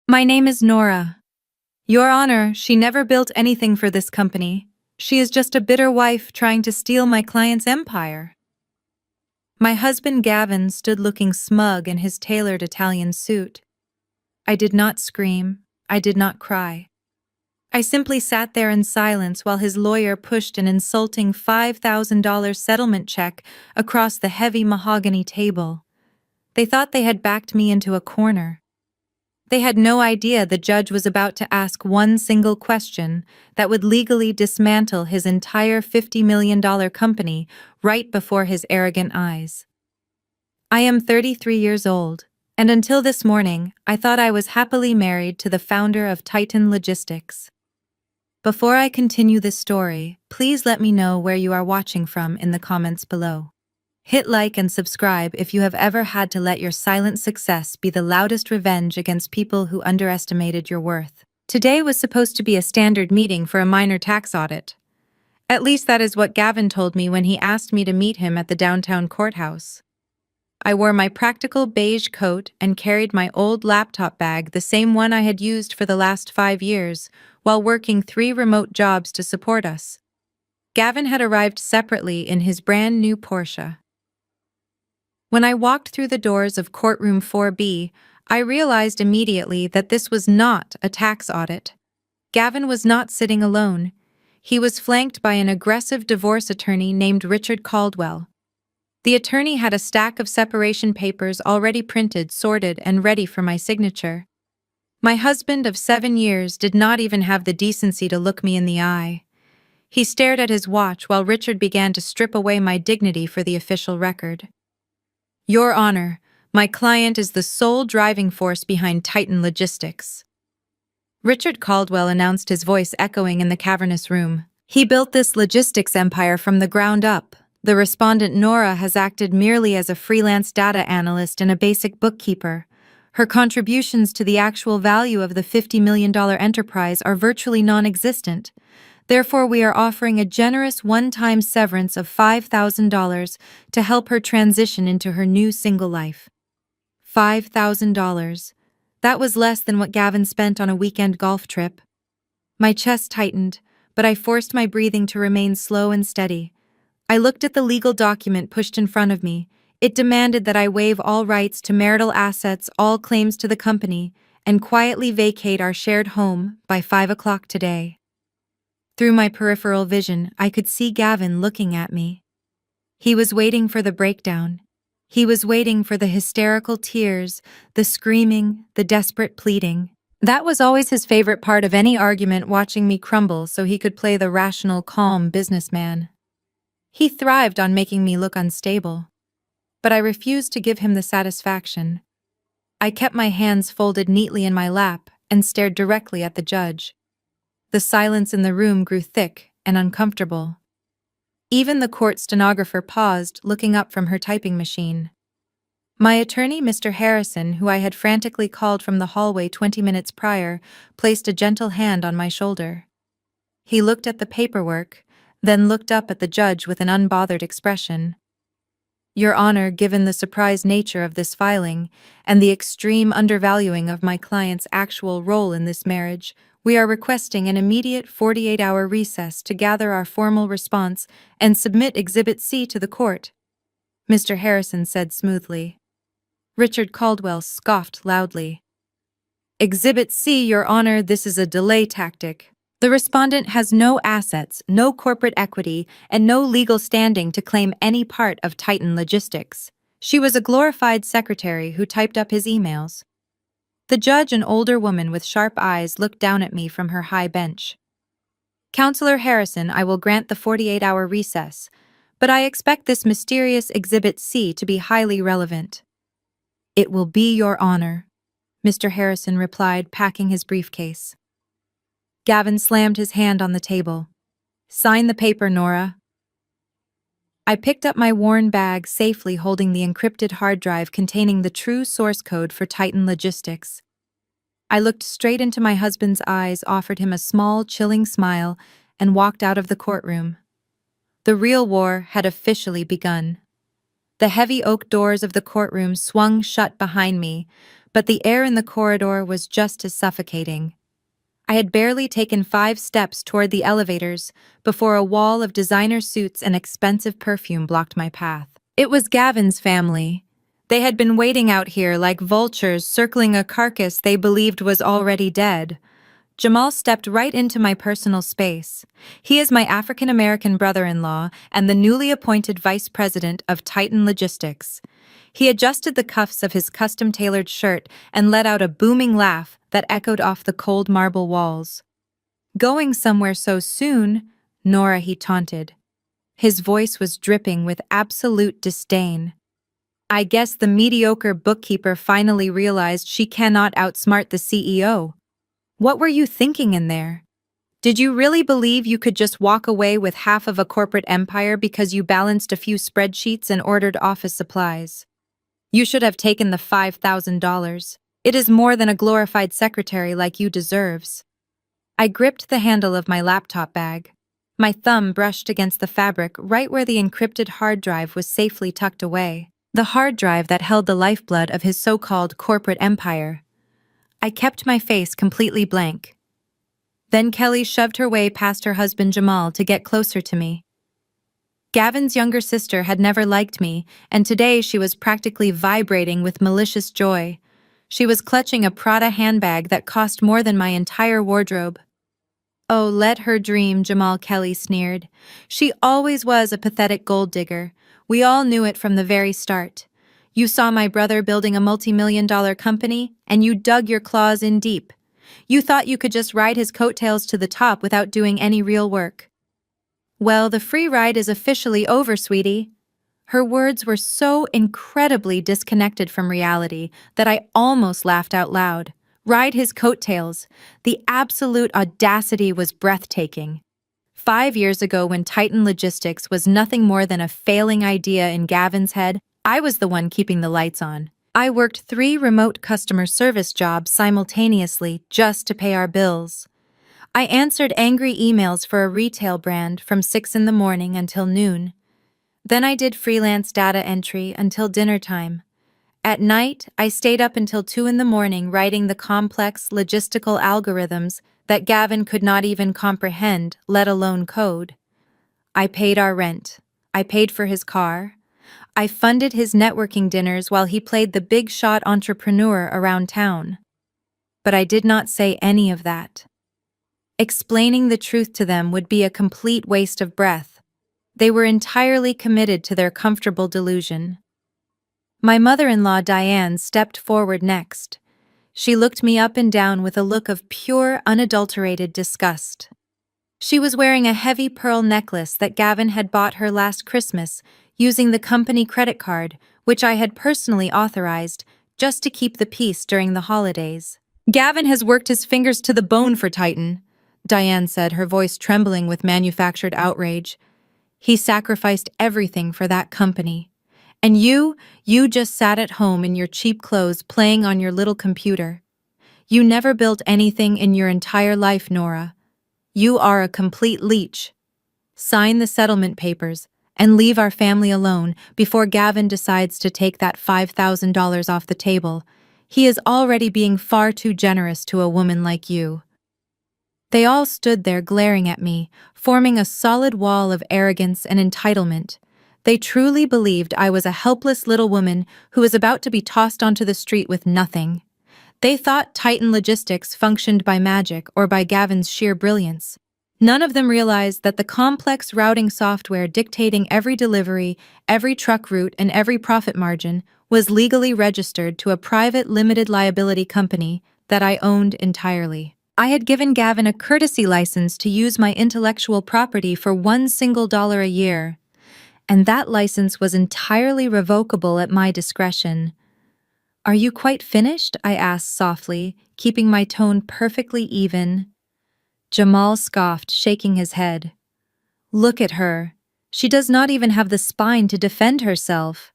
My name is Nora. Your Honor, she never built anything for this company. She is just a bitter wife trying to steal my client's empire. My husband Gavin stood looking smug in his tailored Italian suit. I did not scream. I did not cry. I simply sat there in silence while his lawyer pushed an insulting $5,000 settlement check across the heavy mahogany table. They thought they had backed me into a corner. They had no idea the judge was about to ask one single question that would legally dismantle his entire $50 million company right before his arrogant eyes. I am 33 years old, and until this morning, I thought I was happily married to the founder of Titan Logistics. Before I continue this story, please let me know where you are watching from in the comments below. Hit like and subscribe if you have ever had to let your silent success be the loudest revenge against people who underestimated your worth. Today was supposed to be a standard meeting for a minor tax audit. At least that is what Gavin told me when he asked me to meet him at the downtown courthouse. I wore my practical beige coat and carried my old laptop bag, the same one I had used for the last 5 years, while working 3 remote jobs to support us. Gavin had arrived separately in his brand new Porsche. When I walked through the doors of courtroom 4B, I realized immediately that this was not a tax audit. Gavin was not sitting alone. He was flanked by an aggressive divorce attorney named Richard Caldwell. The attorney had a stack of separation papers already printed, sorted, and ready for my signature. My husband of 7 years did not even have the decency to look me in the eye. He stared at his watch while Richard began to strip away my dignity for the official record. Your Honor, my client is the sole driving force behind Titan Logistics. Richard Caldwell announced, his voice echoing in the cavernous room. He built this logistics empire from the ground up. The respondent Nora has acted merely as a freelance data analyst and a basic bookkeeper. Her contributions to the actual value of the $50 million enterprise are virtually non-existent. Therefore, we are offering a generous one-time severance of $5,000 to help her transition into her new single life. $5,000. That was less than what Gavin spent on a weekend golf trip. My chest tightened, but I forced my breathing to remain slow and steady. I looked at the legal document pushed in front of me. It demanded that I waive all rights to marital assets, all claims to the company, and quietly vacate our shared home by 5 o'clock today. Through my peripheral vision, I could see Gavin looking at me. He was waiting for the breakdown. He was waiting for the hysterical tears, the screaming, the desperate pleading. That was always his favorite part of any argument, watching me crumble so he could play the rational, calm businessman. He thrived on making me look unstable. But I refused to give him the satisfaction. I kept my hands folded neatly in my lap and stared directly at the judge. The silence in the room grew thick and uncomfortable. Even the court stenographer paused, looking up from her typing machine. My attorney, Mr. Harrison, who I had frantically called from the hallway 20 minutes prior, placed a gentle hand on my shoulder. He looked at the paperwork, then looked up at the judge with an unbothered expression. Your Honor, given the surprise nature of this filing and the extreme undervaluing of my client's actual role in this marriage, we are requesting an immediate 48-hour recess to gather our formal response and submit Exhibit C to the court, Mr. Harrison said smoothly. Richard Caldwell scoffed loudly. Exhibit C, Your Honor, this is a delay tactic. The respondent has no assets, no corporate equity, and no legal standing to claim any part of Titan Logistics. She was a glorified secretary who typed up his emails. The judge, an older woman with sharp eyes, looked down at me from her high bench. Counselor Harrison, I will grant the 48-hour recess, but I expect this mysterious Exhibit C to be highly relevant. It will be, Your Honor, Mr. Harrison replied, packing his briefcase. Gavin slammed his hand on the table. Sign the paper, Nora. I picked up my worn bag, safely holding the encrypted hard drive containing the true source code for Titan Logistics. I looked straight into my husband's eyes, offered him a small, chilling smile, and walked out of the courtroom. The real war had officially begun. The heavy oak doors of the courtroom swung shut behind me, but the air in the corridor was just as suffocating. I had barely taken 5 steps toward the elevators before a wall of designer suits and expensive perfume blocked my path. It was Gavin's family. They had been waiting out here like vultures circling a carcass they believed was already dead. Jamal stepped right into my personal space. He is my African-American brother-in-law and the newly appointed vice president of Titan Logistics. He adjusted the cuffs of his custom-tailored shirt and let out a booming laugh that echoed off the cold marble walls. "Going somewhere so soon, Nora," he taunted. His voice was dripping with absolute disdain. "I guess the mediocre bookkeeper finally realized she cannot outsmart the CEO. What were you thinking in there? Did you really believe you could just walk away with half of a corporate empire because you balanced a few spreadsheets and ordered office supplies? You should have taken the $5,000. It is more than a glorified secretary like you deserves." I gripped the handle of my laptop bag. My thumb brushed against the fabric right where the encrypted hard drive was safely tucked away. The hard drive that held the lifeblood of his so-called corporate empire. I kept my face completely blank. Then Kelly shoved her way past her husband Jamal to get closer to me. Gavin's younger sister had never liked me, and today she was practically vibrating with malicious joy. She was clutching a Prada handbag that cost more than my entire wardrobe. "Oh, let her dream," Jamal Kelly sneered. "She always was a pathetic gold digger. We all knew it from the very start. You saw my brother building a multi-million-dollar company, and you dug your claws in deep. You thought you could just ride his coattails to the top without doing any real work. Well, the free ride is officially over, sweetie." Her words were so incredibly disconnected from reality that I almost laughed out loud. Ride his coattails. The absolute audacity was breathtaking. 5 years ago, when Titan Logistics was nothing more than a failing idea in Gavin's head, I was the one keeping the lights on. I worked 3 remote customer service jobs simultaneously just to pay our bills. I answered angry emails for a retail brand from 6 in the morning until noon. Then I did freelance data entry until dinner time. At night, I stayed up until 2 in the morning writing the complex logistical algorithms that Gavin could not even comprehend, let alone code. I paid our rent. I paid for his car. I funded his networking dinners while he played the big shot entrepreneur around town. But I did not say any of that. Explaining the truth to them would be a complete waste of breath. They were entirely committed to their comfortable delusion. My mother-in-law Diane stepped forward next. She looked me up and down with a look of pure, unadulterated disgust. She was wearing a heavy pearl necklace that Gavin had bought her last Christmas using the company credit card, which I had personally authorized just to keep the peace during the holidays. "Gavin has worked his fingers to the bone for Titan," Diane said, her voice trembling with manufactured outrage. "He sacrificed everything for that company. And you just sat at home in your cheap clothes playing on your little computer. You never built anything in your entire life, Nora. You are a complete leech. Sign the settlement papers and leave our family alone before Gavin decides to take that $5,000 off the table. He is already being far too generous to a woman like you." They all stood there glaring at me, forming a solid wall of arrogance and entitlement. They truly believed I was a helpless little woman who was about to be tossed onto the street with nothing. They thought Titan Logistics functioned by magic or by Gavin's sheer brilliance. None of them realized that the complex routing software dictating every delivery, every truck route, and every profit margin was legally registered to a private limited liability company that I owned entirely. I had given Gavin a courtesy license to use my intellectual property for $1 a year, and that license was entirely revocable at my discretion. "Are you quite finished?" I asked softly, keeping my tone perfectly even. Jamal scoffed, shaking his head. "Look at her. She does not even have the spine to defend herself.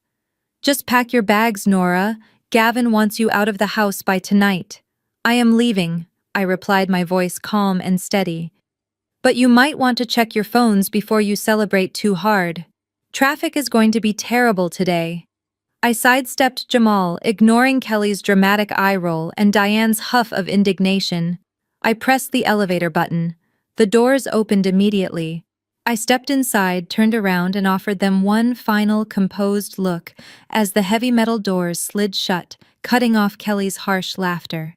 Just pack your bags, Nora. Gavin wants you out of the house by tonight." "I am leaving," I replied, my voice calm and steady. "But you might want to check your phones before you celebrate too hard. Traffic is going to be terrible today." I sidestepped Jamal, ignoring Kelly's dramatic eye roll and Diane's huff of indignation. I pressed the elevator button. The doors opened immediately. I stepped inside, turned around, and offered them one final, composed look as the heavy metal doors slid shut, cutting off Kelly's harsh laughter.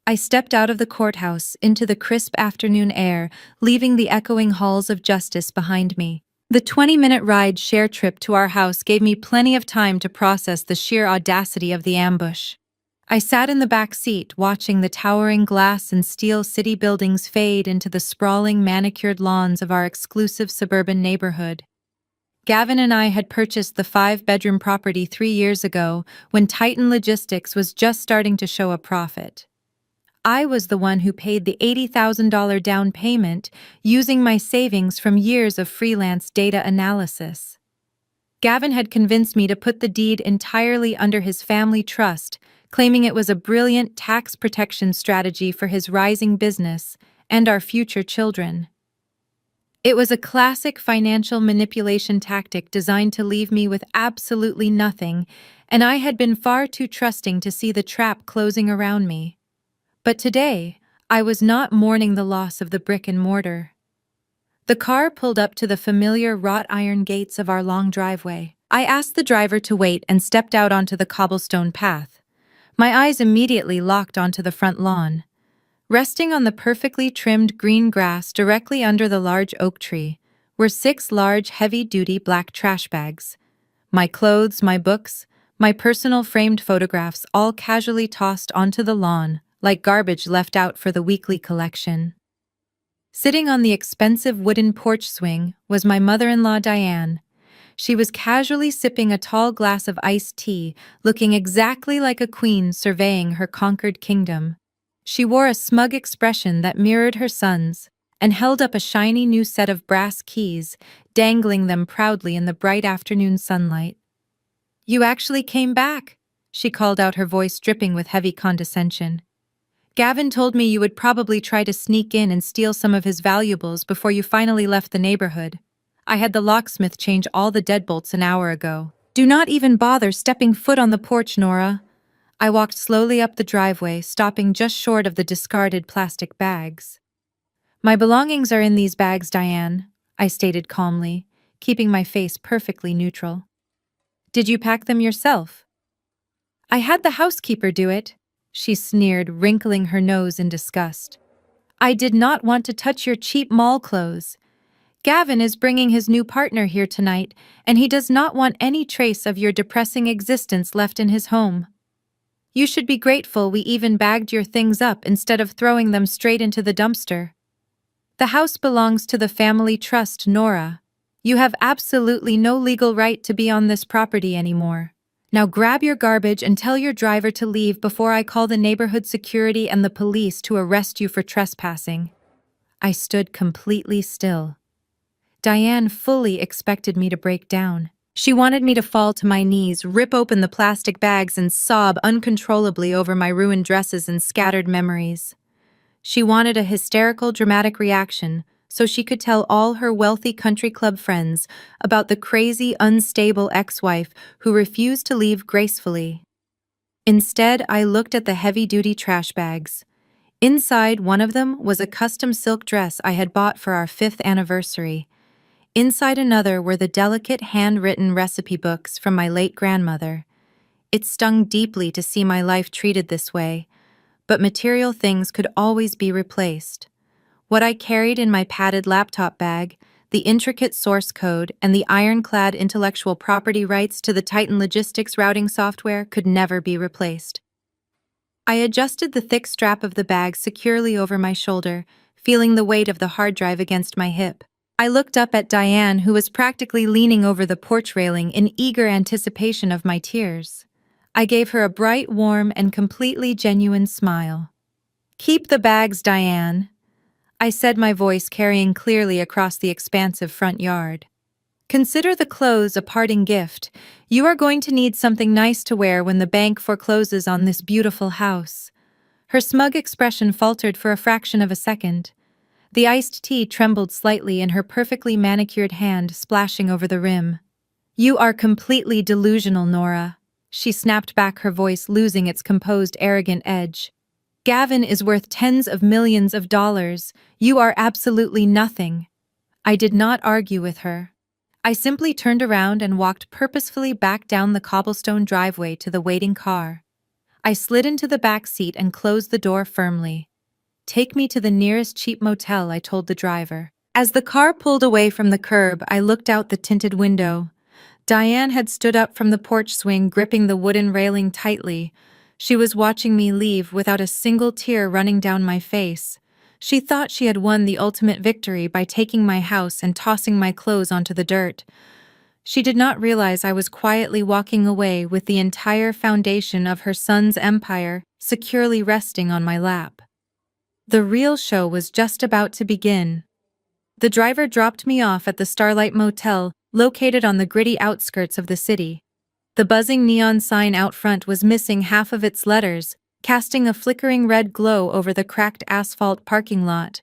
I stepped out of the courthouse into the crisp afternoon air, leaving the echoing halls of justice behind me. The 20-minute ride share trip to our house gave me plenty of time to process the sheer audacity of the ambush. I sat in the back seat, watching the towering glass and steel city buildings fade into the sprawling manicured lawns of our exclusive suburban neighborhood. Gavin and I had purchased the 5-bedroom property 3 years ago when Titan Logistics was just starting to show a profit. I was the one who paid the $80,000 down payment using my savings from years of freelance data analysis. Gavin had convinced me to put the deed entirely under his family trust, claiming it was a brilliant tax protection strategy for his rising business and our future children. It was a classic financial manipulation tactic designed to leave me with absolutely nothing, and I had been far too trusting to see the trap closing around me. But today, I was not mourning the loss of the brick and mortar. The car pulled up to the familiar wrought iron gates of our long driveway. I asked the driver to wait and stepped out onto the cobblestone path. My eyes immediately locked onto the front lawn. Resting on the perfectly trimmed green grass directly under the large oak tree were 6 large, heavy-duty black trash bags. My clothes, my books, my personal framed photographs all casually tossed onto the lawn, like garbage left out for the weekly collection. Sitting on the expensive wooden porch swing was my mother-in-law Diane. She was casually sipping a tall glass of iced tea, looking exactly like a queen surveying her conquered kingdom. She wore a smug expression that mirrored her son's, and held up a shiny new set of brass keys, dangling them proudly in the bright afternoon sunlight. "You actually came back," she called out, her voice dripping with heavy condescension. "Gavin told me you would probably try to sneak in and steal some of his valuables before you finally left the neighborhood. I had the locksmith change all the deadbolts an hour ago." "Do not even bother stepping foot on the porch, Nora." I walked slowly up the driveway, stopping just short of the discarded plastic bags. "My belongings are in these bags, Diane," I stated calmly, keeping my face perfectly neutral. "Did you pack them yourself?" "I had the housekeeper do it," she sneered, wrinkling her nose in disgust. "I did not want to touch your cheap mall clothes. Gavin is bringing his new partner here tonight, and he does not want any trace of your depressing existence left in his home. You should be grateful we even bagged your things up instead of throwing them straight into the dumpster. The house belongs to the family trust, Nora. You have absolutely no legal right to be on this property anymore. Now grab your garbage and tell your driver to leave before I call the neighborhood security and the police to arrest you for trespassing." I stood completely still. Diane fully expected me to break down. She wanted me to fall to my knees, rip open the plastic bags, and sob uncontrollably over my ruined dresses and scattered memories. She wanted a hysterical, dramatic reaction, so she could tell all her wealthy country club friends about the crazy, unstable ex-wife who refused to leave gracefully. Instead, I looked at the heavy-duty trash bags. Inside one of them was a custom silk dress I had bought for our 5th anniversary. Inside another were the delicate handwritten recipe books from my late grandmother. It stung deeply to see my life treated this way, but material things could always be replaced. What I carried in my padded laptop bag, the intricate source code, and the ironclad intellectual property rights to the Titan Logistics routing software could never be replaced. I adjusted the thick strap of the bag securely over my shoulder, feeling the weight of the hard drive against my hip. I looked up at Diane, who was practically leaning over the porch railing in eager anticipation of my tears. I gave her a bright, warm, and completely genuine smile. "Keep the bags, Diane," I said, my voice carrying clearly across the expansive front yard. "Consider the clothes a parting gift. You are going to need something nice to wear when the bank forecloses on this beautiful house." Her smug expression faltered for a fraction of a second. The iced tea trembled slightly in her perfectly manicured hand, splashing over the rim. "You are completely delusional, Nora," she snapped back, her voice losing its composed, arrogant edge. Gavin is worth tens of millions of dollars. You are absolutely nothing. I did not argue with her. I simply turned around and walked purposefully back down the cobblestone driveway to the waiting car. I slid into the back seat and closed the door firmly. Take me to the nearest cheap motel, I told the driver. As the car pulled away from the curb, I looked out the tinted window. Diane had stood up from the porch swing, gripping the wooden railing tightly. She was watching me leave without a single tear running down my face. She thought she had won the ultimate victory by taking my house and tossing my clothes onto the dirt. She did not realize I was quietly walking away with the entire foundation of her son's empire securely resting on my lap. The real show was just about to begin. The driver dropped me off at the Starlight Motel, located on the gritty outskirts of the city. The buzzing neon sign out front was missing half of its letters, casting a flickering red glow over the cracked asphalt parking lot.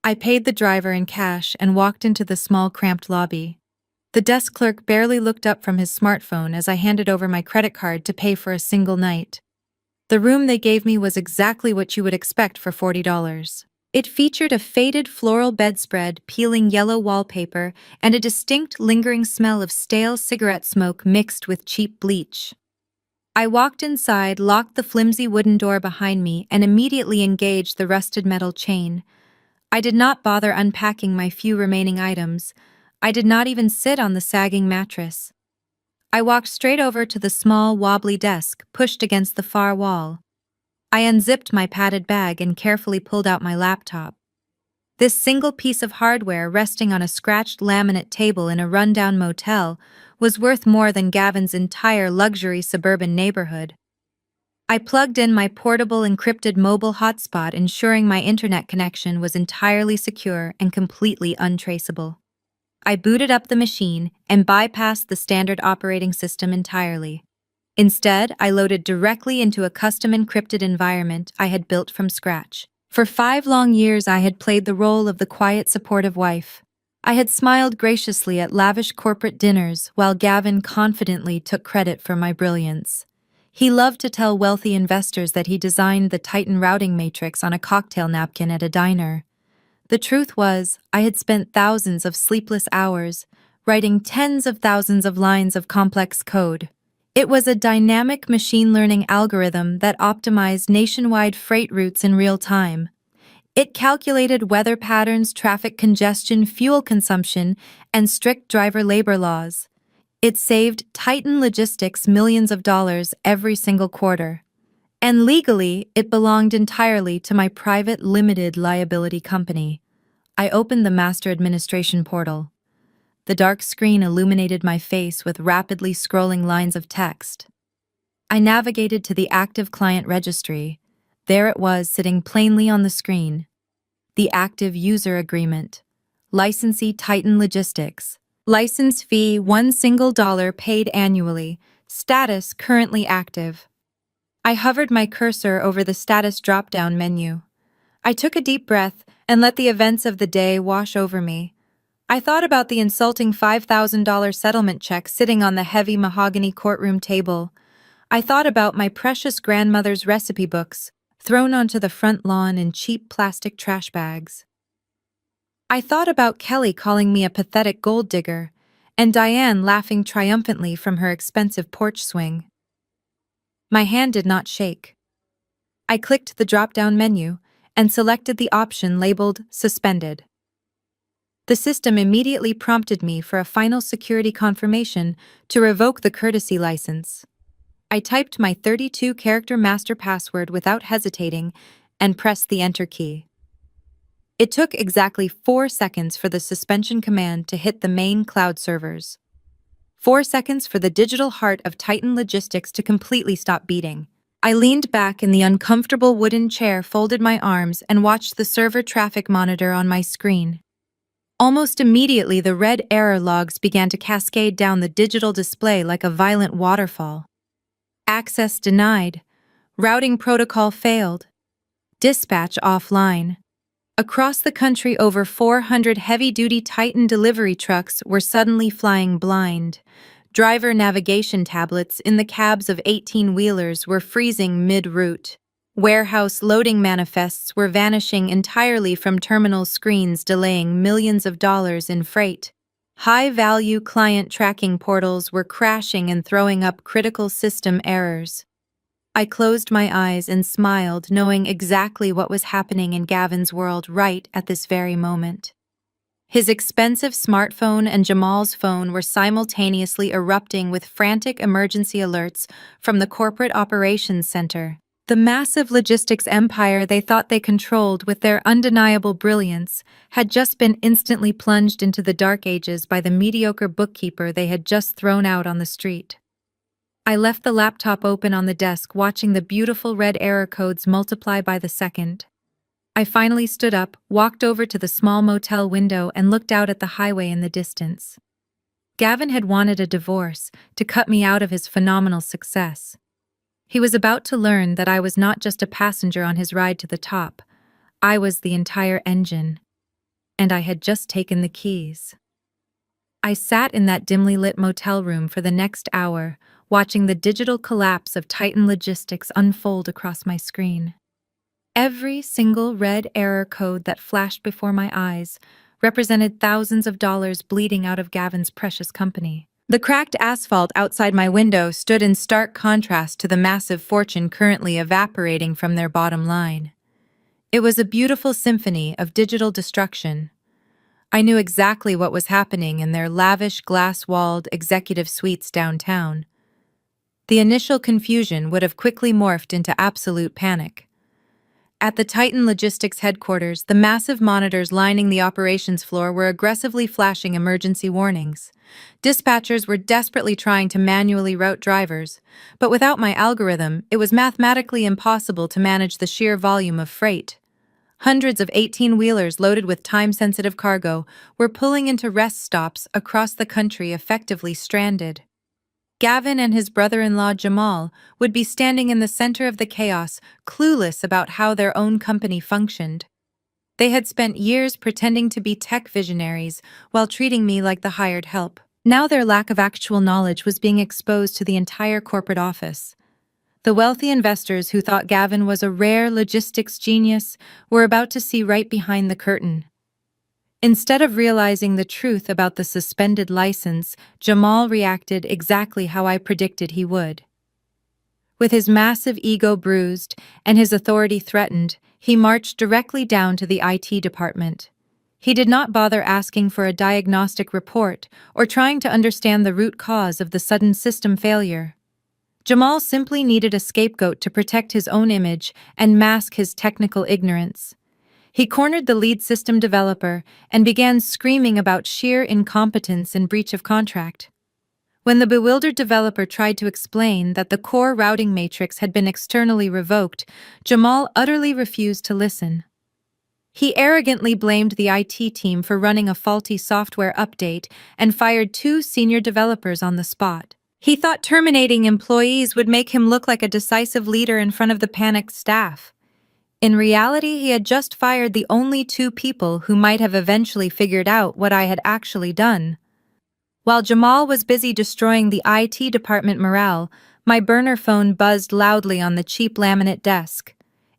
I paid the driver in cash and walked into the small, cramped lobby. The desk clerk barely looked up from his smartphone as I handed over my credit card to pay for a single night. The room they gave me was exactly what you would expect for $40. It featured a faded floral bedspread, peeling yellow wallpaper, and a distinct lingering smell of stale cigarette smoke mixed with cheap bleach. I walked inside, locked the flimsy wooden door behind me, and immediately engaged the rusted metal chain. I did not bother unpacking my few remaining items. I did not even sit on the sagging mattress. I walked straight over to the small, wobbly desk pushed against the far wall. I unzipped my padded bag and carefully pulled out my laptop. This single piece of hardware resting on a scratched laminate table in a rundown motel was worth more than Gavin's entire luxury suburban neighborhood. I plugged in my portable encrypted mobile hotspot, ensuring my internet connection was entirely secure and completely untraceable. I booted up the machine and bypassed the standard operating system entirely. Instead, I loaded directly into a custom encrypted environment I had built from scratch. For 5 long years, I had played the role of the quiet, supportive wife. I had smiled graciously at lavish corporate dinners while Gavin confidently took credit for my brilliance. He loved to tell wealthy investors that he designed the Titan routing matrix on a cocktail napkin at a diner. The truth was, I had spent thousands of sleepless hours writing tens of thousands of lines of complex code. It was a dynamic machine learning algorithm that optimized nationwide freight routes in real time. It calculated weather patterns, traffic congestion, fuel consumption, and strict driver labor laws. It saved Titan Logistics millions of dollars every single quarter. And legally, it belonged entirely to my private limited liability company. I opened the master administration portal. The dark screen illuminated my face with rapidly scrolling lines of text. I navigated to the active client registry. There it was, sitting plainly on the screen. The active user agreement. Licensee Titan Logistics. License fee $1 paid annually. Status currently active. I hovered my cursor over the status drop-down menu. I took a deep breath and let the events of the day wash over me. I thought about the insulting $5,000 settlement check sitting on the heavy mahogany courtroom table. I thought about my precious grandmother's recipe books, thrown onto the front lawn in cheap plastic trash bags. I thought about Kelly calling me a pathetic gold digger, and Diane laughing triumphantly from her expensive porch swing. My hand did not shake. I clicked the drop-down menu and selected the option labeled Suspended. The system immediately prompted me for a final security confirmation to revoke the courtesy license. I typed my 32-character master password without hesitating and pressed the Enter key. It took exactly 4 seconds for the suspension command to hit the main cloud servers. 4 seconds for the digital heart of Titan Logistics to completely stop beating. I leaned back in the uncomfortable wooden chair, folded my arms, and watched the server traffic monitor on my screen. Almost immediately, the red error logs began to cascade down the digital display like a violent waterfall. Access denied. Routing protocol failed. Dispatch offline. Across the country, over 400 heavy-duty Titan delivery trucks were suddenly flying blind. Driver navigation tablets in the cabs of 18-wheelers were freezing mid-route. Warehouse loading manifests were vanishing entirely from terminal screens, delaying millions of dollars in freight. High-value client tracking portals were crashing and throwing up critical system errors. I closed my eyes and smiled, knowing exactly what was happening in Gavin's world right at this very moment. His expensive smartphone and Jamal's phone were simultaneously erupting with frantic emergency alerts from the corporate operations center. The massive logistics empire they thought they controlled with their undeniable brilliance had just been instantly plunged into the dark ages by the mediocre bookkeeper they had just thrown out on the street. I left the laptop open on the desk, watching the beautiful red error codes multiply by the second. I finally stood up, walked over to the small motel window, and looked out at the highway in the distance. Gavin had wanted a divorce to cut me out of his phenomenal success. He was about to learn that I was not just a passenger on his ride to the top. I was the entire engine. And I had just taken the keys. I sat in that dimly lit motel room for the next hour, watching the digital collapse of Titan Logistics unfold across my screen. Every single red error code that flashed before my eyes represented thousands of dollars bleeding out of Gavin's precious company. The cracked asphalt outside my window stood in stark contrast to the massive fortune currently evaporating from their bottom line. It was a beautiful symphony of digital destruction. I knew exactly what was happening in their lavish, glass-walled executive suites downtown. The initial confusion would have quickly morphed into absolute panic. At the Titan Logistics headquarters, the massive monitors lining the operations floor were aggressively flashing emergency warnings. Dispatchers were desperately trying to manually route drivers, but without my algorithm, it was mathematically impossible to manage the sheer volume of freight. Hundreds of 18-wheelers loaded with time-sensitive cargo were pulling into rest stops across the country, effectively stranded. Gavin and his brother-in-law Jamal would be standing in the center of the chaos, clueless about how their own company functioned. They had spent years pretending to be tech visionaries while treating me like the hired help. Now their lack of actual knowledge was being exposed to the entire corporate office. The wealthy investors who thought Gavin was a rare logistics genius were about to see right behind the curtain. Instead of realizing the truth about the suspended license, Jamal reacted exactly how I predicted he would. With his massive ego bruised and his authority threatened, he marched directly down to the IT department. He did not bother asking for a diagnostic report or trying to understand the root cause of the sudden system failure. Jamal simply needed a scapegoat to protect his own image and mask his technical ignorance. He cornered the lead system developer and began screaming about sheer incompetence and breach of contract. When the bewildered developer tried to explain that the core routing matrix had been externally revoked, Jamal utterly refused to listen. He arrogantly blamed the IT team for running a faulty software update and fired 2 senior developers on the spot. He thought terminating employees would make him look like a decisive leader in front of the panicked staff. In reality, he had just fired the only 2 people who might have eventually figured out what I had actually done. While Jamal was busy destroying the IT department morale, my burner phone buzzed loudly on the cheap laminate desk.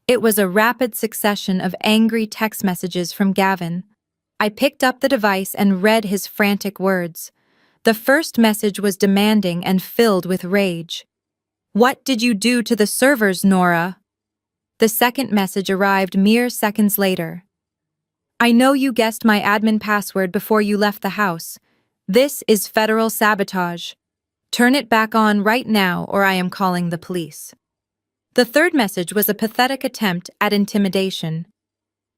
It was a rapid succession of angry text messages from Gavin. I picked up the device and read his frantic words. The first message was demanding and filled with rage. "What did you do to the servers, Nora?" The second message arrived mere seconds later. "I know you guessed my admin password before you left the house. This is federal sabotage. Turn it back on right now or I am calling the police." The third message was a pathetic attempt at intimidation.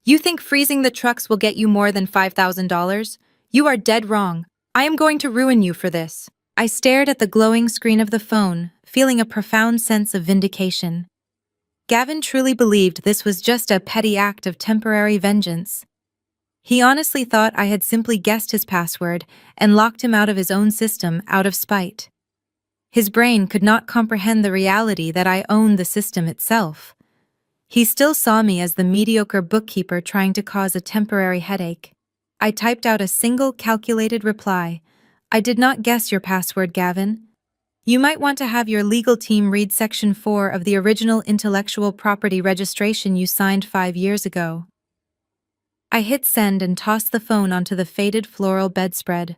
"You think freezing the trucks will get you more than $5,000? You are dead wrong. I am going to ruin you for this." I stared at the glowing screen of the phone, feeling a profound sense of vindication. Gavin truly believed this was just a petty act of temporary vengeance. He honestly thought I had simply guessed his password and locked him out of his own system out of spite. His brain could not comprehend the reality that I owned the system itself. He still saw me as the mediocre bookkeeper trying to cause a temporary headache. I typed out a single calculated reply. I did not guess your password, Gavin. You might want to have your legal team read Section 4 of the original intellectual property registration you signed 5 years ago. I hit send and tossed the phone onto the faded floral bedspread.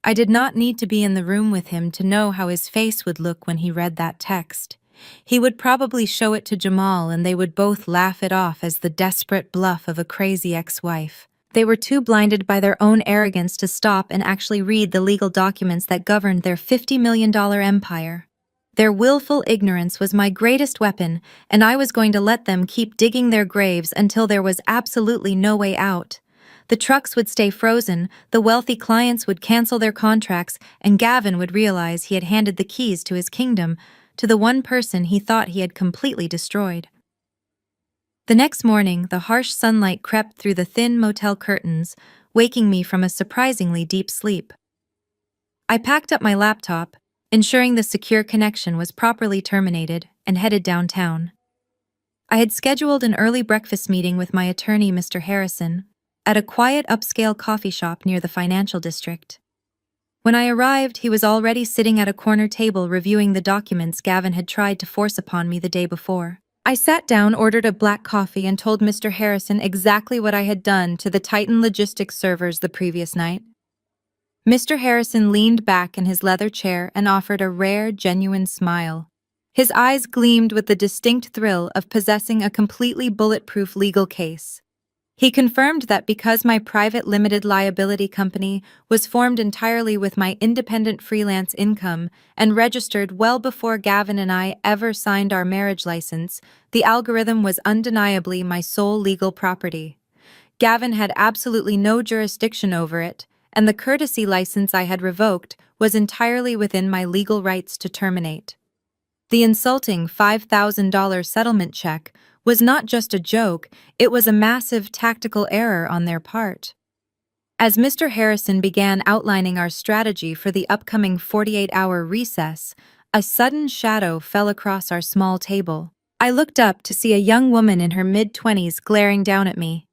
I did not need to be in the room with him to know how his face would look when he read that text. He would probably show it to Jamal and they would both laugh it off as the desperate bluff of a crazy ex-wife. They were too blinded by their own arrogance to stop and actually read the legal documents that governed their $50 million empire. Their willful ignorance was my greatest weapon, and I was going to let them keep digging their graves until there was absolutely no way out. The trucks would stay frozen, the wealthy clients would cancel their contracts, and Gavin would realize he had handed the keys to his kingdom to the one person he thought he had completely destroyed. The next morning, the harsh sunlight crept through the thin motel curtains, waking me from a surprisingly deep sleep. I packed up my laptop, ensuring the secure connection was properly terminated, and headed downtown. I had scheduled an early breakfast meeting with my attorney, Mr. Harrison, at a quiet upscale coffee shop near the financial district. When I arrived, he was already sitting at a corner table reviewing the documents Gavin had tried to force upon me the day before. I sat down, ordered a black coffee, and told Mr. Harrison exactly what I had done to the Titan Logistics servers the previous night. Mr. Harrison leaned back in his leather chair and offered a rare, genuine smile. His eyes gleamed with the distinct thrill of possessing a completely bulletproof legal case. He confirmed that because my private limited liability company was formed entirely with my independent freelance income and registered well before Gavin and I ever signed our marriage license, the algorithm was undeniably my sole legal property. Gavin had absolutely no jurisdiction over it, and the courtesy license I had revoked was entirely within my legal rights to terminate. The insulting $5,000 settlement check was not just a joke, it was a massive tactical error on their part. As Mr. Harrison began outlining our strategy for the upcoming 48-hour recess, a sudden shadow fell across our small table. I looked up to see a young woman in her mid-20s glaring down at me.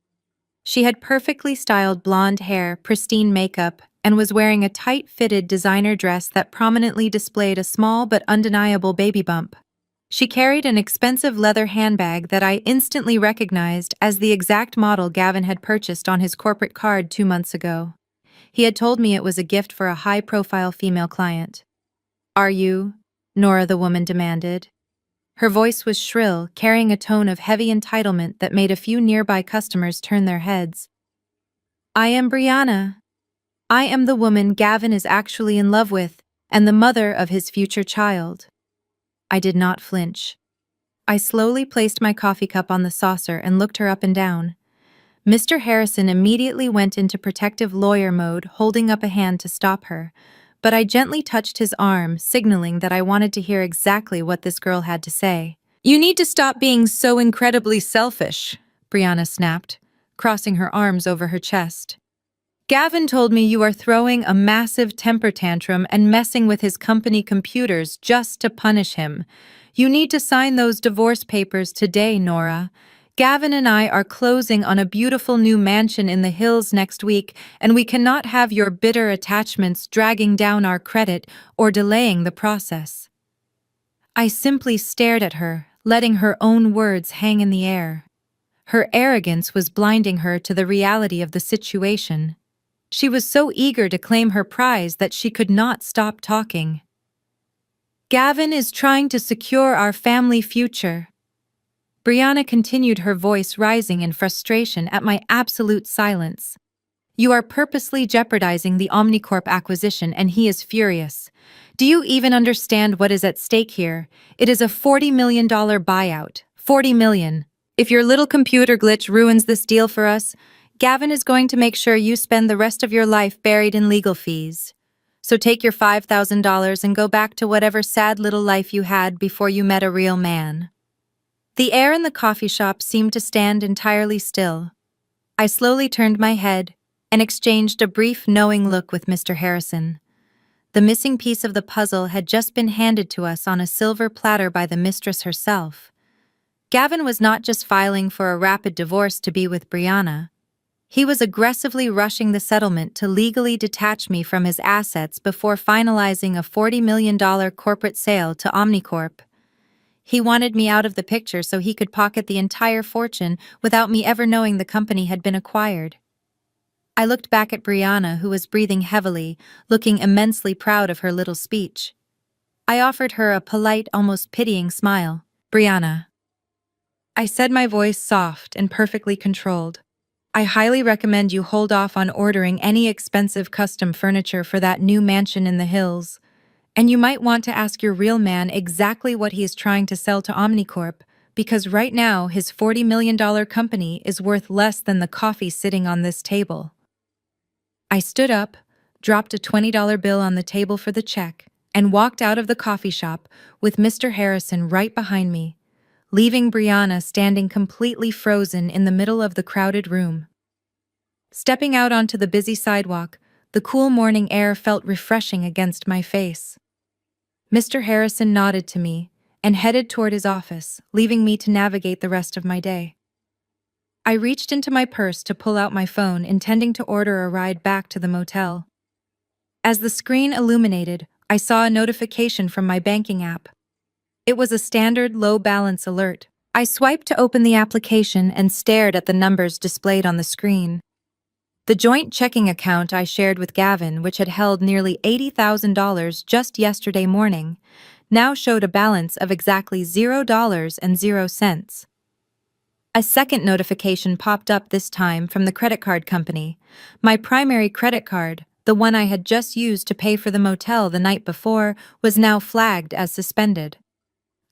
She had perfectly styled blonde hair, pristine makeup, and was wearing a tight-fitted designer dress that prominently displayed a small but undeniable baby bump. She carried an expensive leather handbag that I instantly recognized as the exact model Gavin had purchased on his corporate card 2 months ago. He had told me it was a gift for a high-profile female client. "Are you?" Nora the woman demanded. Her voice was shrill, carrying a tone of heavy entitlement that made a few nearby customers turn their heads. "I am Brianna. I am the woman Gavin is actually in love with, and the mother of his future child." I did not flinch. I slowly placed my coffee cup on the saucer and looked her up and down. Mr. Harrison immediately went into protective lawyer mode, holding up a hand to stop her, but I gently touched his arm, signaling that I wanted to hear exactly what this girl had to say. "You need to stop being so incredibly selfish," Brianna snapped, crossing her arms over her chest. "Gavin told me you are throwing a massive temper tantrum and messing with his company computers just to punish him. You need to sign those divorce papers today, Nora. Gavin and I are closing on a beautiful new mansion in the hills next week, and we cannot have your bitter attachments dragging down our credit or delaying the process." I simply stared at her, letting her own words hang in the air. Her arrogance was blinding her to the reality of the situation. She was so eager to claim her prize that she could not stop talking. "Gavin is trying to secure our family future." Brianna continued, her voice rising in frustration at my absolute silence. "You are purposely jeopardizing the Omnicorp acquisition, and he is furious. Do you even understand what is at stake here? It is a $40 million buyout. $40 million. If your little computer glitch ruins this deal for us, Gavin is going to make sure you spend the rest of your life buried in legal fees. So take your $5,000 and go back to whatever sad little life you had before you met a real man." The air in the coffee shop seemed to stand entirely still. I slowly turned my head and exchanged a brief, knowing look with Mr. Harrison. The missing piece of the puzzle had just been handed to us on a silver platter by the mistress herself. Gavin was not just filing for a rapid divorce to be with Brianna. He was aggressively rushing the settlement to legally detach me from his assets before finalizing a $40 million corporate sale to Omnicorp. He wanted me out of the picture so he could pocket the entire fortune without me ever knowing the company had been acquired. I looked back at Brianna, who was breathing heavily, looking immensely proud of her little speech. I offered her a polite, almost pitying smile. "Brianna," I said, my voice soft and perfectly controlled, "I highly recommend you hold off on ordering any expensive custom furniture for that new mansion in the hills. And you might want to ask your real man exactly what he is trying to sell to Omnicorp, because right now his $40 million company is worth less than the coffee sitting on this table." I stood up, dropped a $20 bill on the table for the check, and walked out of the coffee shop with Mr. Harrison right behind me, leaving Brianna standing completely frozen in the middle of the crowded room. Stepping out onto the busy sidewalk, the cool morning air felt refreshing against my face. Mr. Harrison nodded to me and headed toward his office, leaving me to navigate the rest of my day. I reached into my purse to pull out my phone, intending to order a ride back to the motel. As the screen illuminated, I saw a notification from my banking app. It was a standard low balance alert. I swiped to open the application and stared at the numbers displayed on the screen. The joint checking account I shared with Gavin, which had held nearly $80,000 just yesterday morning, now showed a balance of exactly $0.00. A second notification popped up, this time from the credit card company. My primary credit card, the one I had just used to pay for the motel the night before, was now flagged as suspended.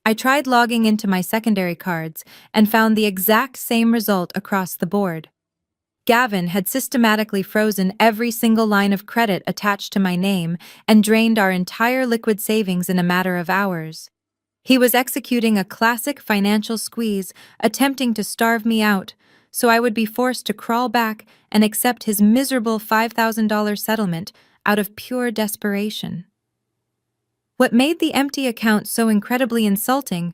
I tried logging into my secondary cards and found the exact same result across the board. Gavin had systematically frozen every single line of credit attached to my name and drained our entire liquid savings in a matter of hours. He was executing a classic financial squeeze, attempting to starve me out, so I would be forced to crawl back and accept his miserable $5,000 settlement out of pure desperation. What made the empty account so incredibly insulting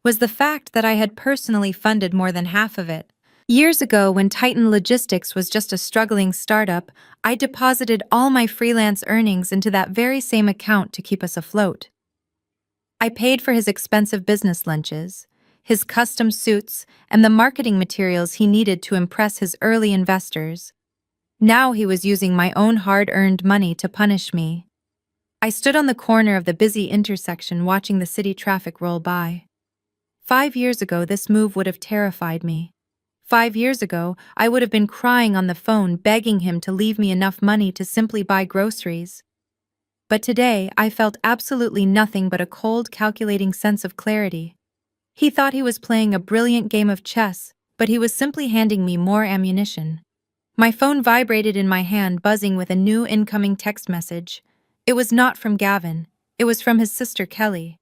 was the fact that I had personally funded more than half of it. Years ago, when Titan Logistics was just a struggling startup, I deposited all my freelance earnings into that very same account to keep us afloat. I paid for his expensive business lunches, his custom suits, and the marketing materials he needed to impress his early investors. Now he was using my own hard-earned money to punish me. I stood on the corner of the busy intersection watching the city traffic roll by. 5 years ago, this move would have terrified me. 5 years ago, I would have been crying on the phone, begging him to leave me enough money to simply buy groceries. But today, I felt absolutely nothing but a cold, calculating sense of clarity. He thought he was playing a brilliant game of chess, but he was simply handing me more ammunition. My phone vibrated in my hand, buzzing with a new incoming text message. It was not from Gavin. It was from his sister Kelly.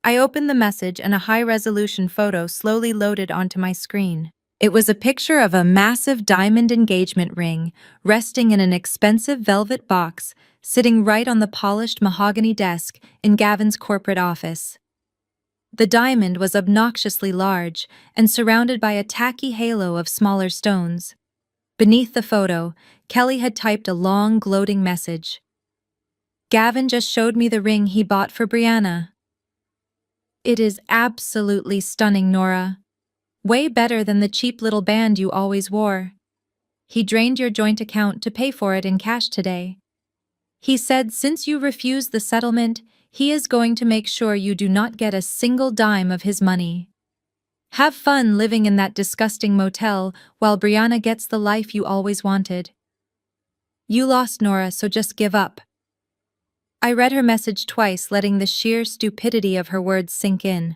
I opened the message and a high-resolution photo slowly loaded onto my screen. It was a picture of a massive diamond engagement ring resting in an expensive velvet box, sitting right on the polished mahogany desk in Gavin's corporate office. The diamond was obnoxiously large and surrounded by a tacky halo of smaller stones. Beneath the photo, Kelly had typed a long, gloating message. "Gavin just showed me the ring he bought for Brianna. It is absolutely stunning, Nora. Way better than the cheap little band you always wore. He drained your joint account to pay for it in cash today. He said since you refused the settlement, he is going to make sure you do not get a single dime of his money. Have fun living in that disgusting motel while Brianna gets the life you always wanted. You lost, Nora, so just give up." I read her message twice, letting the sheer stupidity of her words sink in.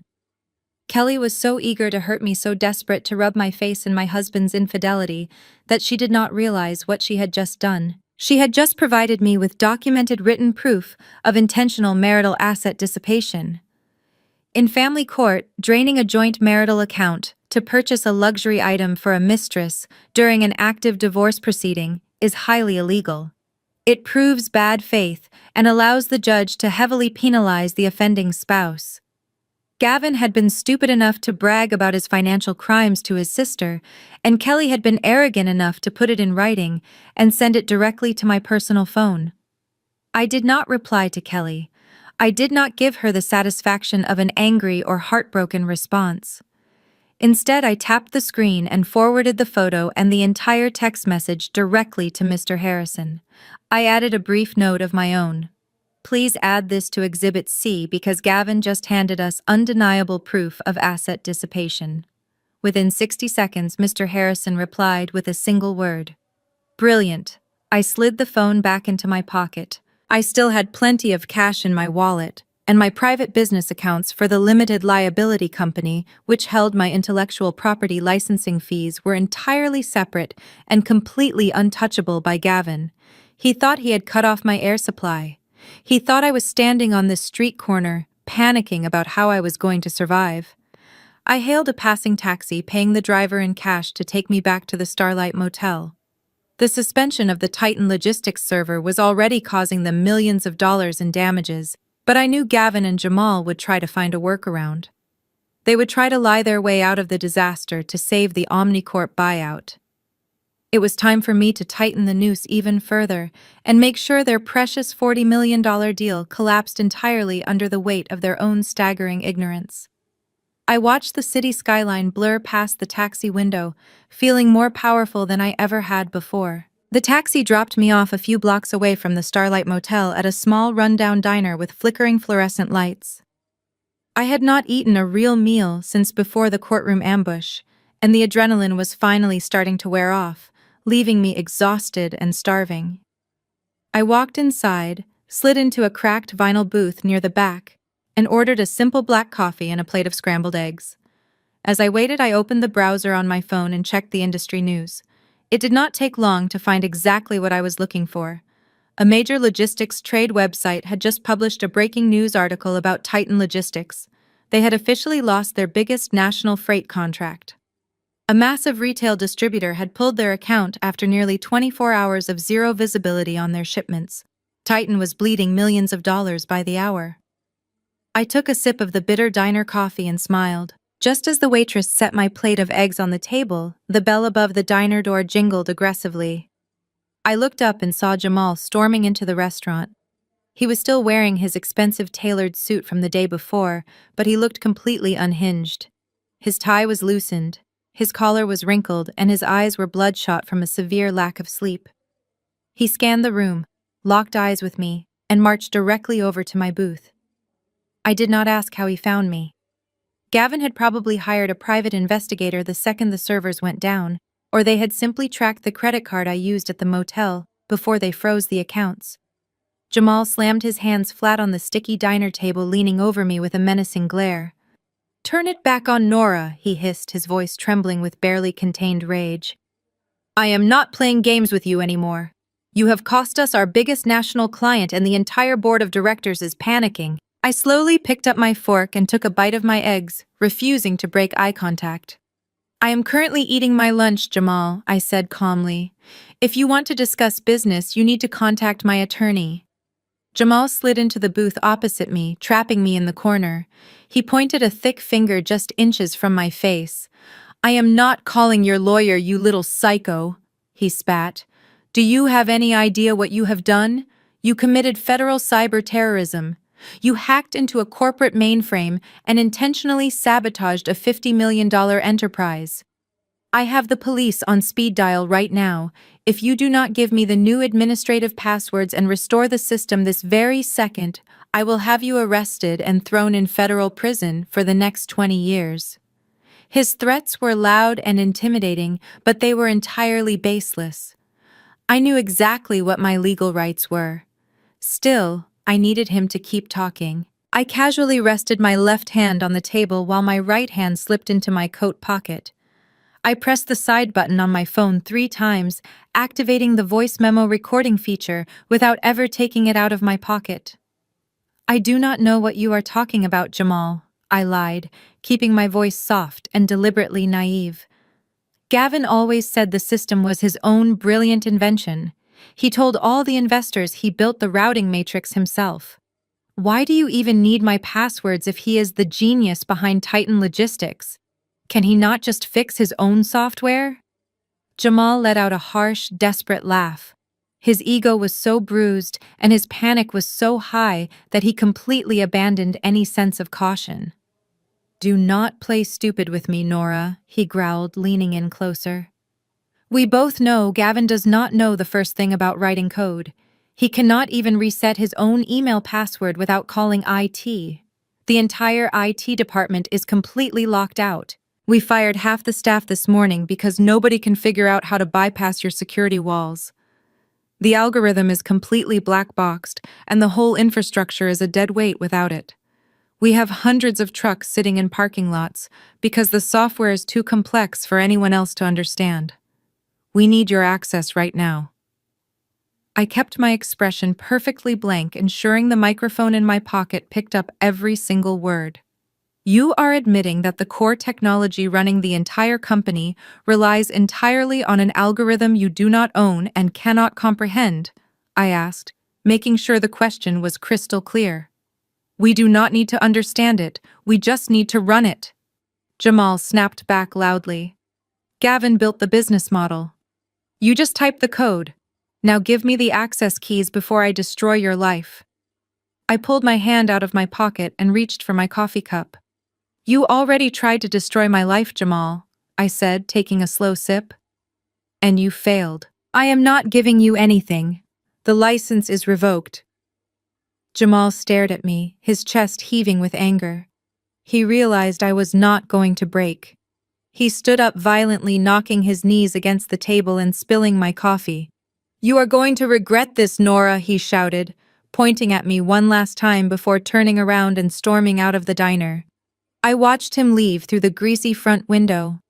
Kelly was so eager to hurt me, so desperate to rub my face in my husband's infidelity, that she did not realize what she had just done. She had just provided me with documented written proof of intentional marital asset dissipation. In family court, draining a joint marital account to purchase a luxury item for a mistress during an active divorce proceeding is highly illegal. It proves bad faith and allows the judge to heavily penalize the offending spouse. Gavin had been stupid enough to brag about his financial crimes to his sister, and Kelly had been arrogant enough to put it in writing and send it directly to my personal phone. I did not reply to Kelly. I did not give her the satisfaction of an angry or heartbroken response. Instead, I tapped the screen and forwarded the photo and the entire text message directly to Mr. Harrison. I added a brief note of my own. Please add this to Exhibit C because Gavin just handed us undeniable proof of asset dissipation. Within 60 seconds, Mr. Harrison replied with a single word. Brilliant. I slid the phone back into my pocket. I still had plenty of cash in my wallet, and my private business accounts for the limited liability company, which held my intellectual property licensing fees, were entirely separate and completely untouchable by Gavin. He thought he had cut off my air supply. He thought I was standing on this street corner, panicking about how I was going to survive. I hailed a passing taxi, paying the driver in cash to take me back to the Starlight Motel. The suspension of the Titan logistics server was already causing them millions of dollars in damages, but I knew Gavin and Jamal would try to find a workaround. They would try to lie their way out of the disaster to save the Omnicorp buyout. It was time for me to tighten the noose even further and make sure their precious $40 million deal collapsed entirely under the weight of their own staggering ignorance. I watched the city skyline blur past the taxi window, feeling more powerful than I ever had before. The taxi dropped me off a few blocks away from the Starlight Motel at a small rundown diner with flickering fluorescent lights. I had not eaten a real meal since before the courtroom ambush, and the adrenaline was finally starting to wear off, leaving me exhausted and starving. I walked inside, slid into a cracked vinyl booth near the back, and ordered a simple black coffee and a plate of scrambled eggs. As I waited, I opened the browser on my phone and checked the industry news. It did not take long to find exactly what I was looking for. A major logistics trade website had just published a breaking news article about Titan Logistics. They had officially lost their biggest national freight contract. A massive retail distributor had pulled their account after nearly 24 hours of zero visibility on their shipments. Titan was bleeding millions of dollars by the hour. I took a sip of the bitter diner coffee and smiled. Just as the waitress set my plate of eggs on the table, the bell above the diner door jingled aggressively. I looked up and saw Jamal storming into the restaurant. He was still wearing his expensive tailored suit from the day before, but he looked completely unhinged. His tie was loosened. His collar was wrinkled, and his eyes were bloodshot from a severe lack of sleep. He scanned the room, locked eyes with me, and marched directly over to my booth. I did not ask how he found me. Gavin had probably hired a private investigator the second the servers went down, or they had simply tracked the credit card I used at the motel before they froze the accounts. Jamal slammed his hands flat on the sticky diner table, leaning over me with a menacing glare. "Turn it back on Nora," he hissed, his voice trembling with barely contained rage. "I am not playing games with you anymore. You have cost us our biggest national client, and the entire board of directors is panicking." I slowly picked up my fork and took a bite of my eggs, refusing to break eye contact. "I am currently eating my lunch, Jamal," I said calmly. "If you want to discuss business, you need to contact my attorney." Jamal slid into the booth opposite me, trapping me in the corner. He pointed a thick finger just inches from my face. "I am not calling your lawyer, you little psycho," he spat. "Do you have any idea what you have done? You committed federal cyber terrorism. You hacked into a corporate mainframe and intentionally sabotaged a $50 million enterprise. I have the police on speed dial right now. If you do not give me the new administrative passwords and restore the system this very second, I will have you arrested and thrown in federal prison for the next 20 years. His threats were loud and intimidating, but they were entirely baseless. I knew exactly what my legal rights were. Still, I needed him to keep talking. I casually rested my left hand on the table while my right hand slipped into my coat pocket. I pressed the side button on my phone 3 times, activating the voice memo recording feature without ever taking it out of my pocket. "I do not know what you are talking about, Jamal," I lied, keeping my voice soft and deliberately naive. Gavin always said the system was his own brilliant invention. He told all the investors he built the routing matrix himself. Why do you even need my passwords if he is the genius behind Titan Logistics? Can he not just fix his own software? Jamal let out a harsh, desperate laugh. His ego was so bruised and his panic was so high that he completely abandoned any sense of caution. "Do not play stupid with me, Nora," he growled, leaning in closer. "We both know Gavin does not know the first thing about writing code. He cannot even reset his own email password without calling IT. The entire IT department is completely locked out. We fired half the staff this morning because nobody can figure out how to bypass your security walls. The algorithm is completely black-boxed, and the whole infrastructure is a dead weight without it. We have hundreds of trucks sitting in parking lots because the software is too complex for anyone else to understand. We need your access right now." I kept my expression perfectly blank, ensuring the microphone in my pocket picked up every single word. "You are admitting that the core technology running the entire company relies entirely on an algorithm you do not own and cannot comprehend?" I asked, making sure the question was crystal clear. "We do not need to understand it, we just need to run it." Jamal snapped back loudly. "Gavin built the business model. You just type the code. Now give me the access keys before I destroy your life." I pulled my hand out of my pocket and reached for my coffee cup. "You already tried to destroy my life, Jamal," I said, taking a slow sip. "And you failed. I am not giving you anything. The license is revoked." Jamal stared at me, his chest heaving with anger. He realized I was not going to break. He stood up violently, knocking his knees against the table and spilling my coffee. "You are going to regret this, Nora," he shouted, pointing at me one last time before turning around and storming out of the diner. I watched him leave through the greasy front window.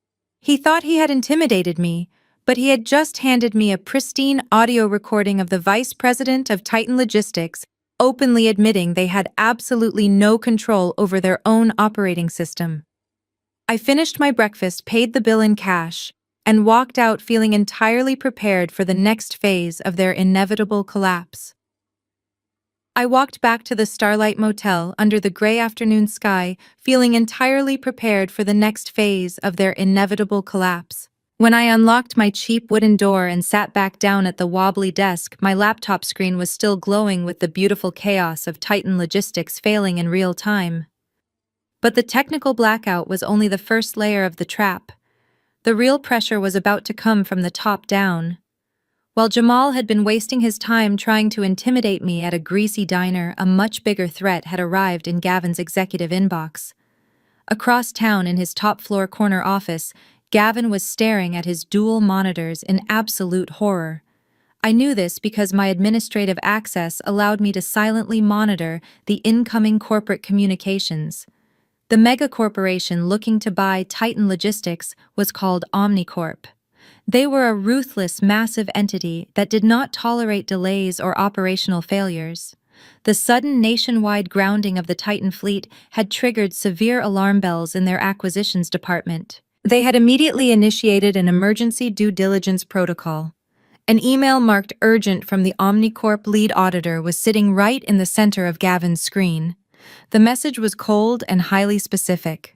He thought he had intimidated me, but he had just handed me a pristine audio recording of the vice president of Titan Logistics openly admitting they had absolutely no control over their own operating system. I finished my breakfast, paid the bill in cash, and walked out feeling entirely prepared for the next phase of their inevitable collapse. I walked back to the Starlight Motel under the gray afternoon sky, feeling entirely prepared for the next phase of their inevitable collapse. When I unlocked my cheap wooden door and sat back down at the wobbly desk, my laptop screen was still glowing with the beautiful chaos of Titan Logistics failing in real time. But the technical blackout was only the first layer of the trap. The real pressure was about to come from the top down. While Jamal had been wasting his time trying to intimidate me at a greasy diner, a much bigger threat had arrived in Gavin's executive inbox. Across town in his top-floor corner office, Gavin was staring at his dual monitors in absolute horror. I knew this because my administrative access allowed me to silently monitor the incoming corporate communications. The megacorporation looking to buy Titan Logistics was called Omnicorp. They were a ruthless, massive entity that did not tolerate delays or operational failures. The sudden nationwide grounding of the Titan fleet had triggered severe alarm bells in their acquisitions department. They had immediately initiated an emergency due diligence protocol. An email marked urgent from the Omnicorp lead auditor was sitting right in the center of Gavin's screen. The message was cold and highly specific.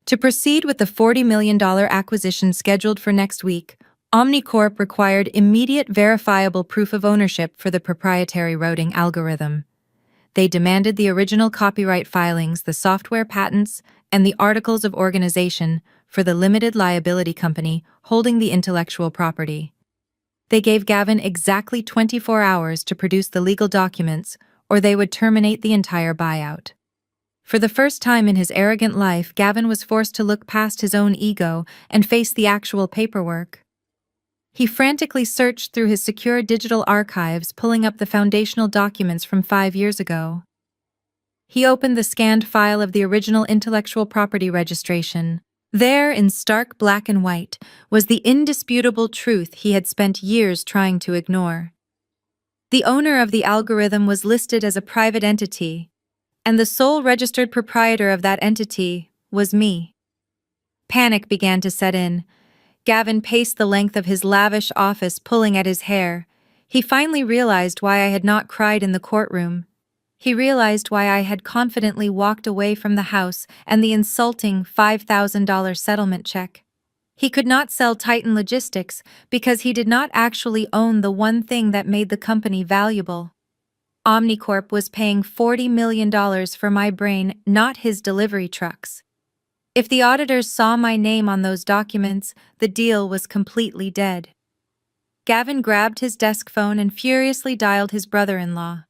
To proceed with the $40 million acquisition scheduled for next week, Omnicorp required immediate verifiable proof of ownership for the proprietary routing algorithm. They demanded the original copyright filings, the software patents, and the articles of organization for the limited liability company holding the intellectual property. They gave Gavin exactly 24 hours to produce the legal documents, or they would terminate the entire buyout. For the first time in his arrogant life, Gavin was forced to look past his own ego and face the actual paperwork. He frantically searched through his secure digital archives, pulling up the foundational documents from 5 years ago. He opened the scanned file of the original intellectual property registration. There, in stark black and white, was the indisputable truth he had spent years trying to ignore. The owner of the algorithm was listed as a private entity, and the sole registered proprietor of that entity was me. Panic began to set in. Gavin paced the length of his lavish office, pulling at his hair. He finally realized why I had not cried in the courtroom. He realized why I had confidently walked away from the house and the insulting $5,000 settlement check. He could not sell Titan Logistics because he did not actually own the one thing that made the company valuable. Omnicorp was paying $40 million for my brain, not his delivery trucks. If the auditors saw my name on those documents, the deal was completely dead. Gavin grabbed his desk phone and furiously dialed his brother-in-law.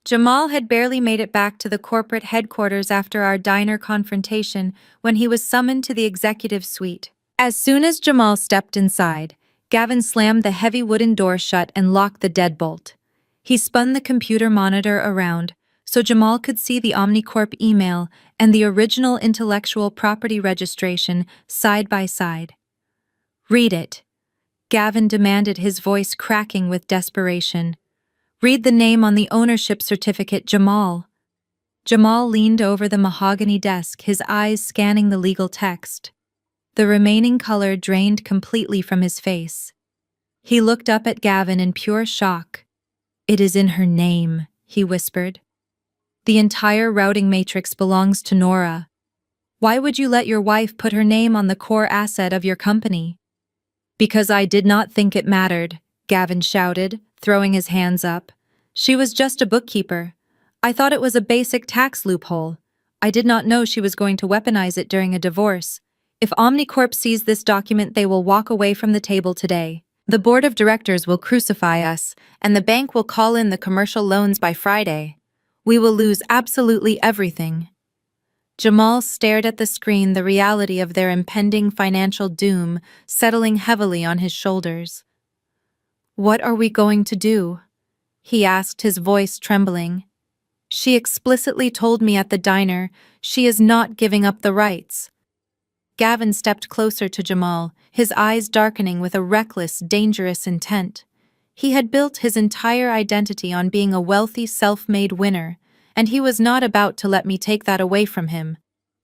Jamal had barely made it back to the corporate headquarters after our diner confrontation when he was summoned to the executive suite. As soon as Jamal stepped inside, Gavin slammed the heavy wooden door shut and locked the deadbolt. He spun the computer monitor around so Jamal could see the Omnicorp email and the original intellectual property registration side by side. "Read it," Gavin demanded, his voice cracking with desperation. "Read the name on the ownership certificate, Jamal." Jamal leaned over the mahogany desk, his eyes scanning the legal text. The remaining color drained completely from his face. He looked up at Gavin in pure shock. "It is in her name," he whispered. "The entire routing matrix belongs to Nora. Why would you let your wife put her name on the core asset of your company?" "Because I did not think it mattered," Gavin shouted, throwing his hands up. "She was just a bookkeeper. I thought it was a basic tax loophole. I did not know she was going to weaponize it during a divorce. If Omnicorp sees this document, they will walk away from the table today. The board of directors will crucify us, and the bank will call in the commercial loans by Friday. We will lose absolutely everything." Jamal stared at the screen, the reality of their impending financial doom settling heavily on his shoulders. "What are we going to do?" he asked, his voice trembling. "She explicitly told me at the diner she is not giving up the rights." Gavin stepped closer to Jamal, his eyes darkening with a reckless, dangerous intent. He had built his entire identity on being a wealthy, self-made winner, and he was not about to let me take that away from him.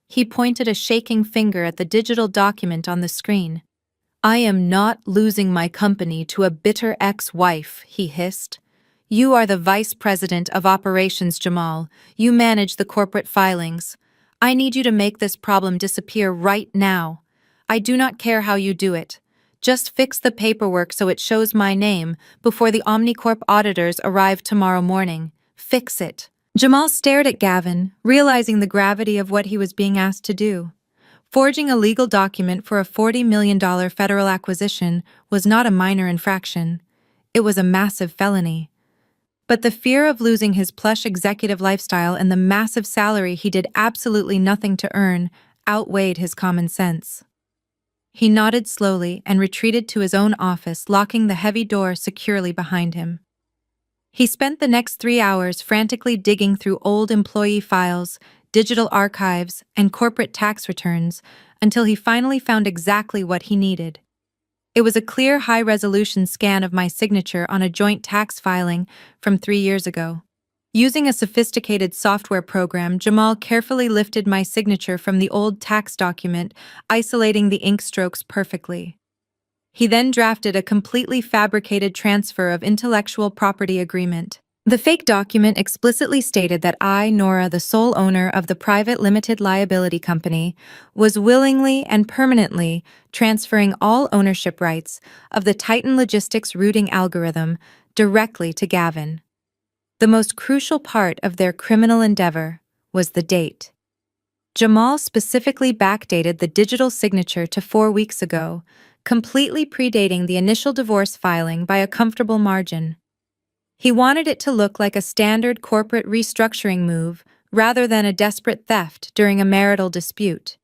He pointed a shaking finger at the digital document on the screen. "I am not losing my company to a bitter ex-wife," he hissed. "You are the vice president of operations, Jamal. You manage the corporate filings. I need you to make this problem disappear right now. I do not care how you do it. Just fix the paperwork so it shows my name before the Omnicorp auditors arrive tomorrow morning. Fix it." Jamal stared at Gavin, realizing the gravity of what he was being asked to do. Forging a legal document for a $40 million federal acquisition was not a minor infraction. It was a massive felony. But the fear of losing his plush executive lifestyle and the massive salary he did absolutely nothing to earn outweighed his common sense. He nodded slowly and retreated to his own office, locking the heavy door securely behind him. He spent the next 3 hours frantically digging through old employee files, digital archives, and corporate tax returns until he finally found exactly what he needed. It was a clear, high-resolution scan of my signature on a joint tax filing from 3 years ago. Using a sophisticated software program, Jamal carefully lifted my signature from the old tax document, isolating the ink strokes perfectly. He then drafted a completely fabricated transfer of intellectual property agreement. The fake document explicitly stated that I, Nora, the sole owner of the private limited liability company, was willingly and permanently transferring all ownership rights of the Titan Logistics routing algorithm directly to Gavin. The most crucial part of their criminal endeavor was the date. Jamal specifically backdated the digital signature to 4 weeks ago, completely predating the initial divorce filing by a comfortable margin. He wanted it to look like a standard corporate restructuring move rather than a desperate theft during a marital dispute.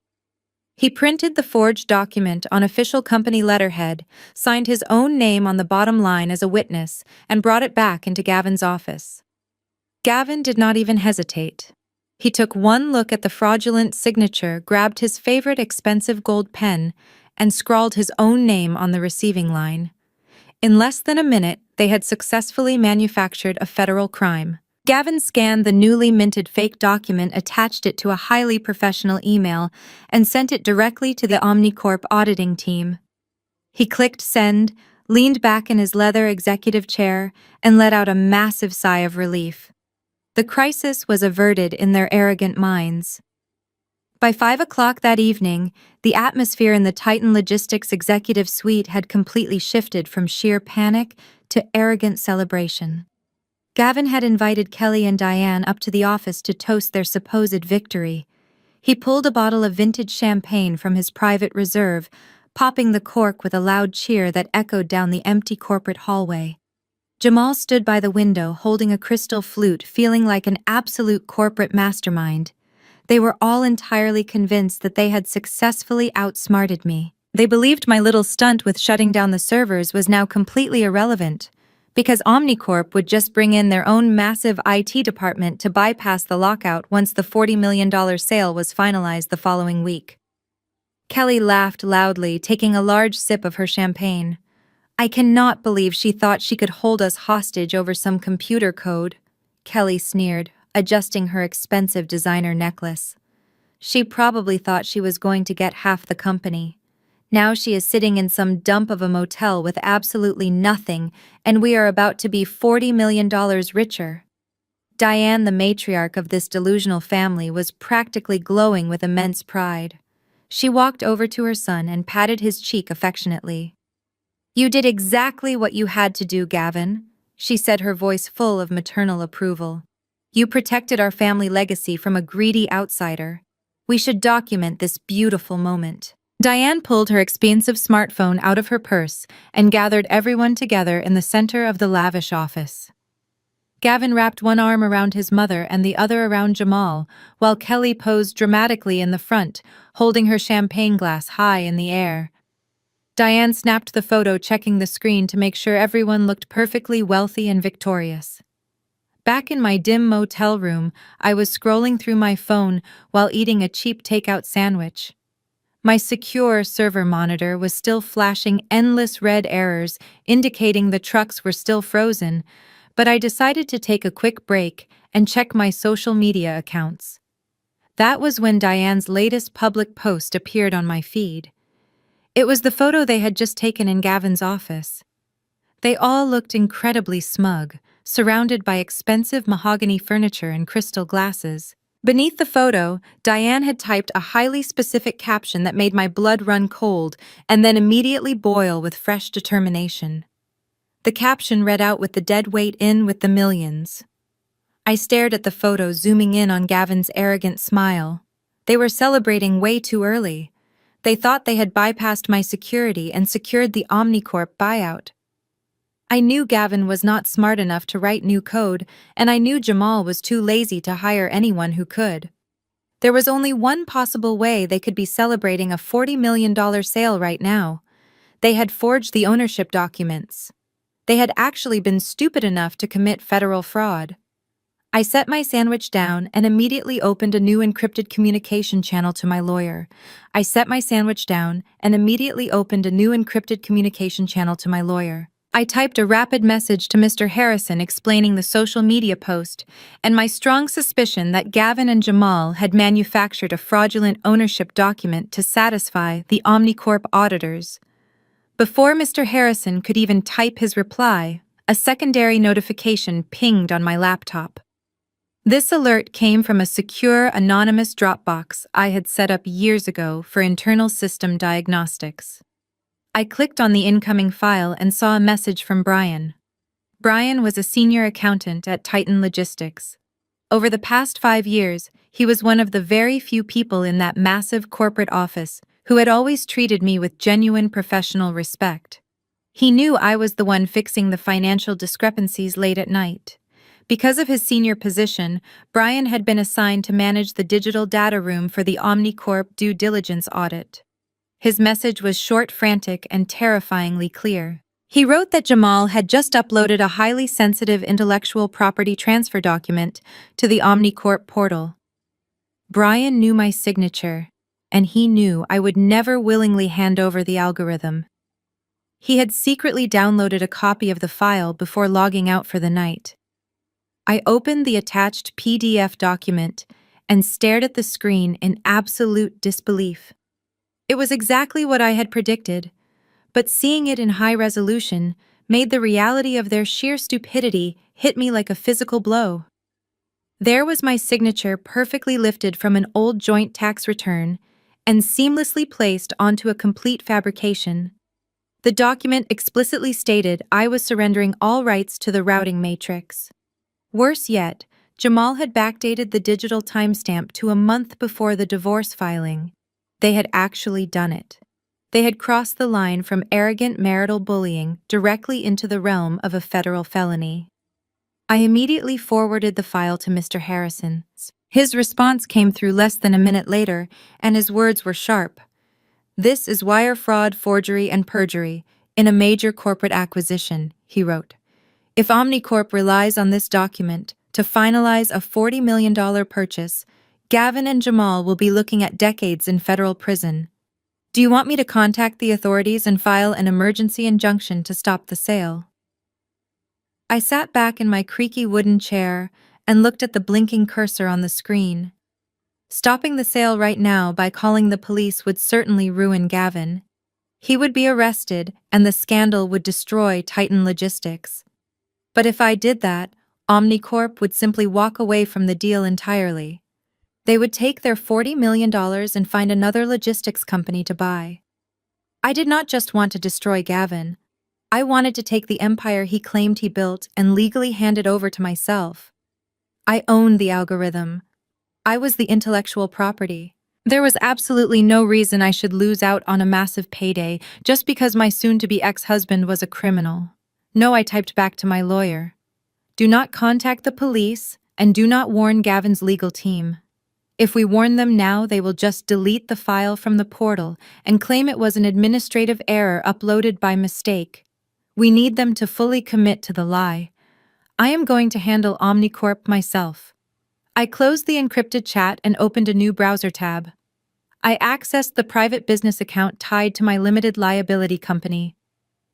He printed the forged document on official company letterhead, signed his own name on the bottom line as a witness, and brought it back into Gavin's office. Gavin did not even hesitate. He took one look at the fraudulent signature, grabbed his favorite expensive gold pen, and scrawled his own name on the receiving line. In less than a minute, they had successfully manufactured a federal crime. Gavin scanned the newly minted fake document, attached it to a highly professional email, and sent it directly to the Omnicorp auditing team. He clicked send, leaned back in his leather executive chair, and let out a massive sigh of relief. The crisis was averted in their arrogant minds. By 5 o'clock that evening, the atmosphere in the Titan Logistics executive suite had completely shifted from sheer panic to arrogant celebration. Gavin had invited Kelly and Diane up to the office to toast their supposed victory. He pulled a bottle of vintage champagne from his private reserve, popping the cork with a loud cheer that echoed down the empty corporate hallway. Jamal stood by the window holding a crystal flute, feeling like an absolute corporate mastermind. They were all entirely convinced that they had successfully outsmarted me. They believed my little stunt with shutting down the servers was now completely irrelevant, because Omnicorp would just bring in their own massive IT department to bypass the lockout once the $40 million sale was finalized the following week. Kelly laughed loudly, taking a large sip of her champagne. I cannot believe she thought she could hold us hostage over some computer code, Kelly sneered, adjusting her expensive designer necklace. She probably thought she was going to get half the company. Now she is sitting in some dump of a motel with absolutely nothing, and we are about to be $40 million richer. Diane, the matriarch of this delusional family, was practically glowing with immense pride. She walked over to her son and patted his cheek affectionately. You did exactly what you had to do, Gavin, she said, her voice full of maternal approval. You protected our family legacy from a greedy outsider. We should document this beautiful moment. Diane pulled her expensive smartphone out of her purse and gathered everyone together in the center of the lavish office. Gavin wrapped one arm around his mother and the other around Jamal, while Kelly posed dramatically in the front, holding her champagne glass high in the air. Diane snapped the photo, checking the screen to make sure everyone looked perfectly wealthy and victorious. Back in my dim motel room, I was scrolling through my phone while eating a cheap takeout sandwich. My secure server monitor was still flashing endless red errors, indicating the trucks were still frozen, but I decided to take a quick break and check my social media accounts. That was when Diane's latest public post appeared on my feed. It was the photo they had just taken in Gavin's office. They all looked incredibly smug, surrounded by expensive mahogany furniture and crystal glasses. Beneath the photo, Diane had typed a highly specific caption that made my blood run cold and then immediately boil with fresh determination. The caption read out with the dead weight in with the millions. I stared at the photo, zooming in on Gavin's arrogant smile. They were celebrating way too early. They thought they had bypassed my security and secured the Omnicorp buyout. I knew Gavin was not smart enough to write new code, and I knew Jamal was too lazy to hire anyone who could. There was only one possible way they could be celebrating a $40 million sale right now. They had forged the ownership documents. They had actually been stupid enough to commit federal fraud. I set my sandwich down and immediately opened a new encrypted communication channel to my lawyer. I typed a rapid message to Mr. Harrison explaining the social media post and my strong suspicion that Gavin and Jamal had manufactured a fraudulent ownership document to satisfy the Omnicorp auditors. Before Mr. Harrison could even type his reply, a secondary notification pinged on my laptop. This alert came from a secure, anonymous Dropbox I had set up years ago for internal system diagnostics. I clicked on the incoming file and saw a message from Brian. Brian was a senior accountant at Titan Logistics. Over the past 5 years, he was one of the very few people in that massive corporate office who had always treated me with genuine professional respect. He knew I was the one fixing the financial discrepancies late at night. Because of his senior position, Brian had been assigned to manage the digital data room for the Omnicorp due diligence audit. His message was short, frantic, and terrifyingly clear. He wrote that Jamal had just uploaded a highly sensitive intellectual property transfer document to the Omnicorp portal. Brian knew my signature, and he knew I would never willingly hand over the algorithm. He had secretly downloaded a copy of the file before logging out for the night. I opened the attached PDF document and stared at the screen in absolute disbelief. It was exactly what I had predicted, but seeing it in high resolution made the reality of their sheer stupidity hit me like a physical blow. There was my signature perfectly lifted from an old joint tax return and seamlessly placed onto a complete fabrication. The document explicitly stated I was surrendering all rights to the routing matrix. Worse yet, Jamal had backdated the digital timestamp to a month before the divorce filing. They had actually done it. They had crossed the line from arrogant marital bullying directly into the realm of a federal felony. I immediately forwarded the file to Mr. Harrison. His response came through less than a minute later, and his words were sharp. "This is wire fraud, forgery, and perjury in a major corporate acquisition," he wrote. "If Omnicorp relies on this document to finalize a $40 million purchase, Gavin and Jamal will be looking at decades in federal prison. Do you want me to contact the authorities and file an emergency injunction to stop the sale?" I sat back in my creaky wooden chair and looked at the blinking cursor on the screen. Stopping the sale right now by calling the police would certainly ruin Gavin. He would be arrested and the scandal would destroy Titan Logistics. But if I did that, Omnicorp would simply walk away from the deal entirely. They would take their $40 million and find another logistics company to buy. I did not just want to destroy Gavin. I wanted to take the empire he claimed he built and legally hand it over to myself. I owned the algorithm. I was the intellectual property. There was absolutely no reason I should lose out on a massive payday just because my soon-to-be ex-husband was a criminal. No, I typed back to my lawyer. Do not contact the police and do not warn Gavin's legal team. If we warn them now, they will just delete the file from the portal and claim it was an administrative error uploaded by mistake. We need them to fully commit to the lie. I am going to handle Omnicorp myself. I closed the encrypted chat and opened a new browser tab. I accessed the private business account tied to my limited liability company.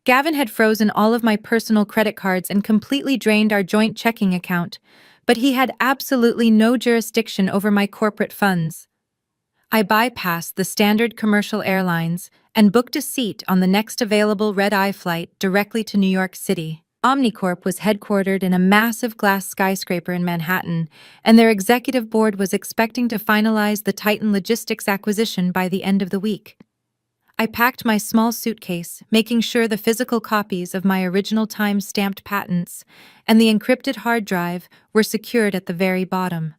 Gavin had frozen all of my personal credit cards and completely drained our joint checking account, but he had absolutely no jurisdiction over my corporate funds. I bypassed the standard commercial airlines and booked a seat on the next available red-eye flight directly to New York City. Omnicorp was headquartered in a massive glass skyscraper in Manhattan, and their executive board was expecting to finalize the Titan Logistics acquisition by the end of the week. I packed my small suitcase, making sure the physical copies of my original time-stamped patents and the encrypted hard drive were secured at the very bottom.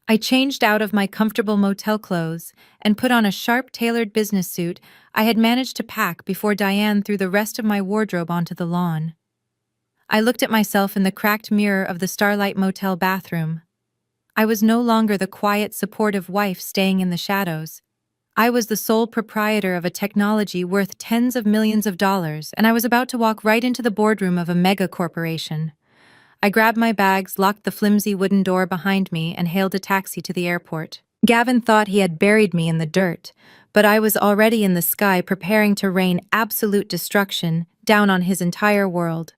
I changed out of my comfortable motel clothes and put on a sharp-tailored business suit I had managed to pack before Diane threw the rest of my wardrobe onto the lawn. I looked at myself in the cracked mirror of the Starlight Motel bathroom. I was no longer the quiet, supportive wife staying in the shadows. I was the sole proprietor of a technology worth tens of millions of dollars, and I was about to walk right into the boardroom of a mega corporation. I grabbed my bags, locked the flimsy wooden door behind me, and hailed a taxi to the airport. Gavin thought he had buried me in the dirt, but I was already in the sky preparing to rain absolute destruction down on his entire world.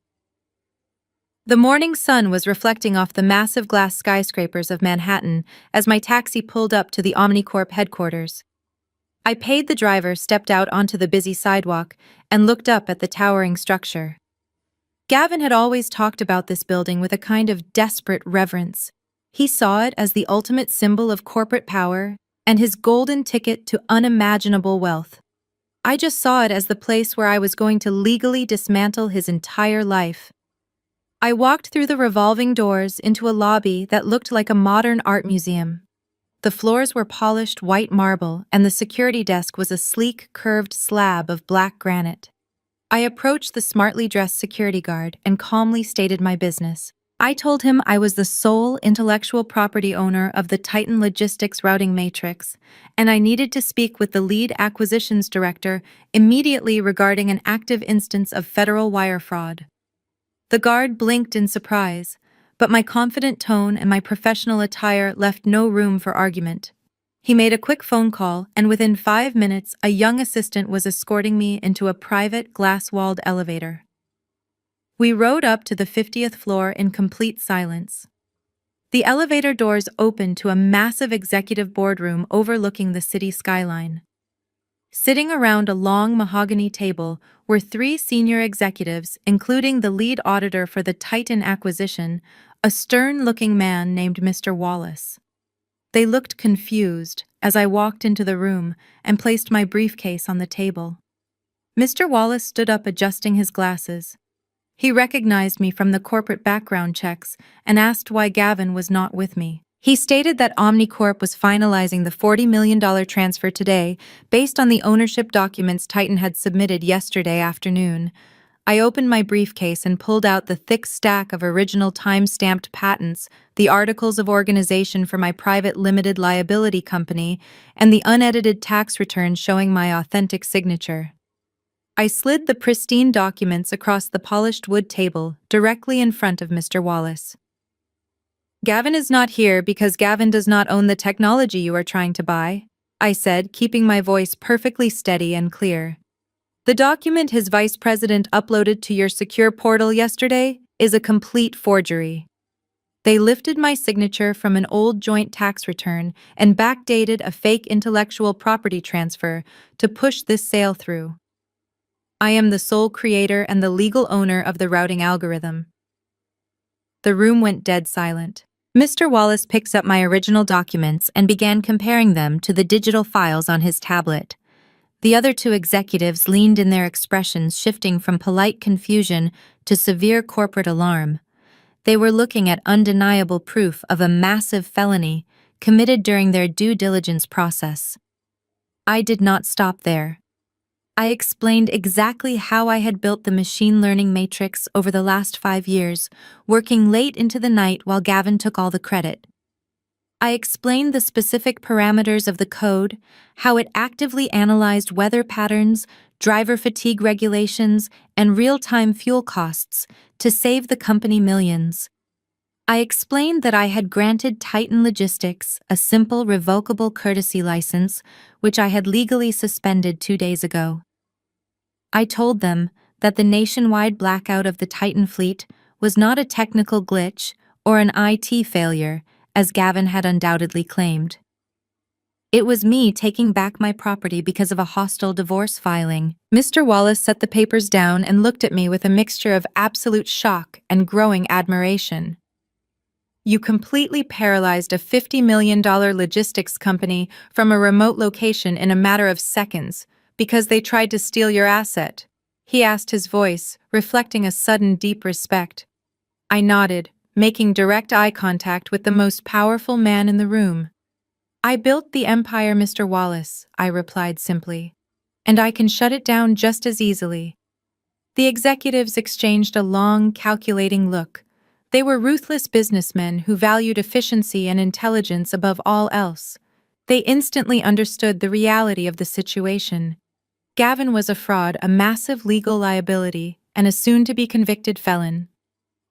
The morning sun was reflecting off the massive glass skyscrapers of Manhattan as my taxi pulled up to the Omnicorp headquarters. I paid the driver, stepped out onto the busy sidewalk, and looked up at the towering structure. Gavin had always talked about this building with a kind of desperate reverence. He saw it as the ultimate symbol of corporate power and his golden ticket to unimaginable wealth. I just saw it as the place where I was going to legally dismantle his entire life. I walked through the revolving doors into a lobby that looked like a modern art museum. The floors were polished white marble, and the security desk was a sleek, curved slab of black granite. I approached the smartly dressed security guard and calmly stated my business. I told him I was the sole intellectual property owner of the Titan Logistics routing matrix, and I needed to speak with the lead acquisitions director immediately regarding an active instance of federal wire fraud. The guard blinked in surprise, but my confident tone and my professional attire left no room for argument. He made a quick phone call, and within 5 minutes, a young assistant was escorting me into a private, glass-walled elevator. We rode up to the 50th floor in complete silence. The elevator doors opened to a massive executive boardroom overlooking the city skyline. Sitting around a long mahogany table were 3 senior executives, including the lead auditor for the Titan acquisition, a stern-looking man named Mr. Wallace. They looked confused as I walked into the room and placed my briefcase on the table. Mr. Wallace stood up, adjusting his glasses. He recognized me from the corporate background checks and asked why Gavin was not with me. He stated that Omnicorp was finalizing the $40 million transfer today based on the ownership documents Titan had submitted yesterday afternoon. I opened my briefcase and pulled out the thick stack of original time-stamped patents, the articles of organization for my private limited liability company, and the unedited tax return showing my authentic signature. I slid the pristine documents across the polished wood table directly in front of Mr. Wallace. Gavin is not here because Gavin does not own the technology you are trying to buy, I said, keeping my voice perfectly steady and clear. The document his vice president uploaded to your secure portal yesterday is a complete forgery. They lifted my signature from an old joint tax return and backdated a fake intellectual property transfer to push this sale through. I am the sole creator and the legal owner of the routing algorithm. The room went dead silent. Mr. Wallace picks up my original documents and began comparing them to the digital files on his tablet. The other two executives leaned in, their expressions shifting from polite confusion to severe corporate alarm. They were looking at undeniable proof of a massive felony committed during their due diligence process. I did not stop there. I explained exactly how I had built the machine learning matrix over the last 5 years, working late into the night while Gavin took all the credit. I explained the specific parameters of the code, how it actively analyzed weather patterns, driver fatigue regulations, and real-time fuel costs to save the company millions. I explained that I had granted Titan Logistics a simple revocable courtesy license, which I had legally suspended 2 days ago. I told them that the nationwide blackout of the Titan fleet was not a technical glitch or an IT failure, as Gavin had undoubtedly claimed. It was me taking back my property because of a hostile divorce filing. Mr. Wallace set the papers down and looked at me with a mixture of absolute shock and growing admiration. You completely paralyzed a $50 million logistics company from a remote location in a matter of seconds because they tried to steal your asset, he asked, his voice reflecting a sudden deep respect. I nodded, making direct eye contact with the most powerful man in the room. I built the empire, Mr. Wallace, I replied simply, and I can shut it down just as easily. The executives exchanged a long, calculating look. They were ruthless businessmen who valued efficiency and intelligence above all else. They instantly understood the reality of the situation. Gavin was a fraud, a massive legal liability, and a soon-to-be convicted felon.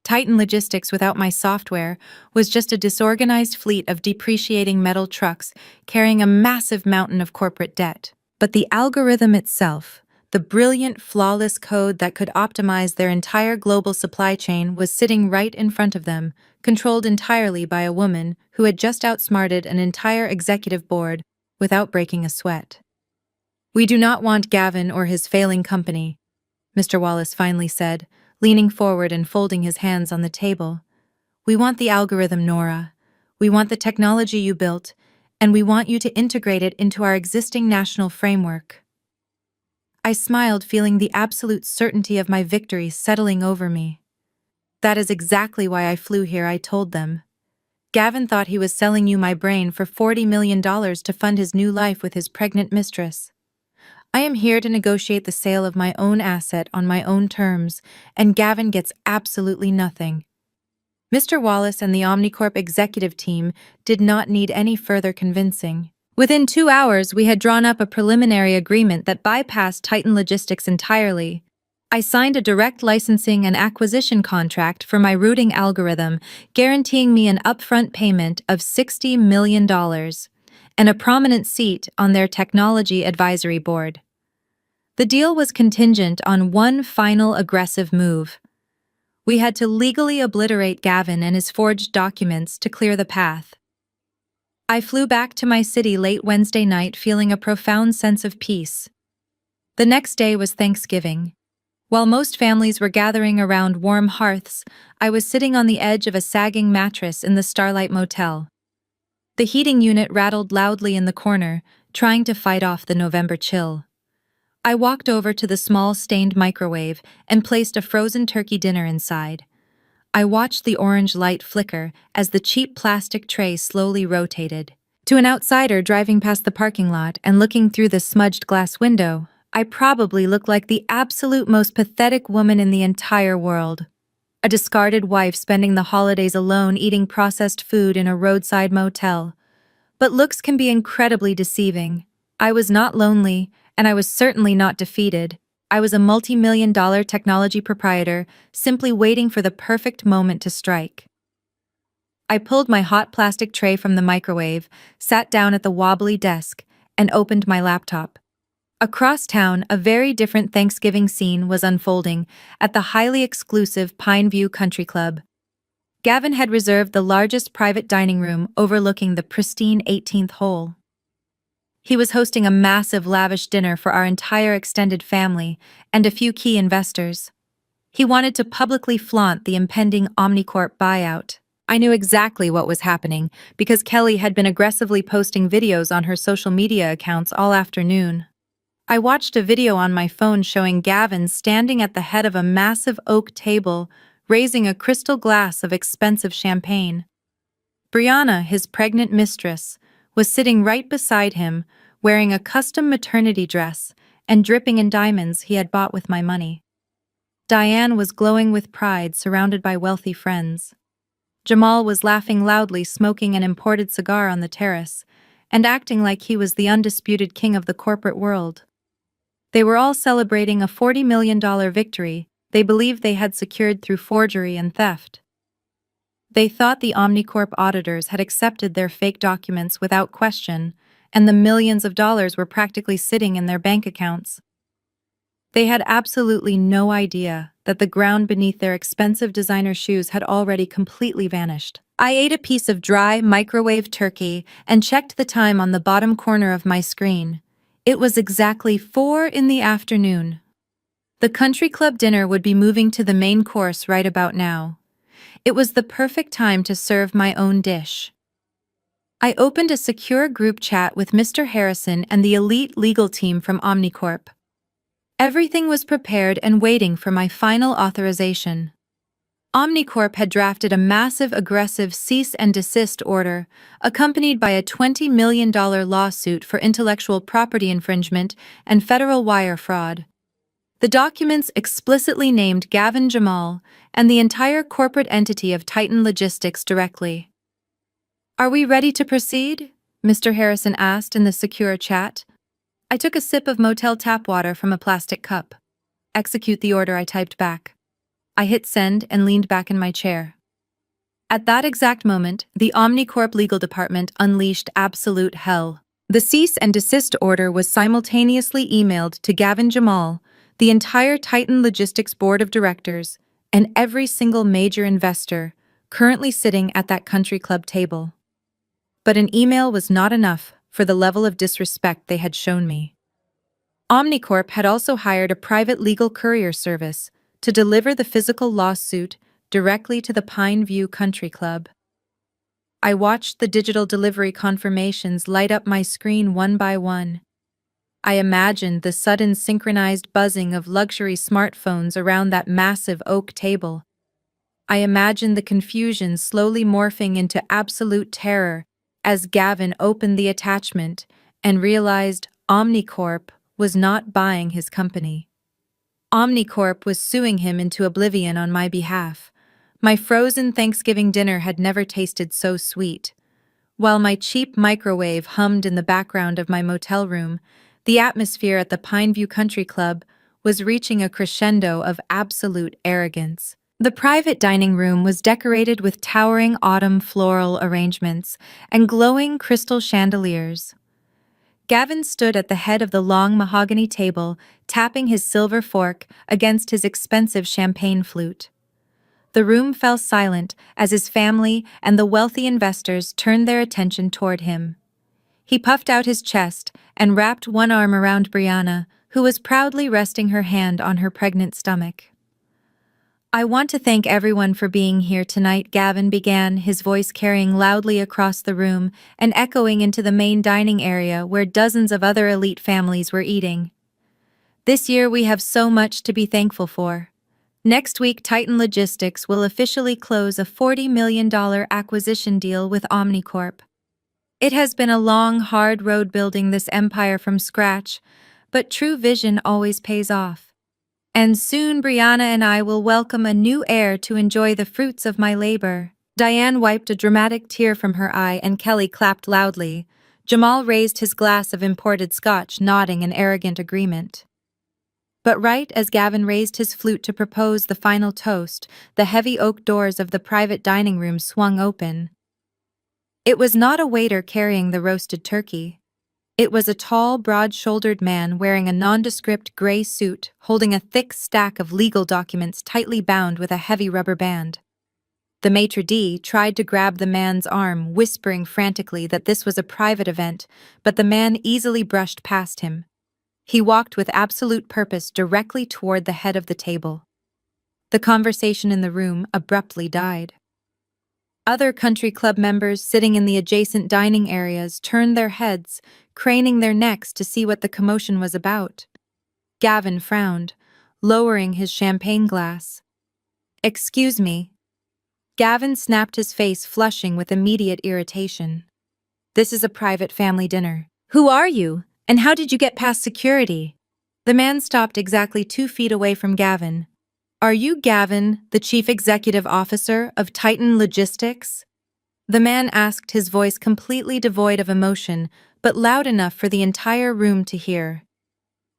Titan Logistics without my software was just a disorganized fleet of depreciating metal trucks carrying a massive mountain of corporate debt. But the algorithm itself, the brilliant, flawless code that could optimize their entire global supply chain, was sitting right in front of them, controlled entirely by a woman who had just outsmarted an entire executive board without breaking a sweat. We do not want Gavin or his failing company, Mr. Wallace finally said, leaning forward and folding his hands on the table. We want the algorithm, Nora. We want the technology you built, and we want you to integrate it into our existing national framework. I smiled, feeling the absolute certainty of my victory settling over me. That is exactly why I flew here, I told them. Gavin thought he was selling you my brain for $40 million to fund his new life with his pregnant mistress. I am here to negotiate the sale of my own asset on my own terms, and Gavin gets absolutely nothing. Mr. Wallace and the Omnicorp executive team did not need any further convincing. Within 2 hours, we had drawn up a preliminary agreement that bypassed Titan Logistics entirely. I signed a direct licensing and acquisition contract for my routing algorithm, guaranteeing me an upfront payment of $60 million and a prominent seat on their technology advisory board. The deal was contingent on one final aggressive move. We had to legally obliterate Gavin and his forged documents to clear the path. I flew back to my city late Wednesday night, feeling a profound sense of peace. The next day was Thanksgiving. While most families were gathering around warm hearths, I was sitting on the edge of a sagging mattress in the Starlight Motel. The heating unit rattled loudly in the corner, trying to fight off the November chill. I walked over to the small stained microwave and placed a frozen turkey dinner inside. I watched the orange light flicker as the cheap plastic tray slowly rotated. To an outsider driving past the parking lot and looking through the smudged glass window, I probably looked like the absolute most pathetic woman in the entire world. A discarded wife spending the holidays alone eating processed food in a roadside motel. But looks can be incredibly deceiving. I was not lonely, and I was certainly not defeated. I was a multi-million-dollar technology proprietor, simply waiting for the perfect moment to strike. I pulled my hot plastic tray from the microwave, sat down at the wobbly desk, and opened my laptop. Across town, a very different Thanksgiving scene was unfolding at the highly exclusive Pine View Country Club. Gavin had reserved the largest private dining room overlooking the pristine 18th hole. He was hosting a massive lavish dinner for our entire extended family and a few key investors. He wanted to publicly flaunt the impending Omnicorp buyout. I knew exactly what was happening because Kelly had been aggressively posting videos on her social media accounts all afternoon. I watched a video on my phone showing Gavin standing at the head of a massive oak table, raising a crystal glass of expensive champagne. Brianna, his pregnant mistress, was sitting right beside him, wearing a custom maternity dress and dripping in diamonds he had bought with my money. Diane was glowing with pride, surrounded by wealthy friends. Jamal was laughing loudly, smoking an imported cigar on the terrace, and acting like he was the undisputed king of the corporate world. They were all celebrating a $40 million victory they believed they had secured through forgery and theft. They thought the Omnicorp auditors had accepted their fake documents without question, and the millions of dollars were practically sitting in their bank accounts. They had absolutely no idea that the ground beneath their expensive designer shoes had already completely vanished. I ate a piece of dry, microwave turkey and checked the time on the bottom corner of my screen. It was exactly 4 p.m. The country club dinner would be moving to the main course right about now. It was the perfect time to serve my own dish. I opened a secure group chat with Mr. Harrison and the elite legal team from Omnicorp. Everything was prepared and waiting for my final authorization. Omnicorp had drafted a massive aggressive cease and desist order, accompanied by a $20 million lawsuit for intellectual property infringement and federal wire fraud. The documents explicitly named Gavin Jamal and the entire corporate entity of Titan Logistics directly. "Are we ready to proceed?" Mr. Harrison asked in the secure chat. I took a sip of motel tap water from a plastic cup. "Execute the order," I typed back. I hit send and leaned back in my chair. At that exact moment, the Omnicorp legal department unleashed absolute hell. The cease and desist order was simultaneously emailed to Gavin Jamal, the entire Titan Logistics board of directors, and every single major investor currently sitting at that country club table. But an email was not enough for the level of disrespect they had shown me. Omnicorp had also hired a private legal courier service to deliver the physical lawsuit directly to the Pine View Country Club. I watched the digital delivery confirmations light up my screen one by one. I imagined the sudden synchronized buzzing of luxury smartphones around that massive oak table. I imagined the confusion slowly morphing into absolute terror as Gavin opened the attachment and realized Omnicorp was not buying his company. Omnicorp was suing him into oblivion on my behalf. My frozen Thanksgiving dinner had never tasted so sweet. While my cheap microwave hummed in the background of my motel room, the atmosphere at the Pineview Country Club was reaching a crescendo of absolute arrogance. The private dining room was decorated with towering autumn floral arrangements and glowing crystal chandeliers. Gavin stood at the head of the long mahogany table, tapping his silver fork against his expensive champagne flute. The room fell silent as his family and the wealthy investors turned their attention toward him. He puffed out his chest and wrapped one arm around Brianna, who was proudly resting her hand on her pregnant stomach. "I want to thank everyone for being here tonight," Gavin began, his voice carrying loudly across the room and echoing into the main dining area where dozens of other elite families were eating. "This year we have so much to be thankful for. Next week, Titan Logistics will officially close a $40 million acquisition deal with Omnicorp. It has been a long, hard road building this empire from scratch, but true vision always pays off. And soon Brianna and I will welcome a new heir to enjoy the fruits of my labor." Diane wiped a dramatic tear from her eye and Kelly clapped loudly. Jamal raised his glass of imported scotch, nodding in arrogant agreement. But right as Gavin raised his flute to propose the final toast, the heavy oak doors of the private dining room swung open. It was not a waiter carrying the roasted turkey. It was a tall, broad-shouldered man wearing a nondescript gray suit, holding a thick stack of legal documents tightly bound with a heavy rubber band. The maitre d' tried to grab the man's arm, whispering frantically that this was a private event, but the man easily brushed past him. He walked with absolute purpose directly toward the head of the table. The conversation in the room abruptly died. Other country club members sitting in the adjacent dining areas turned their heads, craning their necks to see what the commotion was about. Gavin frowned, lowering his champagne glass. "Excuse me." Gavin snapped his face, flushing with immediate irritation. "This is a private family dinner. Who are you? And how did you get past security?" The man stopped exactly 2 feet away from Gavin. "Are you Gavin, the chief executive officer of Titan Logistics?" The man asked, his voice completely devoid of emotion, but loud enough for the entire room to hear.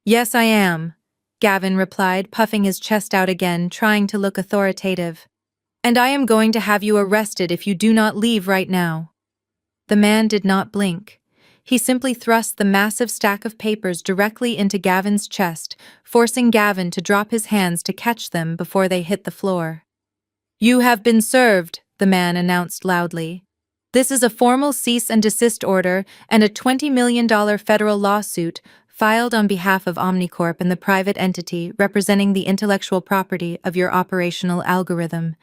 "Yes, I am," Gavin replied, puffing his chest out again, trying to look authoritative. "And I am going to have you arrested if you do not leave right now." The man did not blink. He simply thrust the massive stack of papers directly into Gavin's chest, forcing Gavin to drop his hands to catch them before they hit the floor. "You have been served," the man announced loudly. "This is a formal cease and desist order and a $20 million federal lawsuit filed on behalf of Omnicorp and the private entity representing the intellectual property of your operational algorithm.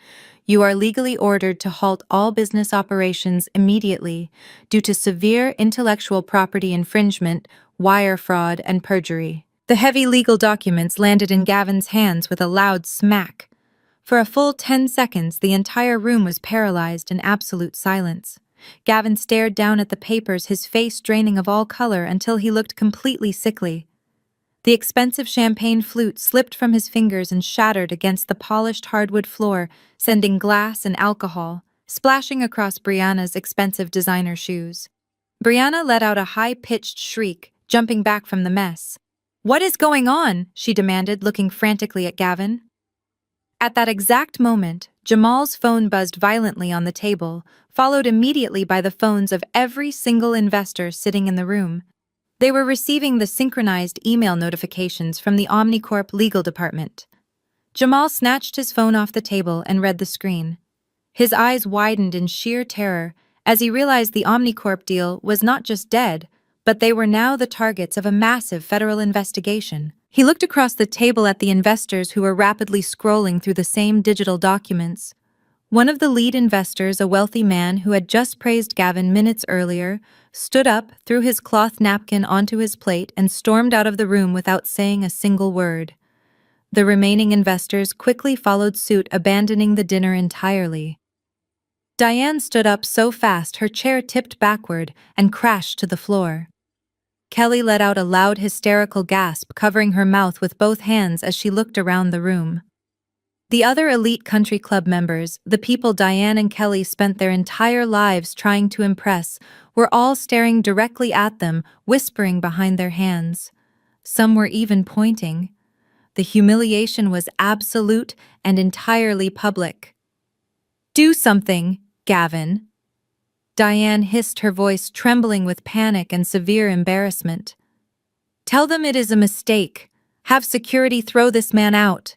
You are legally ordered to halt all business operations immediately due to severe intellectual property infringement, wire fraud, and perjury." The heavy legal documents landed in Gavin's hands with a loud smack. For a full 10 seconds, the entire room was paralyzed in absolute silence. Gavin stared down at the papers, his face draining of all color until he looked completely sickly. The expensive champagne flute slipped from his fingers and shattered against the polished hardwood floor, sending glass and alcohol splashing across Brianna's expensive designer shoes. Brianna let out a high-pitched shriek, jumping back from the mess. "What is going on?" she demanded, looking frantically at Gavin. At that exact moment, Jamal's phone buzzed violently on the table, followed immediately by the phones of every single investor sitting in the room. They were receiving the synchronized email notifications from the Omnicorp legal department. Jamal snatched his phone off the table and read the screen. His eyes widened in sheer terror as he realized the Omnicorp deal was not just dead, but they were now the targets of a massive federal investigation. He looked across the table at the investors who were rapidly scrolling through the same digital documents. One of the lead investors, a wealthy man who had just praised Gavin minutes earlier, stood up, threw his cloth napkin onto his plate, and stormed out of the room without saying a single word. The remaining investors quickly followed suit, abandoning the dinner entirely. Diane stood up so fast her chair tipped backward and crashed to the floor. Kelly let out a loud hysterical gasp, covering her mouth with both hands as she looked around the room. The other elite country club members, the people Diane and Kelly spent their entire lives trying to impress, were all staring directly at them, whispering behind their hands. Some were even pointing. The humiliation was absolute and entirely public. "Do something, Gavin." Diane hissed, her voice trembling with panic and severe embarrassment. "Tell them it is a mistake. Have security throw this man out."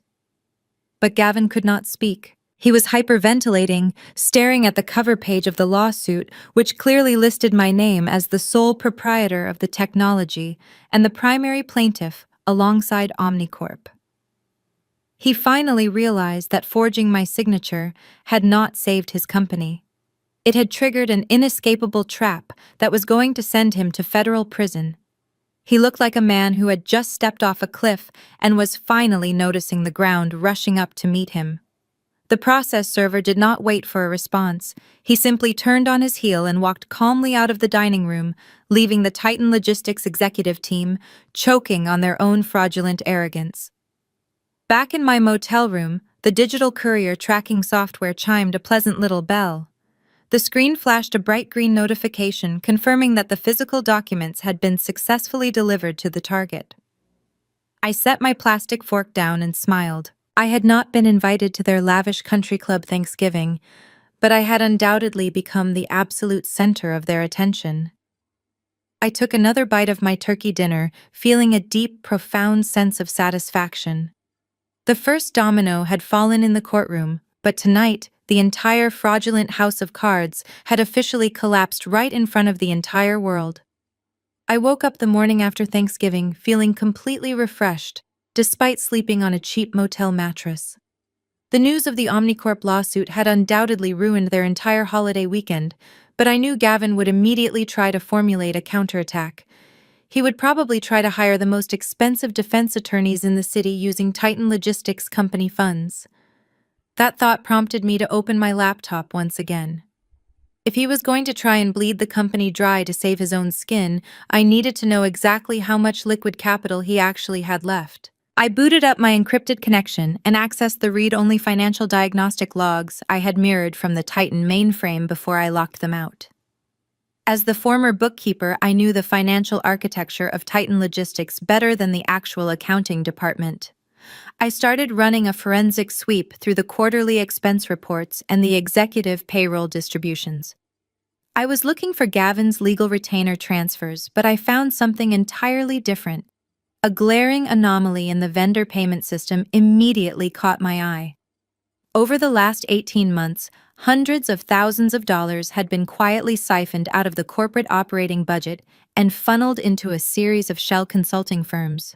But Gavin could not speak. He was hyperventilating, staring at the cover page of the lawsuit, which clearly listed my name as the sole proprietor of the technology and the primary plaintiff, alongside Omnicorp. He finally realized that forging my signature had not saved his company. It had triggered an inescapable trap that was going to send him to federal prison. He looked like a man who had just stepped off a cliff and was finally noticing the ground rushing up to meet him. The process server did not wait for a response. He simply turned on his heel and walked calmly out of the dining room, leaving the Titan Logistics executive team choking on their own fraudulent arrogance. Back in my motel room, the digital courier tracking software chimed a pleasant little bell. The screen flashed a bright green notification confirming that the physical documents had been successfully delivered to the target. I set my plastic fork down and smiled. I had not been invited to their lavish country club Thanksgiving, but I had undoubtedly become the absolute center of their attention. I took another bite of my turkey dinner, feeling a deep, profound sense of satisfaction. The first domino had fallen in the courtroom, but tonight, the entire fraudulent house of cards had officially collapsed right in front of the entire world. I woke up the morning after Thanksgiving feeling completely refreshed, despite sleeping on a cheap motel mattress. The news of the Omnicorp lawsuit had undoubtedly ruined their entire holiday weekend, but I knew Gavin would immediately try to formulate a counterattack. He would probably try to hire the most expensive defense attorneys in the city using Titan Logistics company funds. That thought prompted me to open my laptop once again. If he was going to try and bleed the company dry to save his own skin, I needed to know exactly how much liquid capital he actually had left. I booted up my encrypted connection and accessed the read-only financial diagnostic logs I had mirrored from the Titan mainframe before I locked them out. As the former bookkeeper, I knew the financial architecture of Titan Logistics better than the actual accounting department. I started running a forensic sweep through the quarterly expense reports and the executive payroll distributions. I was looking for Gavin's legal retainer transfers, but I found something entirely different. A glaring anomaly in the vendor payment system immediately caught my eye. Over the last 18 months, hundreds of thousands of dollars had been quietly siphoned out of the corporate operating budget and funneled into a series of shell consulting firms.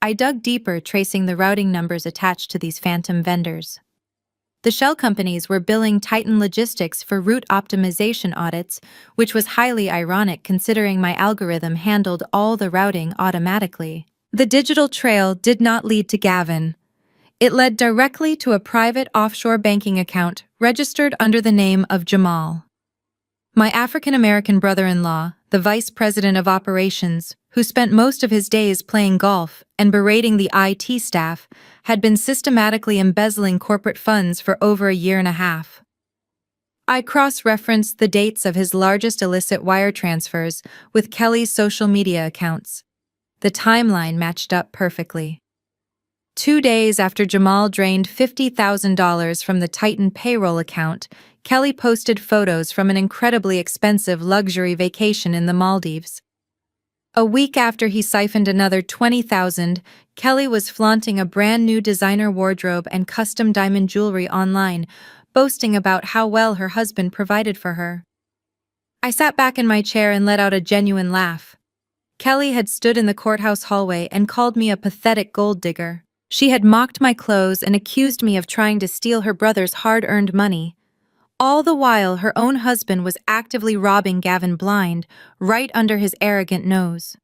I dug deeper, tracing the routing numbers attached to these phantom vendors. The shell companies were billing Titan Logistics for route optimization audits, which was highly ironic considering my algorithm handled all the routing automatically. The digital trail did not lead to Gavin. It led directly to a private offshore banking account registered under the name of Jamal. My African-American brother-in-law, the vice president of operations, who spent most of his days playing golf and berating the IT staff, had been systematically embezzling corporate funds for over a year and a half. I cross-referenced the dates of his largest illicit wire transfers with Kelly's social media accounts. The timeline matched up perfectly. 2 days after Jamal drained $50,000 from the Titan payroll account, Kelly posted photos from an incredibly expensive luxury vacation in the Maldives. A week after he siphoned another $20,000, Kelly was flaunting a brand new designer wardrobe and custom diamond jewelry online, boasting about how well her husband provided for her. I sat back in my chair and let out a genuine laugh. Kelly had stood in the courthouse hallway and called me a pathetic gold digger. She had mocked my clothes and accused me of trying to steal her brother's hard-earned money. All the while, her own husband was actively robbing Gavin blind, right under his arrogant nose.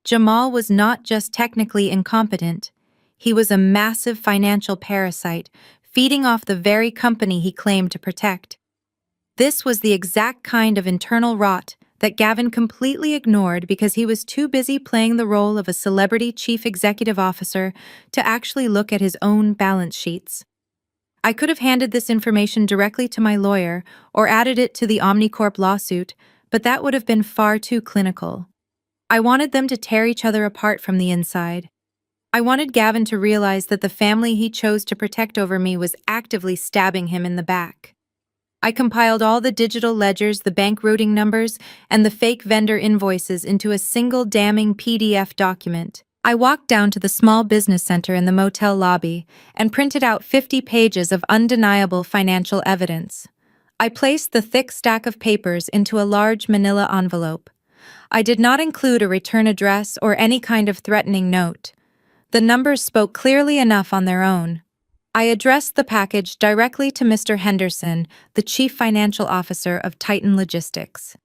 Jamal was not just technically incompetent. He was a massive financial parasite, feeding off the very company he claimed to protect. This was the exact kind of internal rot that Gavin completely ignored because he was too busy playing the role of a celebrity chief executive officer to actually look at his own balance sheets. I could have handed this information directly to my lawyer or added it to the Omnicorp lawsuit, but that would have been far too clinical. I wanted them to tear each other apart from the inside. I wanted Gavin to realize that the family he chose to protect over me was actively stabbing him in the back. I compiled all the digital ledgers, the bank routing numbers, and the fake vendor invoices into a single damning PDF document. I walked down to the small business center in the motel lobby and printed out 50 pages of undeniable financial evidence. I placed the thick stack of papers into a large manila envelope. I did not include a return address or any kind of threatening note. The numbers spoke clearly enough on their own. I addressed the package directly to Mr. Henderson, the Chief Financial Officer of Titan Logistics.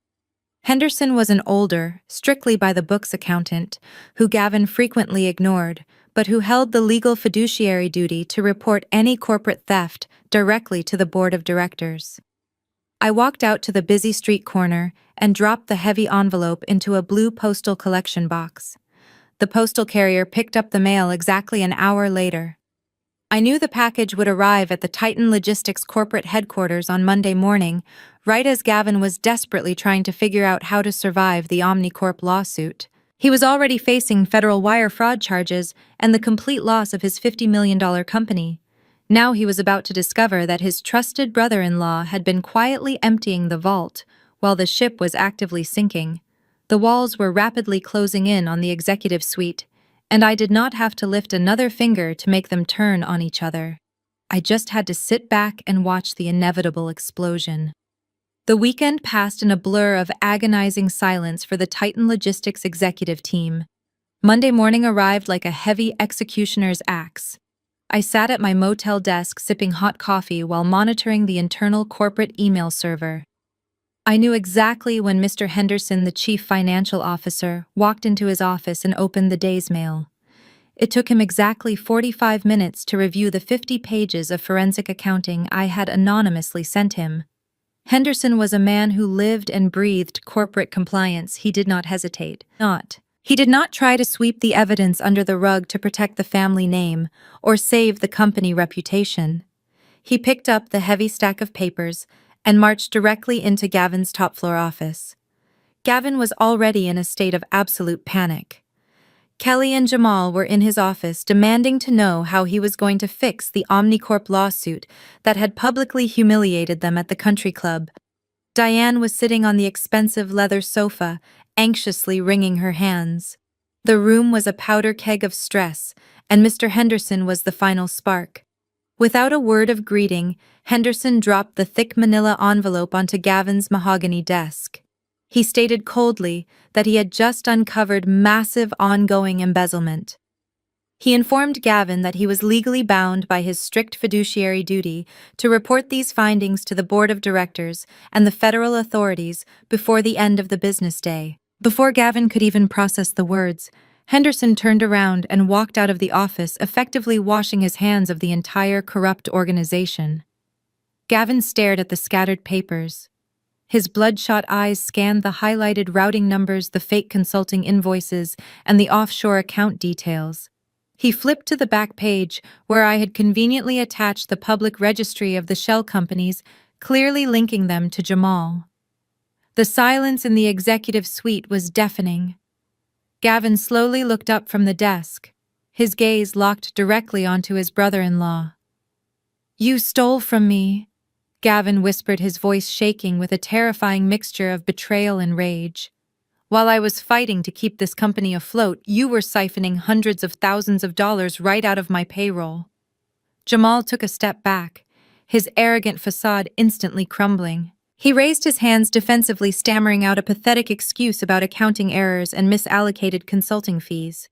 Henderson was an older, strictly by the books accountant, who Gavin frequently ignored, but who held the legal fiduciary duty to report any corporate theft directly to the board of directors. I walked out to the busy street corner and dropped the heavy envelope into a blue postal collection box. The postal carrier picked up the mail exactly an hour later. I knew the package would arrive at the Titan Logistics corporate headquarters on Monday morning, right as Gavin was desperately trying to figure out how to survive the Omnicorp lawsuit. He was already facing federal wire fraud charges and the complete loss of his $50 million company. Now he was about to discover that his trusted brother-in-law had been quietly emptying the vault while the ship was actively sinking. The walls were rapidly closing in on the executive suite, and I did not have to lift another finger to make them turn on each other. I just had to sit back and watch the inevitable explosion. The weekend passed in a blur of agonizing silence for the Titan Logistics executive team. Monday morning arrived like a heavy executioner's axe. I sat at my motel desk sipping hot coffee while monitoring the internal corporate email server. I knew exactly when Mr. Henderson, the chief financial officer, walked into his office and opened the day's mail. It took him exactly 45 minutes to review the 50 pages of forensic accounting I had anonymously sent him. Henderson was a man who lived and breathed corporate compliance. He did not hesitate. He did not try to sweep the evidence under the rug to protect the family name or save the company reputation. He picked up the heavy stack of papers and marched directly into Gavin's top-floor office. Gavin was already in a state of absolute panic. Kelly and Jamal were in his office demanding to know how he was going to fix the Omnicorp lawsuit that had publicly humiliated them at the country club. Diane was sitting on the expensive leather sofa, anxiously wringing her hands. The room was a powder keg of stress, and Mr. Henderson was the final spark. Without a word of greeting, Henderson dropped the thick manila envelope onto Gavin's mahogany desk. He stated coldly that he had just uncovered massive ongoing embezzlement. He informed Gavin that he was legally bound by his strict fiduciary duty to report these findings to the board of directors and the federal authorities before the end of the business day. Before Gavin could even process the words, Henderson turned around and walked out of the office, effectively washing his hands of the entire corrupt organization. Gavin stared at the scattered papers. His bloodshot eyes scanned the highlighted routing numbers, the fake consulting invoices, and the offshore account details. He flipped to the back page, where I had conveniently attached the public registry of the shell companies, clearly linking them to Jamal. The silence in the executive suite was deafening. Gavin slowly looked up from the desk, his gaze locked directly onto his brother-in-law. "You stole from me," Gavin whispered, his voice shaking with a terrifying mixture of betrayal and rage. "While I was fighting to keep this company afloat, you were siphoning hundreds of thousands of dollars right out of my payroll." Jamal took a step back, his arrogant facade instantly crumbling. He raised his hands defensively, stammering out a pathetic excuse about accounting errors and misallocated consulting fees.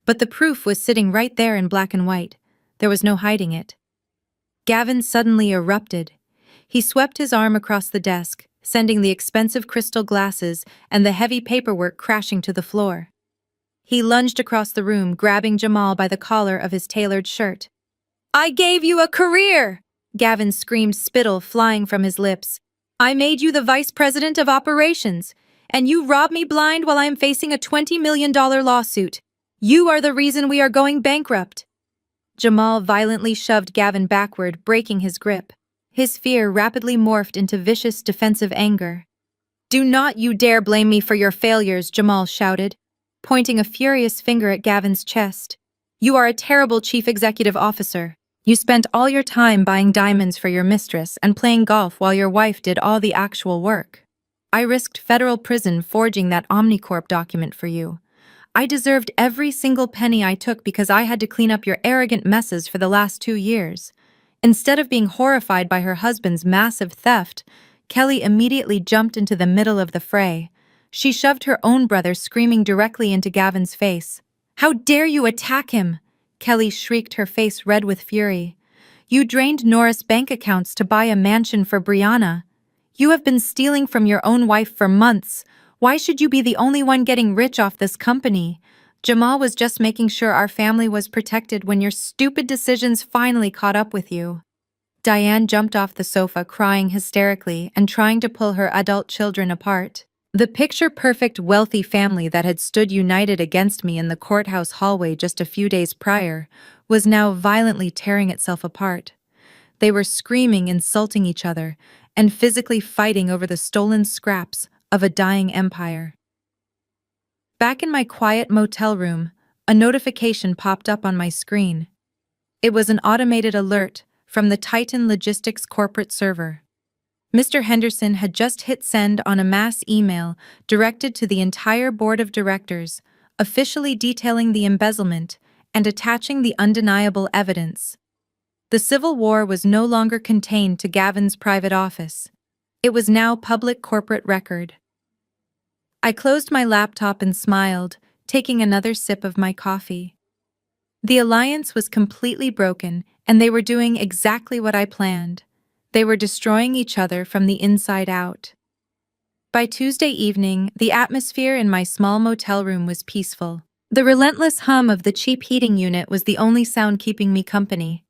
But the proof was sitting right there in black and white. There was no hiding it. Gavin suddenly erupted. He swept his arm across the desk, sending the expensive crystal glasses and the heavy paperwork crashing to the floor. He lunged across the room, grabbing Jamal by the collar of his tailored shirt. "I gave you a career!" Gavin screamed, spittle flying from his lips. "I made you the vice president of operations, and you robbed me blind while I am facing a $20 million lawsuit. You are the reason we are going bankrupt." Jamal violently shoved Gavin backward, breaking his grip. His fear rapidly morphed into vicious defensive anger. "Do not you dare blame me for your failures," Jamal shouted, pointing a furious finger at Gavin's chest. "You are a terrible chief executive officer. You spent all your time buying diamonds for your mistress and playing golf while your wife did all the actual work. I risked federal prison forging that Omnicorp document for you. I deserved every single penny I took because I had to clean up your arrogant messes for the last 2 years." Instead of being horrified by her husband's massive theft, Kelly immediately jumped into the middle of the fray. She shoved her own brother, screaming directly into Gavin's face. "How dare you attack him?" Kelly shrieked, her face red with fury. "You drained Nora's bank accounts to buy a mansion for Brianna. You have been stealing from your own wife for months. Why should you be the only one getting rich off this company? Jamal was just making sure our family was protected when your stupid decisions finally caught up with you." Diane jumped off the sofa, crying hysterically and trying to pull her adult children apart. The picture-perfect wealthy family that had stood united against me in the courthouse hallway just a few days prior was now violently tearing itself apart. They were screaming, insulting each other, and physically fighting over the stolen scraps of a dying empire. Back in my quiet motel room, a notification popped up on my screen. It was an automated alert from the Titan Logistics corporate server. Mr. Henderson had just hit send on a mass email directed to the entire board of directors, officially detailing the embezzlement and attaching the undeniable evidence. The Civil War was no longer contained to Gavin's private office. It was now public corporate record. I closed my laptop and smiled, taking another sip of my coffee. The alliance was completely broken, and they were doing exactly what I planned. They were destroying each other from the inside out. By Tuesday evening, the atmosphere in my small motel room was peaceful. The relentless hum of the cheap heating unit was the only sound keeping me company.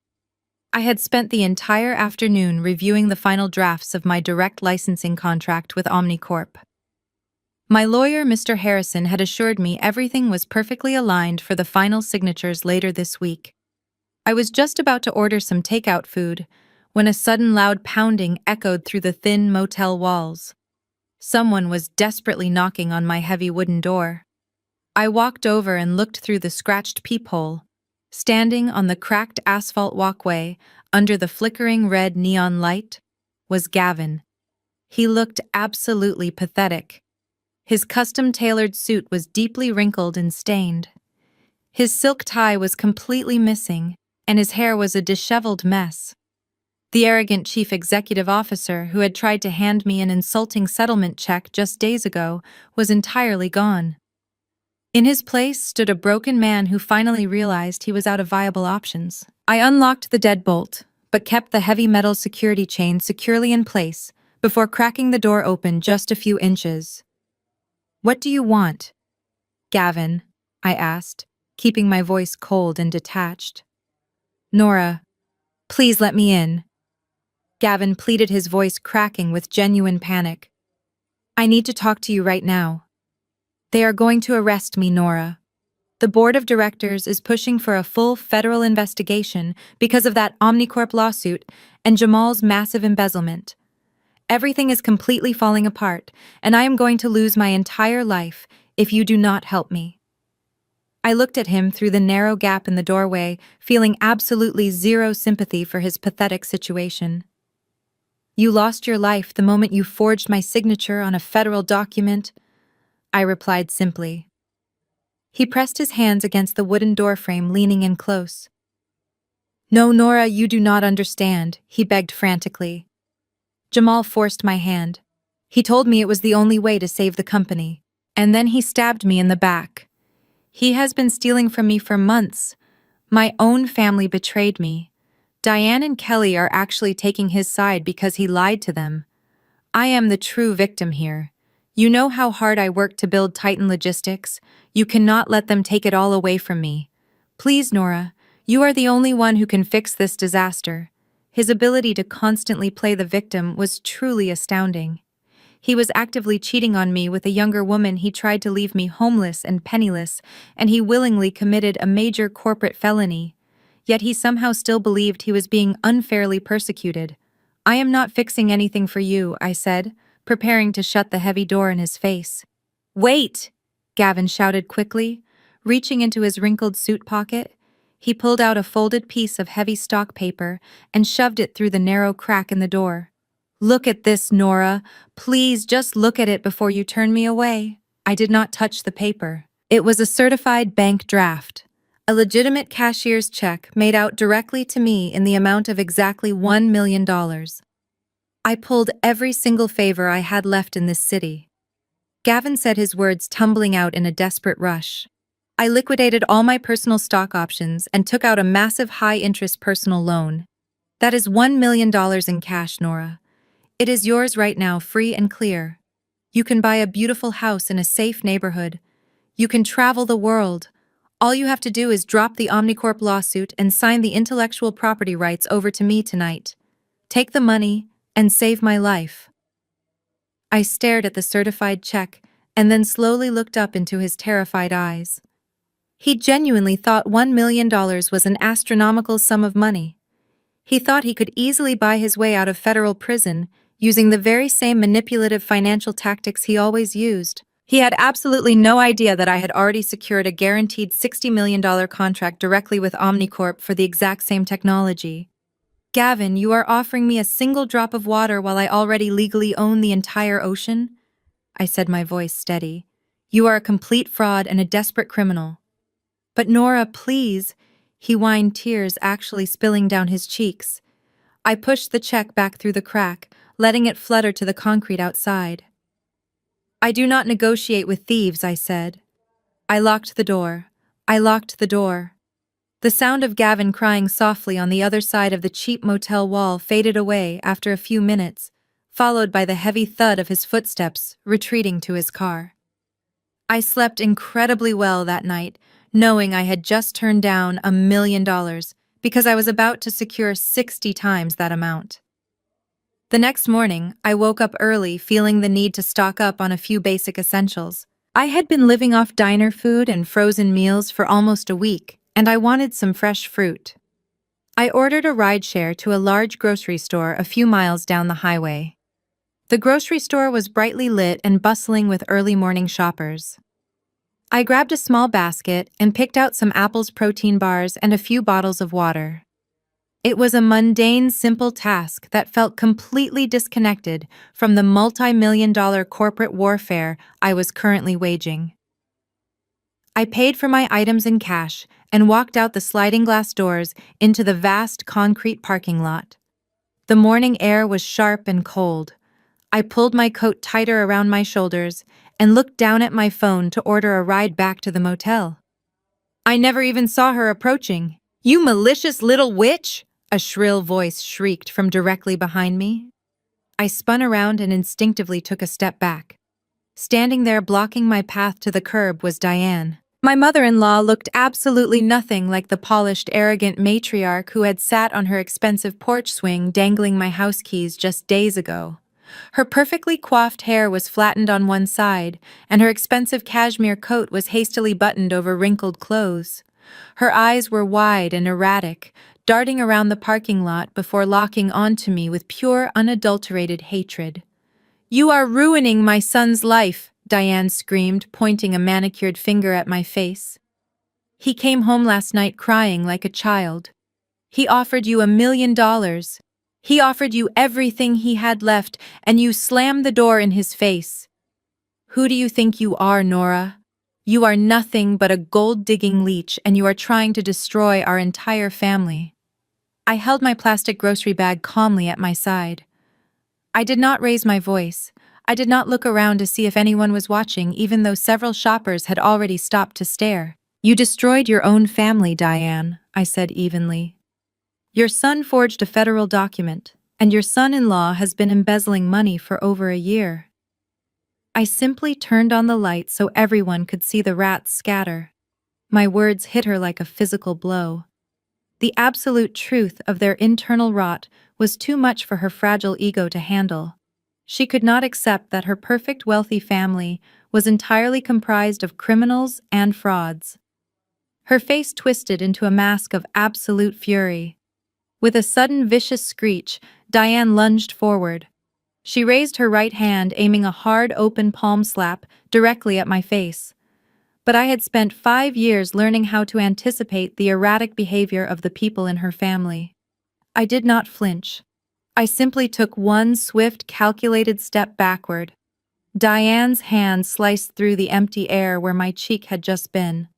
I had spent the entire afternoon reviewing the final drafts of my direct licensing contract with Omnicorp. My lawyer, Mr. Harrison, had assured me everything was perfectly aligned for the final signatures later this week. I was just about to order some takeout food when a sudden loud pounding echoed through the thin motel walls. Someone was desperately knocking on my heavy wooden door. I walked over and looked through the scratched peephole. Standing on the cracked asphalt walkway, under the flickering red neon light, was Gavin. He looked absolutely pathetic. His custom-tailored suit was deeply wrinkled and stained. His silk tie was completely missing, and his hair was a disheveled mess. The arrogant chief executive officer who had tried to hand me an insulting settlement check just days ago was entirely gone. In his place stood a broken man who finally realized he was out of viable options. I unlocked the deadbolt, but kept the heavy metal security chain securely in place before cracking the door open just a few inches. "What do you want, Gavin?" I asked, keeping my voice cold and detached. "Nora, please let me in," Gavin pleaded, his voice cracking with genuine panic. "I need to talk to you right now. They are going to arrest me, Nora. The board of directors is pushing for a full federal investigation because of that Omnicorp lawsuit and Jamal's massive embezzlement. Everything is completely falling apart, and I am going to lose my entire life if you do not help me." I looked at him through the narrow gap in the doorway, feeling absolutely zero sympathy for his pathetic situation. "You lost your life the moment you forged my signature on a federal document," I replied simply. He pressed his hands against the wooden doorframe, leaning in close. "No, Nora, you do not understand," he begged frantically. Jamal forced my hand. He told me it was the only way to save the company. And then he stabbed me in the back. He has been stealing from me for months. My own family betrayed me. Diane and Kelly are actually taking his side because he lied to them. I am the true victim here. You know how hard I worked to build Titan Logistics. You cannot let them take it all away from me. Please, Nora, you are the only one who can fix this disaster." His ability to constantly play the victim was truly astounding. He was actively cheating on me with a younger woman. He tried to leave me homeless and penniless, and he willingly committed a major corporate felony. Yet he somehow still believed he was being unfairly persecuted. "I am not fixing anything for you," I said, preparing to shut the heavy door in his face. "Wait!" Gavin shouted quickly. Reaching into his wrinkled suit pocket, he pulled out a folded piece of heavy stock paper and shoved it through the narrow crack in the door. "Look at this, Nora. Please just look at it before you turn me away." I did not touch the paper. It was a certified bank draft, a legitimate cashier's check made out directly to me in the amount of exactly $1 million. I pulled every single favor I had left in this city. Gavin said, his words tumbling out in a desperate rush. I liquidated all my personal stock options and took out a massive high-interest personal loan. That is $1 million in cash, Nora. It is yours right now, free and clear. You can buy a beautiful house in a safe neighborhood. You can travel the world. All you have to do is drop the Omnicorp lawsuit and sign the intellectual property rights over to me tonight. Take the money and save my life. I stared at the certified check and then slowly looked up into his terrified eyes. He genuinely thought $1 million was an astronomical sum of money. He thought he could easily buy his way out of federal prison using the very same manipulative financial tactics he always used. He had absolutely no idea that I had already secured a guaranteed $60 million contract directly with Omnicorp for the exact same technology. Gavin, you are offering me a single drop of water while I already legally own the entire ocean? I said, my voice steady. You are a complete fraud and a desperate criminal. But Nora, please, he whined, tears actually spilling down his cheeks. I pushed the check back through the crack, letting it flutter to the concrete outside. I do not negotiate with thieves, I said. I locked the door. The sound of Gavin crying softly on the other side of the cheap motel wall faded away after a few minutes, followed by the heavy thud of his footsteps retreating to his car. I slept incredibly well that night, knowing I had just turned down $1 million because I was about to secure 60 times that amount. The next morning, I woke up early feeling the need to stock up on a few basic essentials. I had been living off diner food and frozen meals for almost a week, and I wanted some fresh fruit. I ordered a rideshare to a large grocery store a few miles down the highway. The grocery store was brightly lit and bustling with early morning shoppers. I grabbed a small basket and picked out some Apple's protein bars and a few bottles of water. It was a mundane, simple task that felt completely disconnected from the multi-million-dollar corporate warfare I was currently waging. I paid for my items in cash and walked out the sliding glass doors into the vast concrete parking lot. The morning air was sharp and cold. I pulled my coat tighter around my shoulders and looked down at my phone to order a ride back to the motel. I never even saw her approaching. "You malicious little witch!" a shrill voice shrieked from directly behind me. I spun around and instinctively took a step back. Standing there blocking my path to the curb was Diane. My mother-in-law looked absolutely nothing like the polished, arrogant matriarch who had sat on her expensive porch swing dangling my house keys just days ago. Her perfectly coiffed hair was flattened on one side, and her expensive cashmere coat was hastily buttoned over wrinkled clothes. Her eyes were wide and erratic, darting around the parking lot before locking onto me with pure, unadulterated hatred. "You are ruining my son's life," Diane screamed, pointing a manicured finger at my face. "He came home last night crying like a child. He offered you $1 million. He offered you everything he had left, and you slammed the door in his face. Who do you think you are, Nora? You are nothing but a gold-digging leech, and you are trying to destroy our entire family." I held my plastic grocery bag calmly at my side. I did not raise my voice. I did not look around to see if anyone was watching, even though several shoppers had already stopped to stare. "You destroyed your own family, Diane," I said evenly. "Your son forged a federal document, and your son-in-law has been embezzling money for over a year." I simply turned on the light so everyone could see the rats scatter. My words hit her like a physical blow. The absolute truth of their internal rot was too much for her fragile ego to handle. She could not accept that her perfect wealthy family was entirely comprised of criminals and frauds. Her face twisted into a mask of absolute fury. With a sudden vicious screech, Diane lunged forward. She raised her right hand, aiming a hard, open palm slap directly at my face. But I had spent 5 years learning how to anticipate the erratic behavior of the people in her family. I did not flinch. I simply took one swift, calculated step backward. Diane's hand sliced through the empty air where my cheek had just been.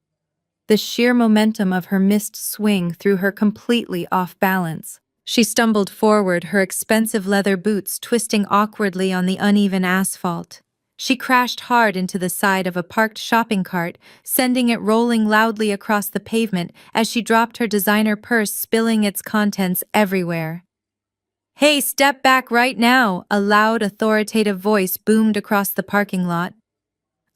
The sheer momentum of her missed swing threw her completely off balance. She stumbled forward, her expensive leather boots twisting awkwardly on the uneven asphalt. She crashed hard into the side of a parked shopping cart, sending it rolling loudly across the pavement as she dropped her designer purse, spilling its contents everywhere. "Hey, step back right now!" a loud, authoritative voice boomed across the parking lot.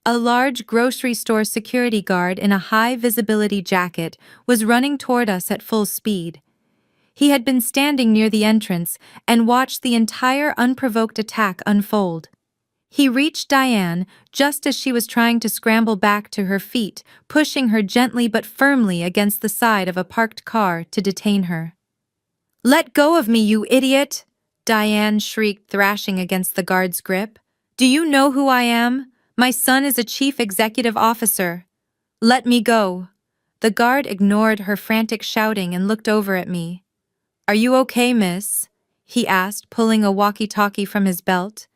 A large grocery store security guard in a high-visibility jacket was running toward us at full speed. He had been standing near the entrance and watched the entire unprovoked attack unfold. He reached Diane just as she was trying to scramble back to her feet, pushing her gently but firmly against the side of a parked car to detain her. "Let go of me, you idiot!" Diane shrieked, thrashing against the guard's grip. "Do you know who I am? My son is a chief executive officer. Let me go." The guard ignored her frantic shouting and looked over at me. "Are you okay, miss?" he asked, pulling a walkie-talkie from his belt.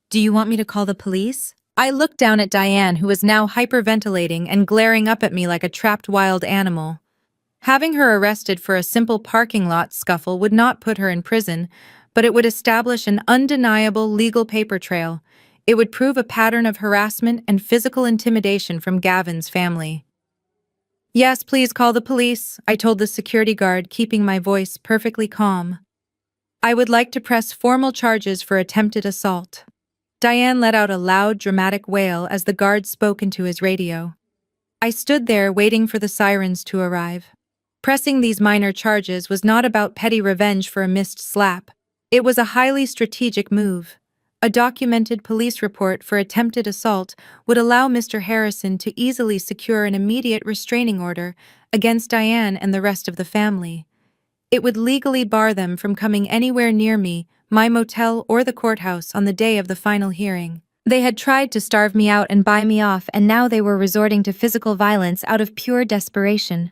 "Do you want me to call the police?" I looked down at Diane, who was now hyperventilating and glaring up at me like a trapped wild animal. Having her arrested for a simple parking lot scuffle would not put her in prison, but it would establish an undeniable legal paper trail. It would prove a pattern of harassment and physical intimidation from Gavin's family. "Yes, please call the police," I told the security guard, keeping my voice perfectly calm. "I would like to press formal charges for attempted assault." Diane let out a loud, dramatic wail as the guard spoke into his radio. I stood there waiting for the sirens to arrive. Pressing these minor charges was not about petty revenge for a missed slap. It was a highly strategic move. A documented police report for attempted assault would allow Mr. Harrison to easily secure an immediate restraining order against Diane and the rest of the family. It would legally bar them from coming anywhere near me, my motel, or the courthouse on the day of the final hearing. They had tried to starve me out and buy me off, and now they were resorting to physical violence out of pure desperation.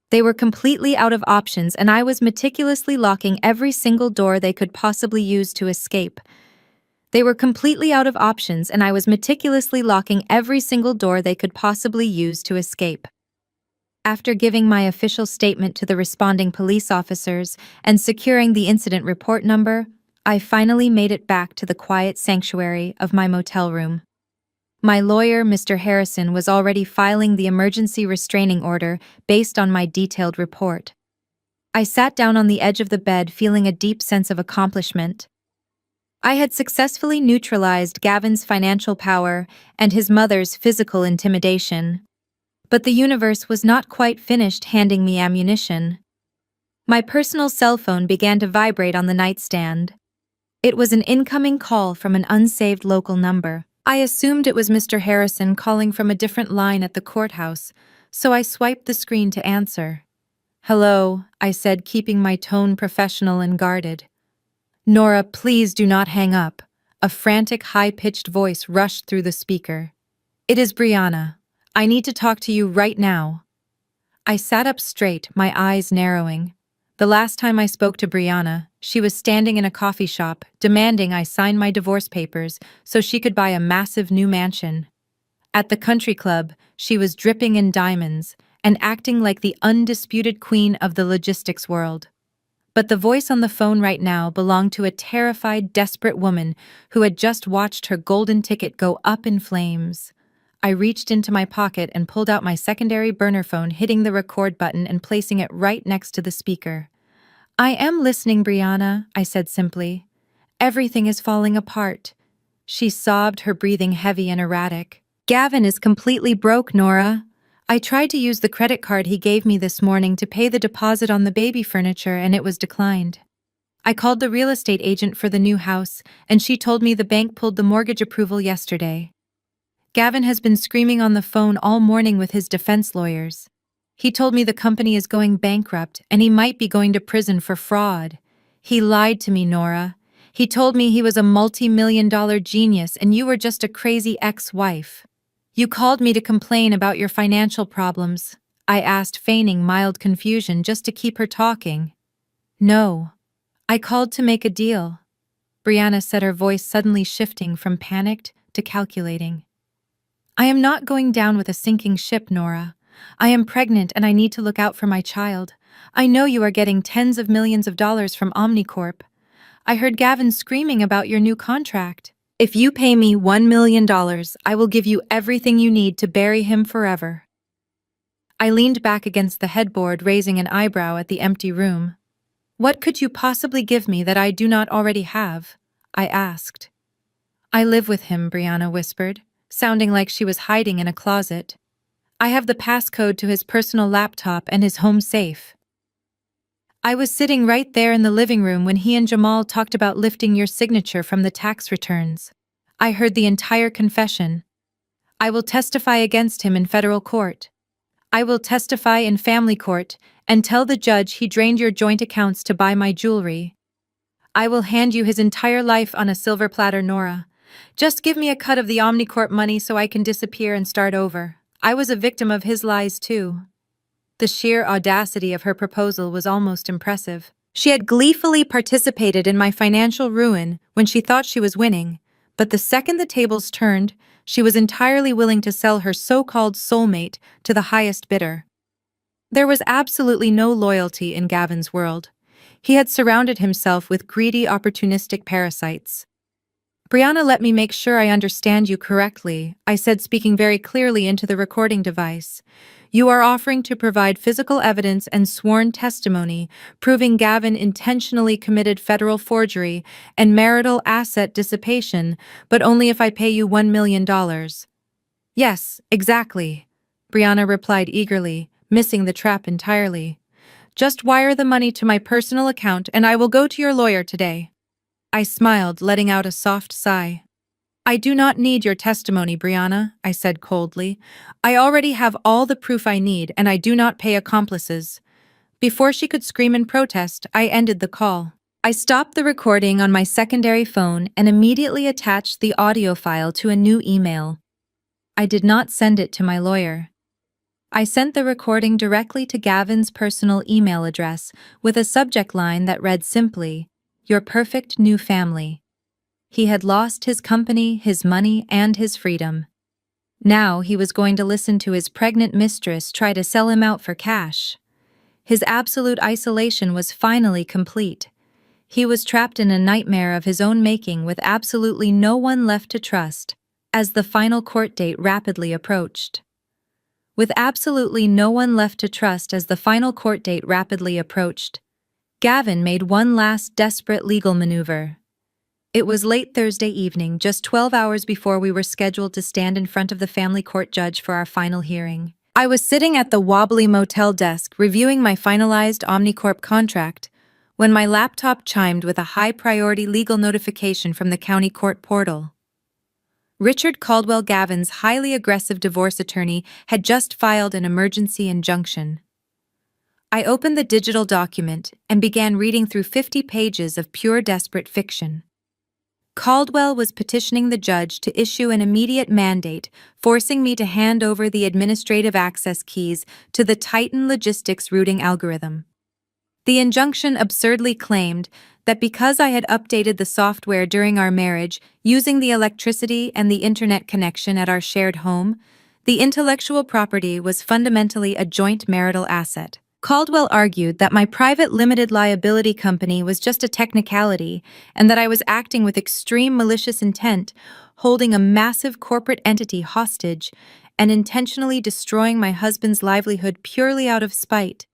They were completely out of options, and I was meticulously locking every single door they could possibly use to escape. They were completely out of options, and I was meticulously locking every single door they could possibly use to escape. After giving my official statement to the responding police officers and securing the incident report number, I finally made it back to the quiet sanctuary of my motel room. My lawyer, Mr. Harrison, was already filing the emergency restraining order based on my detailed report. I sat down on the edge of the bed, feeling a deep sense of accomplishment. I had successfully neutralized Gavin's financial power and his mother's physical intimidation. But the universe was not quite finished handing me ammunition. My personal cell phone began to vibrate on the nightstand. It was an incoming call from an unsaved local number. I assumed it was Mr. Harrison calling from a different line at the courthouse, so I swiped the screen to answer. "Hello," I said, keeping my tone professional and guarded. "Nora, please do not hang up." A frantic, high-pitched voice rushed through the speaker. "It is Brianna. I need to talk to you right now." I sat up straight, my eyes narrowing. The last time I spoke to Brianna, she was standing in a coffee shop, demanding I sign my divorce papers so she could buy a massive new mansion. At the country club, she was dripping in diamonds and acting like the undisputed queen of the logistics world. But the voice on the phone right now belonged to a terrified, desperate woman who had just watched her golden ticket go up in flames. I reached into my pocket and pulled out my secondary burner phone, hitting the record button and placing it right next to the speaker. "I am listening, Brianna," I said simply. "Everything is falling apart." She sobbed, her breathing heavy and erratic. "Gavin is completely broke, Nora. I tried to use the credit card he gave me this morning to pay the deposit on the baby furniture, and it was declined. I called the real estate agent for the new house, and she told me the bank pulled the mortgage approval yesterday. Gavin has been screaming on the phone all morning with his defense lawyers. He told me the company is going bankrupt and he might be going to prison for fraud. He lied to me, Nora. He told me he was a multi-million-dollar genius and you were just a crazy ex-wife. You called me to complain about your financial problems," I asked, feigning mild confusion just to keep her talking. "No. I called to make a deal," Brianna said, her voice suddenly shifting from panicked to calculating. "I am not going down with a sinking ship, Nora. I am pregnant and I need to look out for my child. I know you are getting tens of millions of dollars from Omnicorp. I heard Gavin screaming about your new contract. If you pay me $1 million, I will give you everything you need to bury him forever. I leaned back against the headboard, raising an eyebrow at the empty room. What could you possibly give me that I do not already have? I asked. I live with him, Brianna whispered, sounding like she was hiding in a closet. I have the passcode to his personal laptop and his home safe. I was sitting right there in the living room when he and Jamal talked about lifting your signature from the tax returns. I heard the entire confession. I will testify against him in federal court. I will testify in family court and tell the judge he drained your joint accounts to buy my jewelry. I will hand you his entire life on a silver platter, Nora. Just give me a cut of the Omnicorp money so I can disappear and start over. I was a victim of his lies too. The sheer audacity of her proposal was almost impressive. She had gleefully participated in my financial ruin when she thought she was winning, but the second the tables turned, she was entirely willing to sell her so-called soulmate to the highest bidder. There was absolutely no loyalty in Gavin's world. He had surrounded himself with greedy, opportunistic parasites. Brianna, let me make sure I understand you correctly, I said, speaking very clearly into the recording device. You are offering to provide physical evidence and sworn testimony proving Gavin intentionally committed federal forgery and marital asset dissipation, but only if I pay you $1 million. Yes, exactly, Brianna replied eagerly, missing the trap entirely. Just wire the money to my personal account and I will go to your lawyer today. I smiled, letting out a soft sigh. I do not need your testimony, Brianna, I said coldly. I already have all the proof I need and I do not pay accomplices. Before she could scream in protest, I ended the call. I stopped the recording on my secondary phone and immediately attached the audio file to a new email. I did not send it to my lawyer. I sent the recording directly to Gavin's personal email address with a subject line that read simply, "Your perfect new family." He had lost his company, his money, and his freedom. Now he was going to listen to his pregnant mistress try to sell him out for cash. His absolute isolation was finally complete. He was trapped in a nightmare of his own making with absolutely no one left to trust, as the final court date rapidly approached. With absolutely no one left to trust as the final court date rapidly approached, Gavin made one last desperate legal maneuver. It was late Thursday evening, just 12 hours before we were scheduled to stand in front of the family court judge for our final hearing. I was sitting at the wobbly motel desk reviewing my finalized Omnicorp contract when my laptop chimed with a high-priority legal notification from the county court portal. Richard Caldwell, Gavin's highly aggressive divorce attorney, had just filed an emergency injunction. I opened the digital document and began reading through 50 pages of pure desperate fiction. Caldwell was petitioning the judge to issue an immediate mandate, forcing me to hand over the administrative access keys to the Titan logistics routing algorithm. The injunction absurdly claimed that because I had updated the software during our marriage using the electricity and the internet connection at our shared home, the intellectual property was fundamentally a joint marital asset. Caldwell argued that my private limited liability company was just a technicality and that I was acting with extreme malicious intent, holding a massive corporate entity hostage and intentionally destroying my husband's livelihood purely out of spite.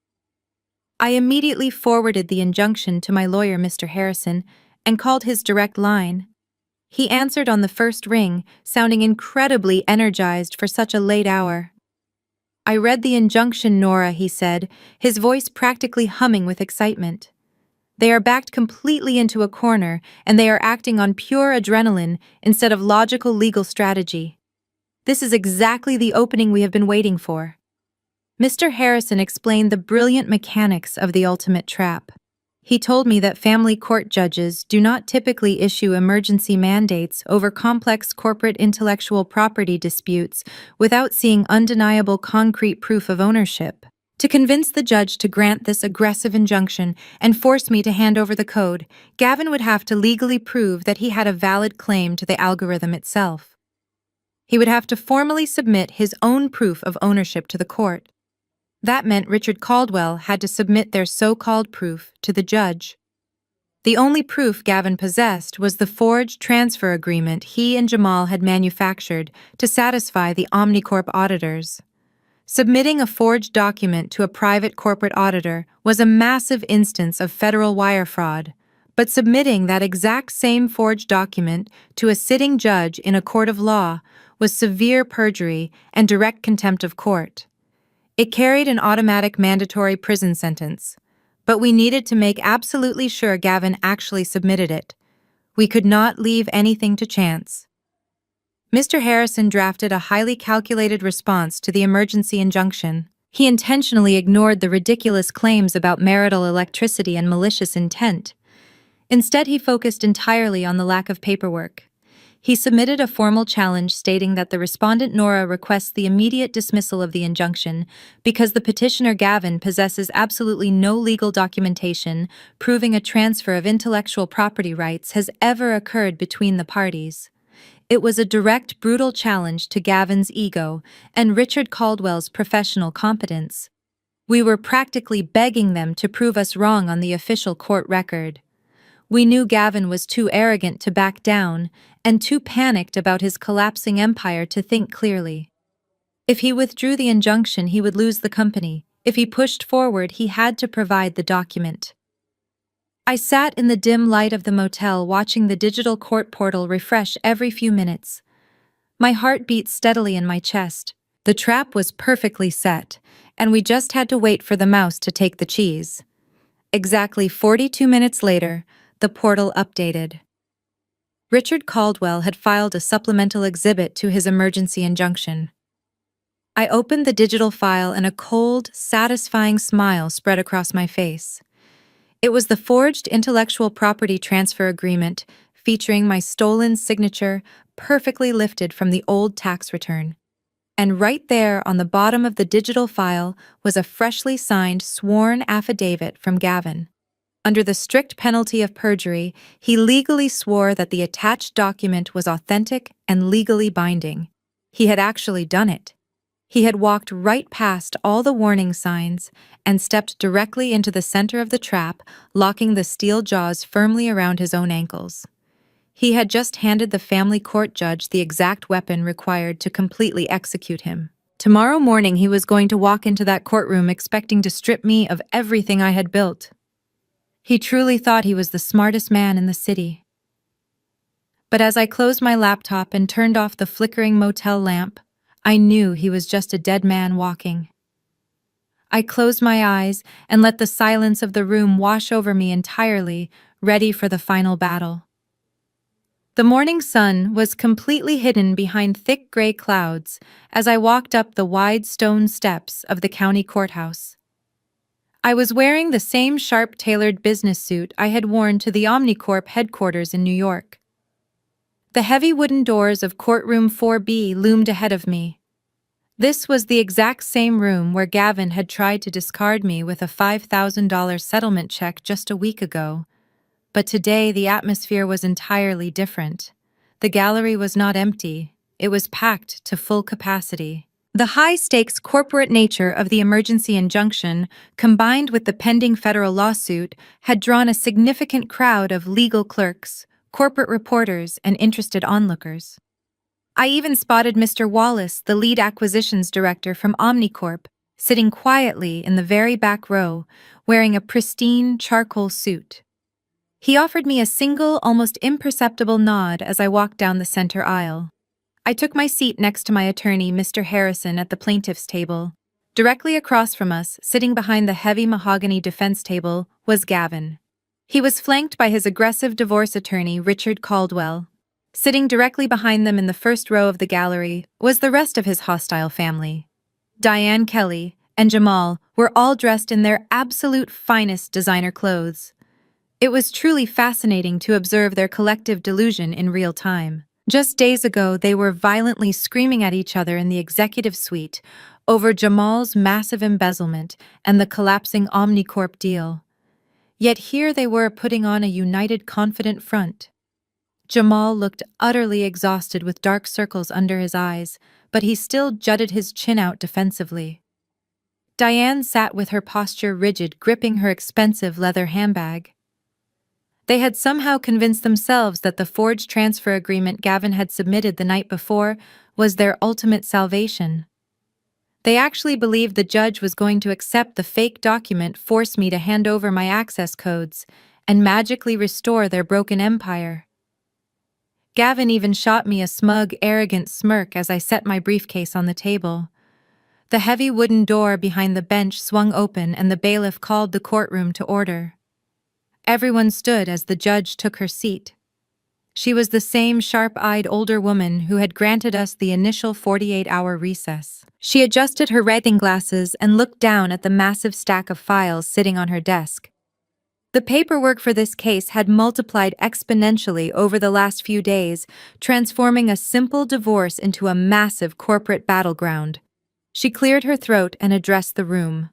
I immediately forwarded the injunction to my lawyer, Mr. Harrison, and called his direct line. He answered on the first ring, sounding incredibly energized for such a late hour. I read the injunction, Nora, he said, his voice practically humming with excitement. They are backed completely into a corner, and they are acting on pure adrenaline instead of logical legal strategy. This is exactly the opening we have been waiting for. Mr. Harrison explained the brilliant mechanics of the ultimate trap. He told me that family court judges do not typically issue emergency mandates over complex corporate intellectual property disputes without seeing undeniable concrete proof of ownership. To convince the judge to grant this aggressive injunction and force me to hand over the code, Gavin would have to legally prove that he had a valid claim to the algorithm itself. He would have to formally submit his own proof of ownership to the court. That meant Richard Caldwell had to submit their so-called proof to the judge. The only proof Gavin possessed was the forged transfer agreement he and Jamal had manufactured to satisfy the Omnicorp auditors. Submitting a forged document to a private corporate auditor was a massive instance of federal wire fraud, but submitting that exact same forged document to a sitting judge in a court of law was severe perjury and direct contempt of court. It carried an automatic mandatory prison sentence, but we needed to make absolutely sure Gavin actually submitted it. We could not leave anything to chance. Mr. Harrison drafted a highly calculated response to the emergency injunction. He intentionally ignored the ridiculous claims about marital electricity and malicious intent. Instead, he focused entirely on the lack of paperwork. He submitted a formal challenge stating that the respondent Nora requests the immediate dismissal of the injunction because the petitioner Gavin possesses absolutely no legal documentation proving a transfer of intellectual property rights has ever occurred between the parties. It was a direct, brutal challenge to Gavin's ego and Richard Caldwell's professional competence. We were practically begging them to prove us wrong on the official court record. We knew Gavin was too arrogant to back down and too panicked about his collapsing empire to think clearly. If he withdrew the injunction, he would lose the company. If he pushed forward, he had to provide the document. I sat in the dim light of the motel watching the digital court portal refresh every few minutes. My heart beat steadily in my chest. The trap was perfectly set, and we just had to wait for the mouse to take the cheese. Exactly 42 minutes later, the portal updated. Richard Caldwell had filed a supplemental exhibit to his emergency injunction. I opened the digital file and a cold, satisfying smile spread across my face. It was the forged intellectual property transfer agreement featuring my stolen signature perfectly lifted from the old tax return. And right there on the bottom of the digital file was a freshly signed sworn affidavit from Gavin. Under the strict penalty of perjury, he legally swore that the attached document was authentic and legally binding. He had actually done it. He had walked right past all the warning signs and stepped directly into the center of the trap, locking the steel jaws firmly around his own ankles. He had just handed the family court judge the exact weapon required to completely execute him. Tomorrow morning he was going to walk into that courtroom expecting to strip me of everything I had built. He truly thought he was the smartest man in the city. But as I closed my laptop and turned off the flickering motel lamp, I knew he was just a dead man walking. I closed my eyes and let the silence of the room wash over me entirely, ready for the final battle. The morning sun was completely hidden behind thick gray clouds as I walked up the wide stone steps of the county courthouse. I was wearing the same sharp-tailored business suit I had worn to the Omnicorp headquarters in New York. The heavy wooden doors of courtroom 4B loomed ahead of me. This was the exact same room where Gavin had tried to discard me with a $5,000 settlement check just a week ago. But today the atmosphere was entirely different. The gallery was not empty. It was packed to full capacity. The high-stakes corporate nature of the emergency injunction, combined with the pending federal lawsuit, had drawn a significant crowd of legal clerks, corporate reporters, and interested onlookers. I even spotted Mr. Wallace, the lead acquisitions director from Omnicorp, sitting quietly in the very back row, wearing a pristine charcoal suit. He offered me a single, almost imperceptible nod as I walked down the center aisle. I took my seat next to my attorney, Mr. Harrison, at the plaintiff's table. Directly across from us, sitting behind the heavy mahogany defense table, was Gavin. He was flanked by his aggressive divorce attorney, Richard Caldwell. Sitting directly behind them in the first row of the gallery was the rest of his hostile family. Diane Kelly and Jamal were all dressed in their absolute finest designer clothes. It was truly fascinating to observe their collective delusion in real time. Just days ago, they were violently screaming at each other in the executive suite over Jamal's massive embezzlement and the collapsing Omnicorp deal. Yet here they were putting on a united, confident front. Jamal looked utterly exhausted with dark circles under his eyes, but he still jutted his chin out defensively. Diane sat with her posture rigid, gripping her expensive leather handbag. They had somehow convinced themselves that the forged transfer agreement Gavin had submitted the night before was their ultimate salvation. They actually believed the judge was going to accept the fake document, force me to hand over my access codes, and magically restore their broken empire. Gavin even shot me a smug, arrogant smirk as I set my briefcase on the table. The heavy wooden door behind the bench swung open and the bailiff called the courtroom to order. Everyone stood as the judge took her seat. She was the same sharp-eyed older woman who had granted us the initial 48-hour recess. She adjusted her reading glasses and looked down at the massive stack of files sitting on her desk. The paperwork for this case had multiplied exponentially over the last few days, transforming a simple divorce into a massive corporate battleground. She cleared her throat and addressed the room.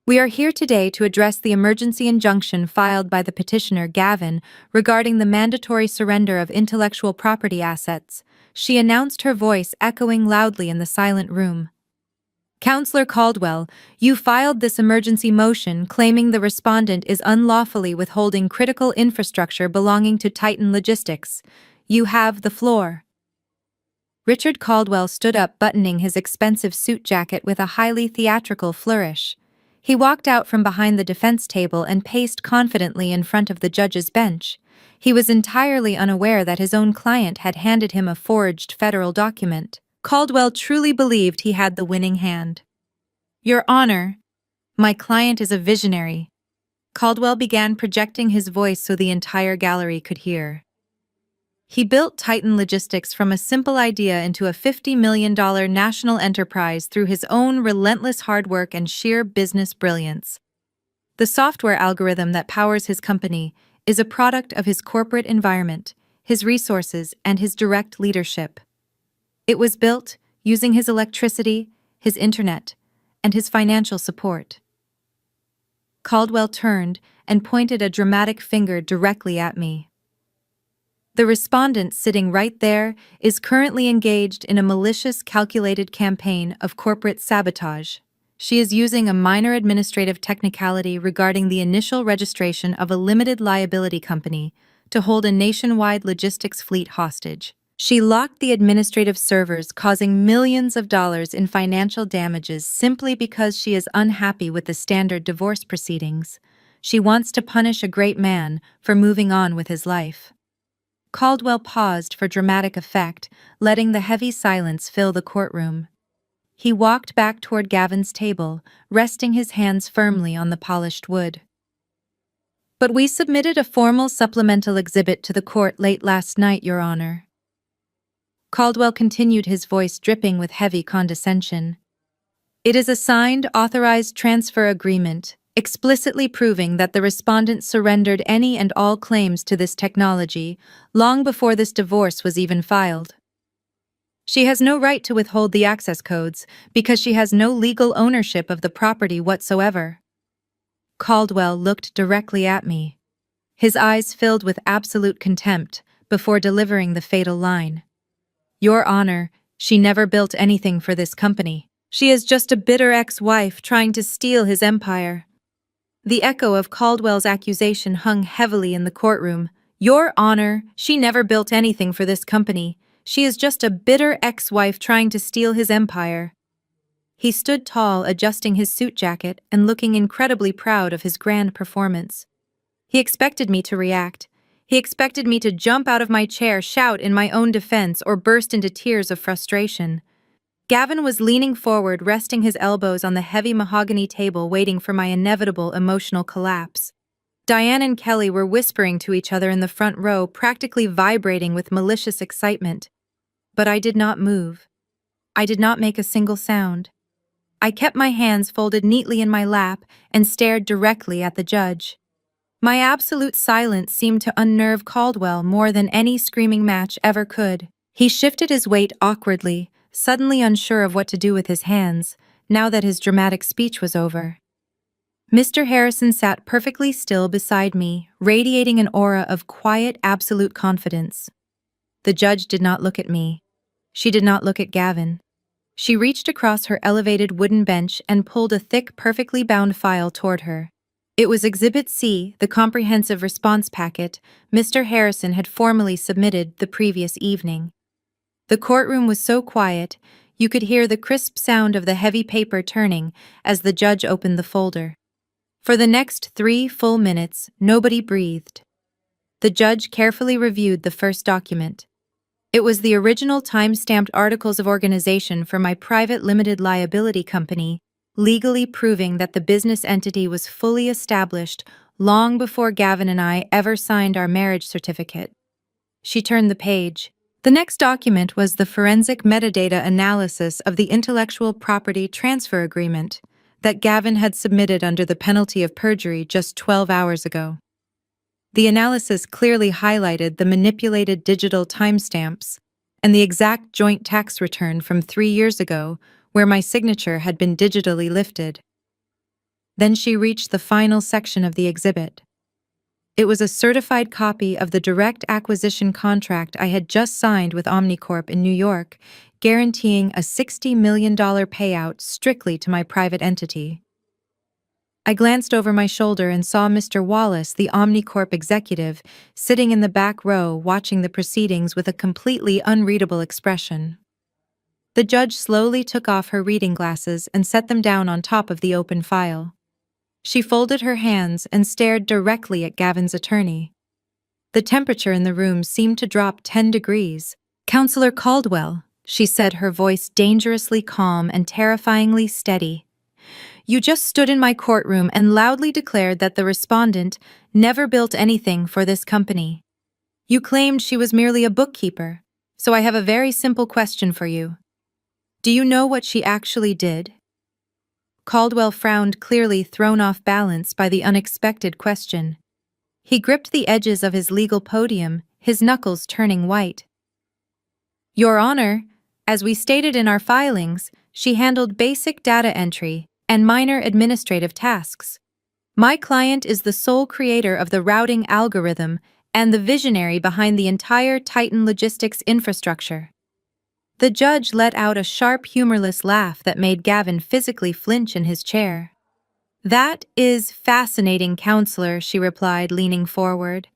We are here today to address the emergency injunction filed by the petitioner Gavin regarding the mandatory surrender of intellectual property assets, she announced, her voice echoing loudly in the silent room. Counselor Caldwell, you filed this emergency motion claiming the respondent is unlawfully withholding critical infrastructure belonging to Titan Logistics. You have the floor. Richard Caldwell stood up, buttoning his expensive suit jacket with a highly theatrical flourish. He walked out from behind the defense table and paced confidently in front of the judge's bench. He was entirely unaware that his own client had handed him a forged federal document. Caldwell truly believed he had the winning hand. Your Honor, my client is a visionary. Caldwell began, projecting his voice so the entire gallery could hear. He built Titan Logistics from a simple idea into a $50 million national enterprise through his own relentless hard work and sheer business brilliance. The software algorithm that powers his company is a product of his corporate environment, his resources, and his direct leadership. It was built using his electricity, his internet, and his financial support. Caldwell turned and pointed a dramatic finger directly at me. The respondent sitting right there is currently engaged in a malicious, calculated campaign of corporate sabotage. She is using a minor administrative technicality regarding the initial registration of a limited liability company to hold a nationwide logistics fleet hostage. She locked the administrative servers, causing millions of dollars in financial damages simply because she is unhappy with the standard divorce proceedings. She wants to punish a great man for moving on with his life. Caldwell paused for dramatic effect, letting the heavy silence fill the courtroom. He walked back toward Gavin's table, resting his hands firmly on the polished wood. But we submitted a formal supplemental exhibit to the court late last night, Your Honor. Caldwell continued, his voice dripping with heavy condescension. It is a signed, authorized transfer agreement, explicitly proving that the respondent surrendered any and all claims to this technology long before this divorce was even filed. She has no right to withhold the access codes because she has no legal ownership of the property whatsoever. Caldwell looked directly at me. His eyes filled with absolute contempt before delivering the fatal line. Your Honor, she never built anything for this company. She is just a bitter ex-wife trying to steal his empire. The echo of Caldwell's accusation hung heavily in the courtroom. Your Honor, she never built anything for this company. She is just a bitter ex-wife trying to steal his empire. He stood tall, adjusting his suit jacket and looking incredibly proud of his grand performance. He expected me to react. He expected me to jump out of my chair, shout in my own defense, or burst into tears of frustration. Gavin was leaning forward, resting his elbows on the heavy mahogany table, waiting for my inevitable emotional collapse. Diane and Kelly were whispering to each other in the front row, practically vibrating with malicious excitement. But I did not move. I did not make a single sound. I kept my hands folded neatly in my lap and stared directly at the judge. My absolute silence seemed to unnerve Caldwell more than any screaming match ever could. He shifted his weight awkwardly, suddenly unsure of what to do with his hands, now that his dramatic speech was over. Mr. Harrison sat perfectly still beside me, radiating an aura of quiet, absolute confidence. The judge did not look at me. She did not look at Gavin. She reached across her elevated wooden bench and pulled a thick, perfectly bound file toward her. It was Exhibit C, the comprehensive response packet Mr. Harrison had formally submitted the previous evening. The courtroom was so quiet, you could hear the crisp sound of the heavy paper turning as the judge opened the folder. For the next 3 full minutes, nobody breathed. The judge carefully reviewed the first document. It was the original time-stamped articles of organization for my private limited liability company, legally proving that the business entity was fully established long before Gavin and I ever signed our marriage certificate. She turned the page. The next document was the forensic metadata analysis of the intellectual property transfer agreement that Gavin had submitted under the penalty of perjury just 12 hours ago. The analysis clearly highlighted the manipulated digital timestamps and the exact joint tax return from 3 years ago where my signature had been digitally lifted. Then she reached the final section of the exhibit. It was a certified copy of the direct acquisition contract I had just signed with Omnicorp in New York, guaranteeing a $60 million payout strictly to my private entity. I glanced over my shoulder and saw Mr. Wallace, the Omnicorp executive, sitting in the back row watching the proceedings with a completely unreadable expression. The judge slowly took off her reading glasses and set them down on top of the open file. She folded her hands and stared directly at Gavin's attorney. The temperature in the room seemed to drop 10 degrees. "Counselor Caldwell," she said, her voice dangerously calm and terrifyingly steady. "You just stood in my courtroom and loudly declared that the respondent never built anything for this company. You claimed she was merely a bookkeeper, so I have a very simple question for you. Do you know what she actually did?" Caldwell frowned, clearly thrown off balance by the unexpected question. He gripped the edges of his legal podium, his knuckles turning white. "Your Honor, as we stated in our filings, she handled basic data entry and minor administrative tasks. My client is the sole creator of the routing algorithm and the visionary behind the entire Titan logistics infrastructure." The judge let out a sharp, humorless laugh that made Gavin physically flinch in his chair. "That is fascinating, Counselor," she replied, leaning forward.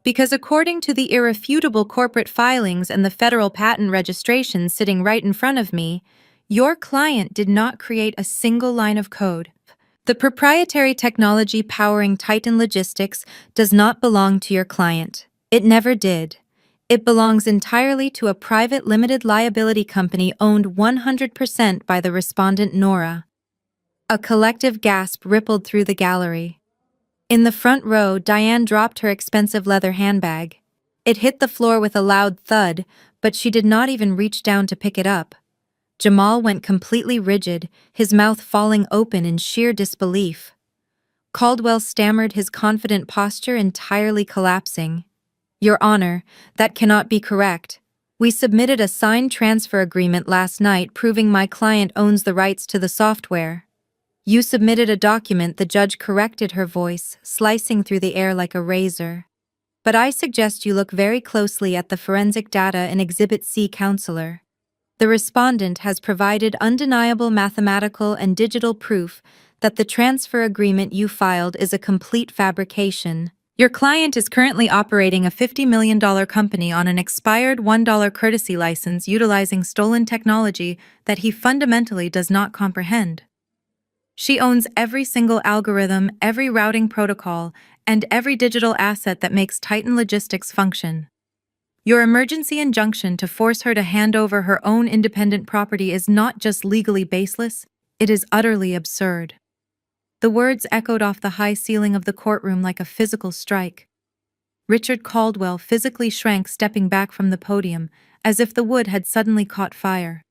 "Because according to the irrefutable corporate filings and the federal patent registration sitting right in front of me, your client did not create a single line of code. The proprietary technology powering Titan Logistics does not belong to your client. It never did. It belongs entirely to a private limited liability company owned 100% by the respondent Nora." A collective gasp rippled through the gallery. In the front row, Diane dropped her expensive leather handbag. It hit the floor with a loud thud, but she did not even reach down to pick it up. Jamal went completely rigid, his mouth falling open in sheer disbelief. Caldwell stammered, his confident posture entirely collapsing. "Your Honor, that cannot be correct. We submitted a signed transfer agreement last night proving my client owns the rights to the software." "You submitted a document," the judge corrected, her voice slicing through the air like a razor. "But I suggest you look very closely at the forensic data in Exhibit C, Counselor. The respondent has provided undeniable mathematical and digital proof that the transfer agreement you filed is a complete fabrication. Your client is currently operating a $50 million company on an expired $1 courtesy license utilizing stolen technology that he fundamentally does not comprehend. She owns every single algorithm, every routing protocol, and every digital asset that makes Titan Logistics function. Your emergency injunction to force her to hand over her own independent property is not just legally baseless, it is utterly absurd." The words echoed off the high ceiling of the courtroom like a physical strike. Richard Caldwell physically shrank, stepping back from the podium, as if the wood had suddenly caught fire.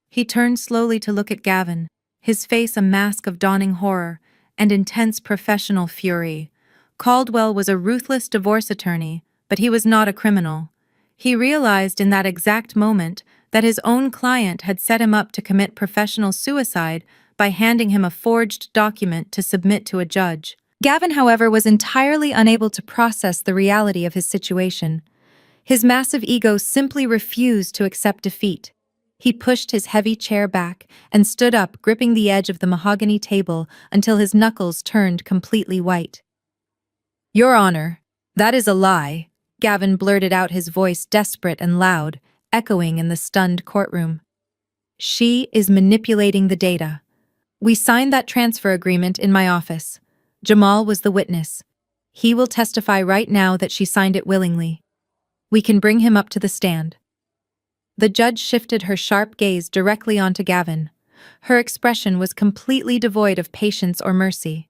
He turned slowly to look at Gavin, his face a mask of dawning horror and intense professional fury. Caldwell was a ruthless divorce attorney, but he was not a criminal. He realized in that exact moment that his own client had set him up to commit professional suicide by handing him a forged document to submit to a judge. Gavin, however, was entirely unable to process the reality of his situation. His massive ego simply refused to accept defeat. He pushed his heavy chair back and stood up, gripping the edge of the mahogany table until his knuckles turned completely white. "Your Honor, that is a lie," Gavin blurted out, his voice desperate and loud, echoing in the stunned courtroom. "She is manipulating the data. We signed that transfer agreement in my office. Jamal was the witness. He will testify right now that she signed it willingly. We can bring him up to the stand." The judge shifted her sharp gaze directly onto Gavin. Her expression was completely devoid of patience or mercy.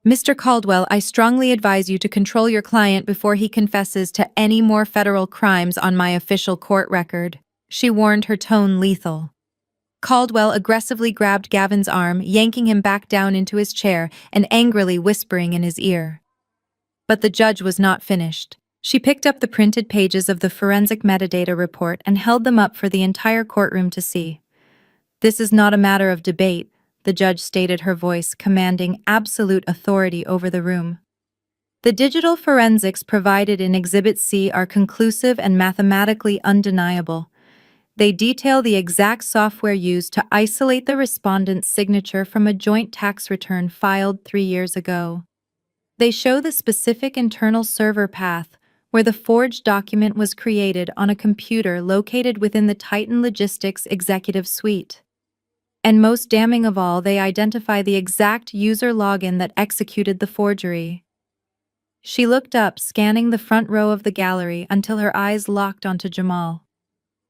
"Mr. Caldwell, I strongly advise you to control your client before he confesses to any more federal crimes on my official court record," she warned, her tone lethal. Caldwell aggressively grabbed Gavin's arm, yanking him back down into his chair and angrily whispering in his ear. But the judge was not finished. She picked up the printed pages of the forensic metadata report and held them up for the entire courtroom to see. "This is not a matter of debate," the judge stated, her voice commanding absolute authority over the room. "The digital forensics provided in Exhibit C are conclusive and mathematically undeniable. They detail the exact software used to isolate the respondent's signature from a joint tax return filed 3 years ago. They show the specific internal server path where the forged document was created on a computer located within the Titan Logistics executive suite. And most damning of all, they identify the exact user login that executed the forgery." She looked up, scanning the front row of the gallery until her eyes locked onto Jamal.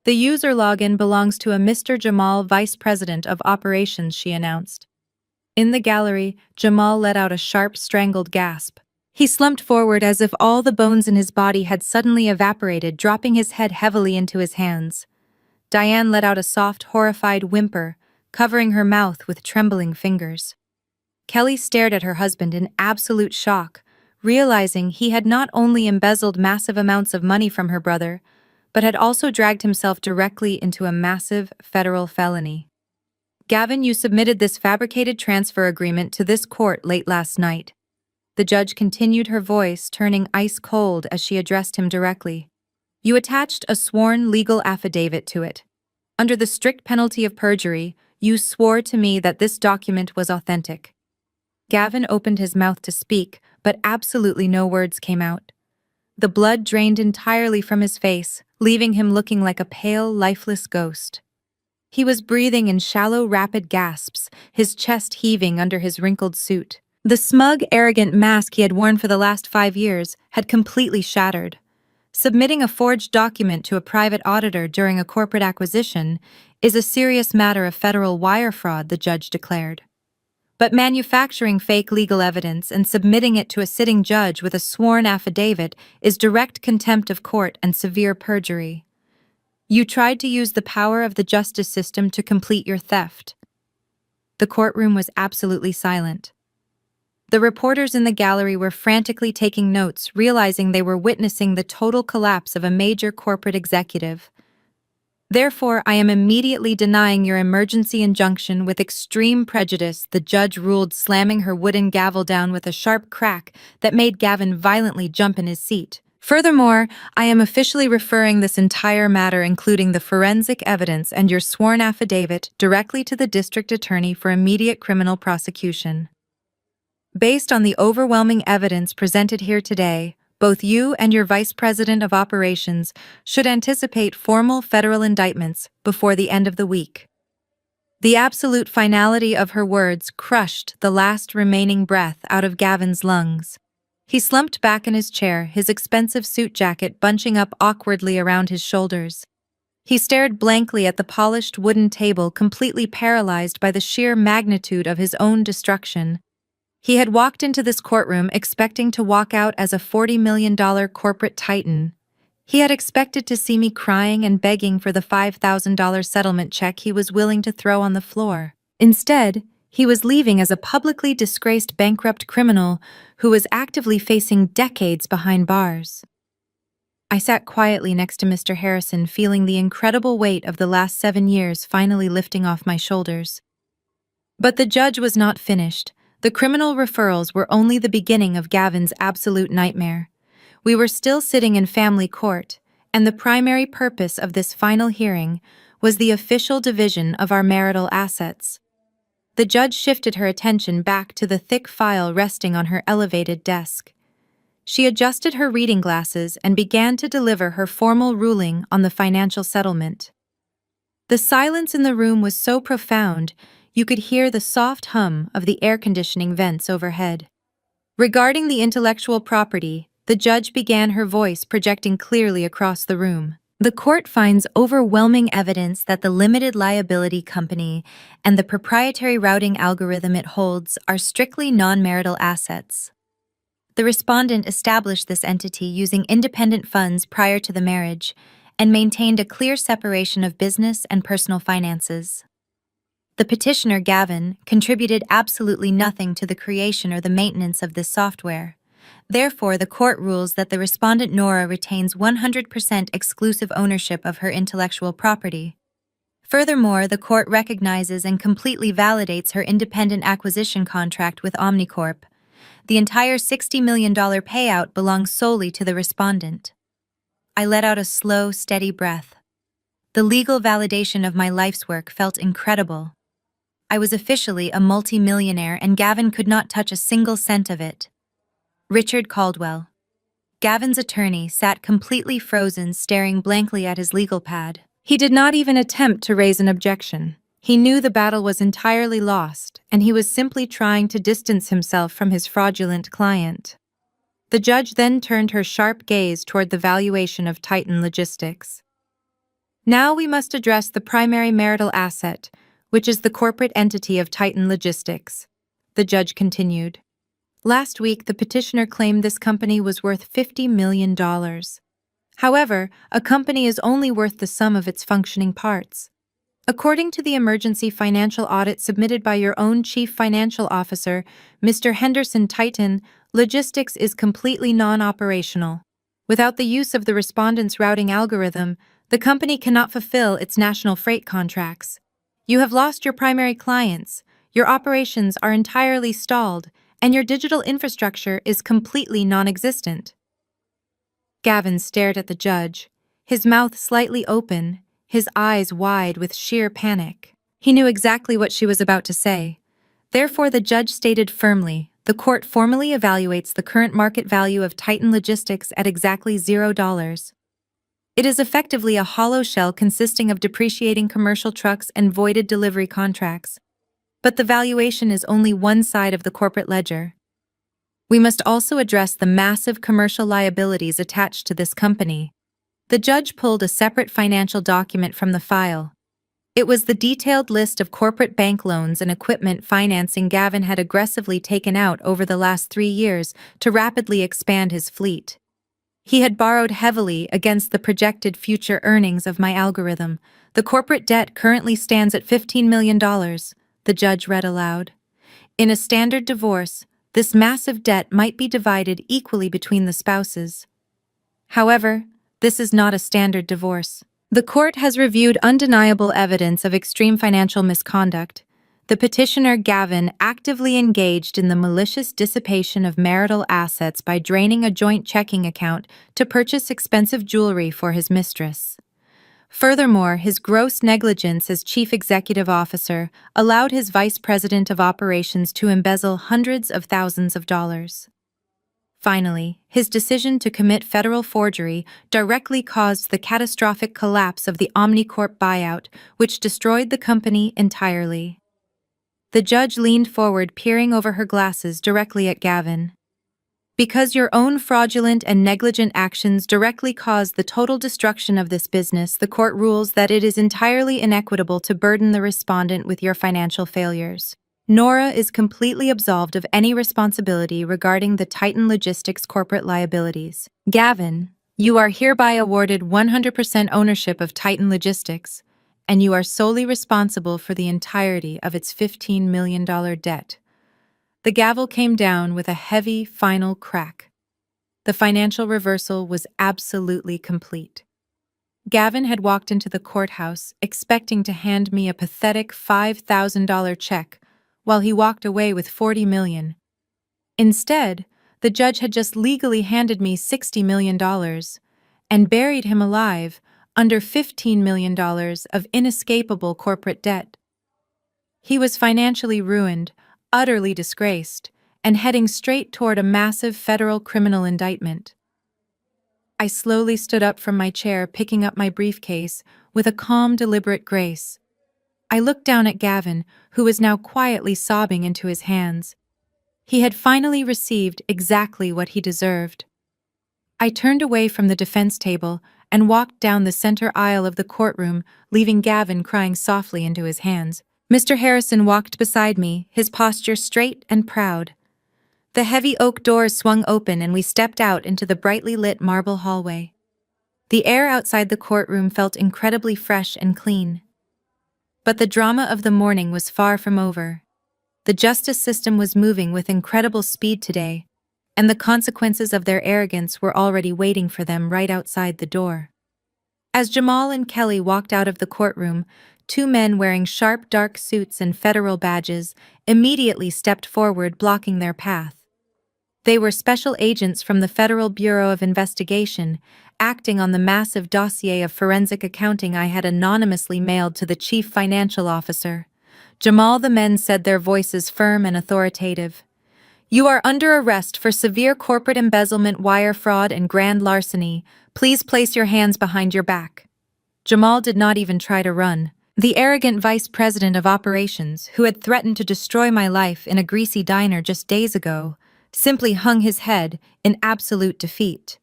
"The user login belongs to a Mr. Jamal, Vice President of Operations," she announced. In the gallery, Jamal let out a sharp, strangled gasp. He slumped forward as if all the bones in his body had suddenly evaporated, dropping his head heavily into his hands. Diane let out a soft, horrified whimper, covering her mouth with trembling fingers. Kelly stared at her husband in absolute shock, realizing he had not only embezzled massive amounts of money from her brother, but had also dragged himself directly into a massive federal felony. "Gavin, you submitted this fabricated transfer agreement to this court late last night." The judge continued, her voice turning ice cold as she addressed him directly. "You attached a sworn legal affidavit to it. Under the strict penalty of perjury, you swore to me that this document was authentic." Gavin opened his mouth to speak, but absolutely no words came out. The blood drained entirely from his face, leaving him looking like a pale, lifeless ghost. He was breathing in shallow, rapid gasps, his chest heaving under his wrinkled suit. The smug, arrogant mask he had worn for the last 5 years had completely shattered. Submitting a forged document to a private auditor during a corporate acquisition is a serious matter of federal wire fraud, the judge declared. But manufacturing fake legal evidence and submitting it to a sitting judge with a sworn affidavit is direct contempt of court and severe perjury. You tried to use the power of the justice system to complete your theft. The courtroom was absolutely silent. The reporters in the gallery were frantically taking notes, realizing they were witnessing the total collapse of a major corporate executive. "Therefore, I am immediately denying your emergency injunction with extreme prejudice," the judge ruled, slamming her wooden gavel down with a sharp crack that made Gavin violently jump in his seat. "Furthermore, I am officially referring this entire matter, including the forensic evidence and your sworn affidavit, directly to the district attorney for immediate criminal prosecution. Based on the overwhelming evidence presented here today, both you and your Vice President of Operations should anticipate formal federal indictments before the end of the week." The absolute finality of her words crushed the last remaining breath out of Gavin's lungs. He slumped back in his chair, his expensive suit jacket bunching up awkwardly around his shoulders. He stared blankly at the polished wooden table, completely paralyzed by the sheer magnitude of his own destruction. He had walked into this courtroom expecting to walk out as a $40 million corporate titan. He had expected to see me crying and begging for the $5,000 settlement check he was willing to throw on the floor. Instead, he was leaving as a publicly disgraced bankrupt criminal who was actively facing decades behind bars. I sat quietly next to Mr. Harrison, feeling the incredible weight of the last 7 years finally lifting off my shoulders. But the judge was not finished. The criminal referrals were only the beginning of Gavin's absolute nightmare. We were still sitting in family court, and the primary purpose of this final hearing was the official division of our marital assets. The judge shifted her attention back to the thick file resting on her elevated desk. She adjusted her reading glasses and began to deliver her formal ruling on the financial settlement. The silence in the room was so profound, you could hear the soft hum of the air conditioning vents overhead. Regarding the intellectual property, the judge began, her voice projecting clearly across the room. The court finds overwhelming evidence that the limited liability company and the proprietary routing algorithm it holds are strictly non-marital assets. The respondent established this entity using independent funds prior to the marriage and maintained a clear separation of business and personal finances. The petitioner, Gavin, contributed absolutely nothing to the creation or the maintenance of this software. Therefore, the court rules that the respondent Nora retains 100% exclusive ownership of her intellectual property. Furthermore, the court recognizes and completely validates her independent acquisition contract with Omnicorp. The entire $60 million payout belongs solely to the respondent. I let out a slow, steady breath. The legal validation of my life's work felt incredible. I was officially a multi-millionaire and Gavin could not touch a single cent of it. Richard Caldwell, Gavin's attorney, sat completely frozen, staring blankly at his legal pad. He did not even attempt to raise an objection. He knew the battle was entirely lost, and he was simply trying to distance himself from his fraudulent client. The judge then turned her sharp gaze toward the valuation of Titan Logistics. Now we must address the primary marital asset, which is the corporate entity of Titan Logistics, the judge continued. Last week, the petitioner claimed this company was worth $50 million. However, a company is only worth the sum of its functioning parts. According to the emergency financial audit submitted by your own chief financial officer, Mr. Henderson, Titan Logistics is completely non-operational. Without the use of the respondent's routing algorithm, the company cannot fulfill its national freight contracts. You have lost your primary clients, your operations are entirely stalled, and your digital infrastructure is completely non-existent. Gavin stared at the judge, his mouth slightly open, his eyes wide with sheer panic. He knew exactly what she was about to say. Therefore, the judge stated firmly, the court formally evaluates the current market value of Titan Logistics at exactly $0. It is effectively a hollow shell consisting of depreciating commercial trucks and voided delivery contracts. But the valuation is only one side of the corporate ledger. We must also address the massive commercial liabilities attached to this company. The judge pulled a separate financial document from the file. It was the detailed list of corporate bank loans and equipment financing Gavin had aggressively taken out over the last 3 years to rapidly expand his fleet. He had borrowed heavily against the projected future earnings of my algorithm. The corporate debt currently stands at $15 million. The judge read aloud. In a standard divorce, this massive debt might be divided equally between the spouses. However, this is not a standard divorce. The court has reviewed undeniable evidence of extreme financial misconduct. The petitioner Gavin actively engaged in the malicious dissipation of marital assets by draining a joint checking account to purchase expensive jewelry for his mistress. Furthermore, his gross negligence as chief executive officer allowed his vice president of operations to embezzle hundreds of thousands of dollars. Finally, his decision to commit federal forgery directly caused the catastrophic collapse of the Omnicorp buyout, which destroyed the company entirely. The judge leaned forward, peering over her glasses directly at Gavin. Because your own fraudulent and negligent actions directly caused the total destruction of this business, the court rules that it is entirely inequitable to burden the respondent with your financial failures. Nora is completely absolved of any responsibility regarding the Titan Logistics corporate liabilities. Gavin, you are hereby awarded 100% ownership of Titan Logistics, and you are solely responsible for the entirety of its $15 million debt. The gavel came down with a heavy, final crack. The financial reversal was absolutely complete. Gavin had walked into the courthouse expecting to hand me a pathetic $5,000 check, while he walked away with $40 million. Instead, the judge had just legally handed me $60 million and buried him alive, under $15 million of inescapable corporate debt. He was financially ruined, utterly disgraced, and heading straight toward a massive federal criminal indictment. I slowly stood up from my chair, picking up my briefcase with a calm, deliberate grace. I looked down at Gavin, who was now quietly sobbing into his hands. He had finally received exactly what he deserved. I turned away from the defense table and walked down the center aisle of the courtroom, leaving Gavin crying softly into his hands. Mr. Harrison walked beside me, his posture straight and proud. The heavy oak doors swung open and we stepped out into the brightly lit marble hallway. The air outside the courtroom felt incredibly fresh and clean. But the drama of the morning was far from over. The justice system was moving with incredible speed today, and the consequences of their arrogance were already waiting for them right outside the door. As Jamal and Kelly walked out of the courtroom, two men wearing sharp dark suits and federal badges immediately stepped forward, blocking their path. They were special agents from the Federal Bureau of Investigation, acting on the massive dossier of forensic accounting I had anonymously mailed to the chief financial officer. Jamal, the men said, their voices firm and authoritative. "You are under arrest for severe corporate embezzlement, wire fraud, and grand larceny. Please place your hands behind your back." Jamal did not even try to run. The arrogant vice president of operations, who had threatened to destroy my life in a greasy diner just days ago, simply hung his head in absolute defeat.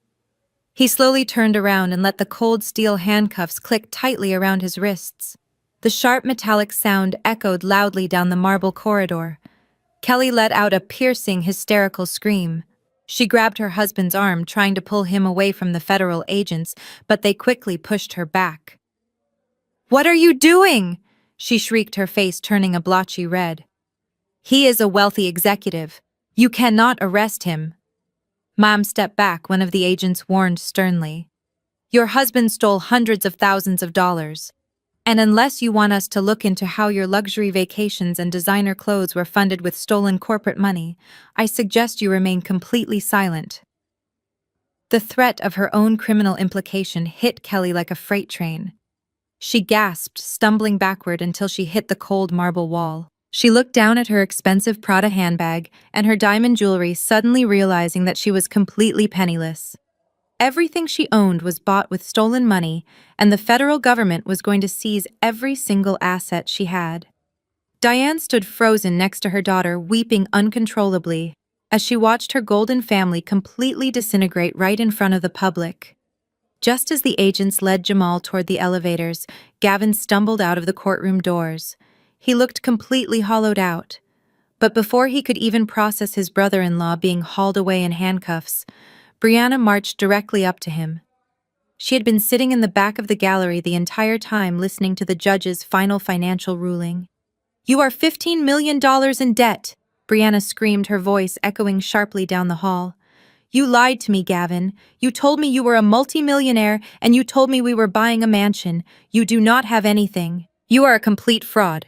He slowly turned around and let the cold steel handcuffs click tightly around his wrists. The sharp metallic sound echoed loudly down the marble corridor. Kelly let out a piercing, hysterical scream. She grabbed her husband's arm, trying to pull him away from the federal agents, but they quickly pushed her back. "What are you doing?" she shrieked, her face turning a blotchy red. "He is a wealthy executive. You cannot arrest him." "Mom, step back," one of the agents warned sternly. "Your husband stole hundreds of thousands of dollars. And unless you want us to look into how your luxury vacations and designer clothes were funded with stolen corporate money, I suggest you remain completely silent." The threat of her own criminal implication hit Kelly like a freight train. She gasped, stumbling backward until she hit the cold marble wall. She looked down at her expensive Prada handbag and her diamond jewelry, suddenly realizing that she was completely penniless. Everything she owned was bought with stolen money, and the federal government was going to seize every single asset she had. Diane stood frozen next to her daughter, weeping uncontrollably, as she watched her golden family completely disintegrate right in front of the public. Just as the agents led Jamal toward the elevators, Gavin stumbled out of the courtroom doors. He looked completely hollowed out. But before he could even process his brother-in-law being hauled away in handcuffs, Brianna marched directly up to him. She had been sitting in the back of the gallery the entire time, listening to the judge's final financial ruling. "You are $15 million in debt," Brianna screamed, her voice echoing sharply down the hall. "You lied to me, Gavin. You told me you were a multimillionaire, and you told me we were buying a mansion. You do not have anything. You are a complete fraud."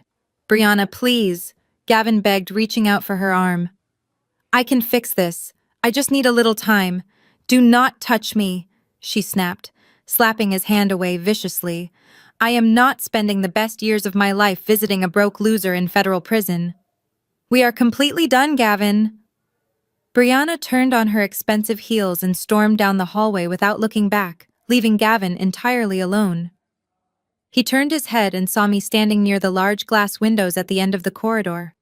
"Brianna, please," Gavin begged, reaching out for her arm. "I can fix this. I just need a little time. Do not touch me," she snapped, slapping his hand away viciously. "I am not spending the best years of my life visiting a broke loser in federal prison." "We are completely done, Gavin." Brianna turned on her expensive heels and stormed down the hallway without looking back, leaving Gavin entirely alone. He turned his head and saw me standing near the large glass windows at the end of the corridor.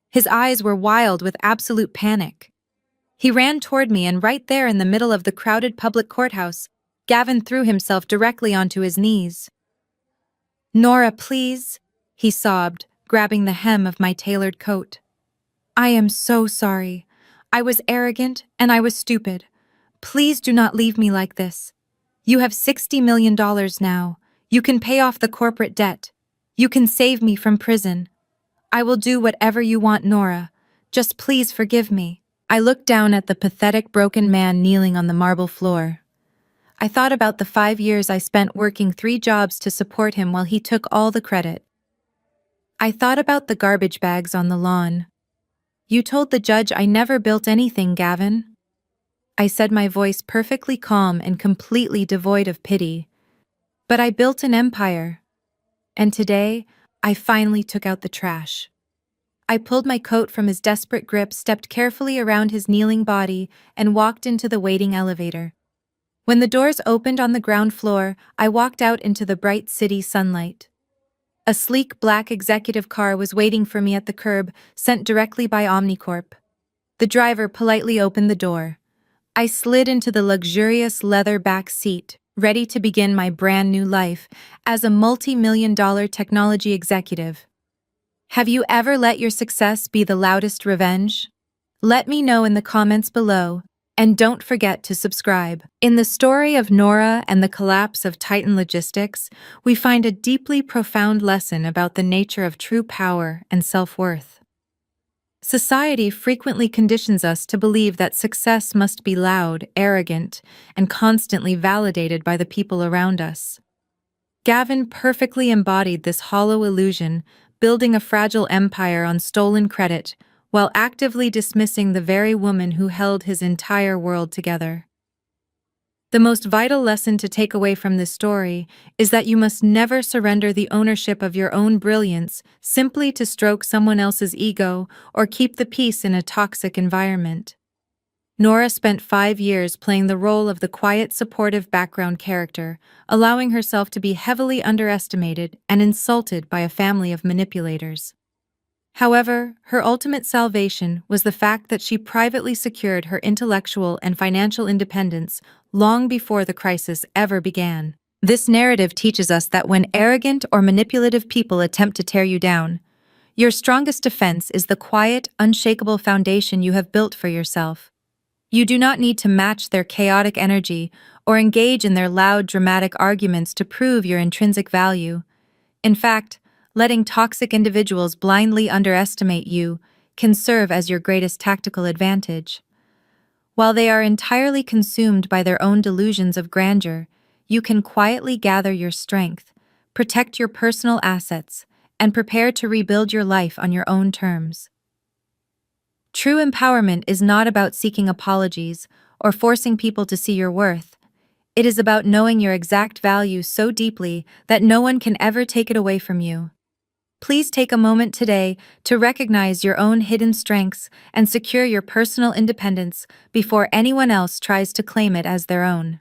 His eyes were wild with absolute panic. He ran toward me, and right there in the middle of the crowded public courthouse, Gavin threw himself directly onto his knees. "Nora, please," he sobbed, grabbing the hem of my tailored coat. "I am so sorry. I was arrogant and I was stupid. Please do not leave me like this. You have $60 million now. You can pay off the corporate debt. You can save me from prison. I will do whatever you want, Nora. Just please forgive me." I looked down at the pathetic, broken man kneeling on the marble floor. I thought about the 5 years I spent working 3 jobs to support him while he took all the credit. I thought about the garbage bags on the lawn. "You told the judge I never built anything, Gavin," I said, my voice perfectly calm and completely devoid of pity. But I built an empire. And today, I finally took out the trash. I pulled my coat from his desperate grip, stepped carefully around his kneeling body, and walked into the waiting elevator. When the doors opened on the ground floor, I walked out into the bright city sunlight. A sleek black executive car was waiting for me at the curb, sent directly by Omnicorp. The driver politely opened the door. I slid into the luxurious leather back seat, ready to begin my brand new life as a multi-million-dollar technology executive. Have you ever let your success be the loudest revenge? Let me know in the comments below, and don't forget to subscribe. In the story of Nora and the collapse of Titan Logistics, we find a deeply profound lesson about the nature of true power and self-worth. Society frequently conditions us to believe that success must be loud, arrogant, and constantly validated by the people around us. Gavin perfectly embodied this hollow illusion, building a fragile empire on stolen credit, while actively dismissing the very woman who held his entire world together. The most vital lesson to take away from this story is that you must never surrender the ownership of your own brilliance simply to stroke someone else's ego or keep the peace in a toxic environment. Nora spent 5 years playing the role of the quiet, supportive background character, allowing herself to be heavily underestimated and insulted by a family of manipulators. However, her ultimate salvation was the fact that she privately secured her intellectual and financial independence long before the crisis ever began. This narrative teaches us that when arrogant or manipulative people attempt to tear you down, your strongest defense is the quiet, unshakable foundation you have built for yourself. You do not need to match their chaotic energy or engage in their loud, dramatic arguments to prove your intrinsic value. In fact, letting toxic individuals blindly underestimate you can serve as your greatest tactical advantage. While they are entirely consumed by their own delusions of grandeur, you can quietly gather your strength, protect your personal assets, and prepare to rebuild your life on your own terms. True empowerment is not about seeking apologies or forcing people to see your worth. It is about knowing your exact value so deeply that no one can ever take it away from you. Please take a moment today to recognize your own hidden strengths and secure your personal independence before anyone else tries to claim it as their own.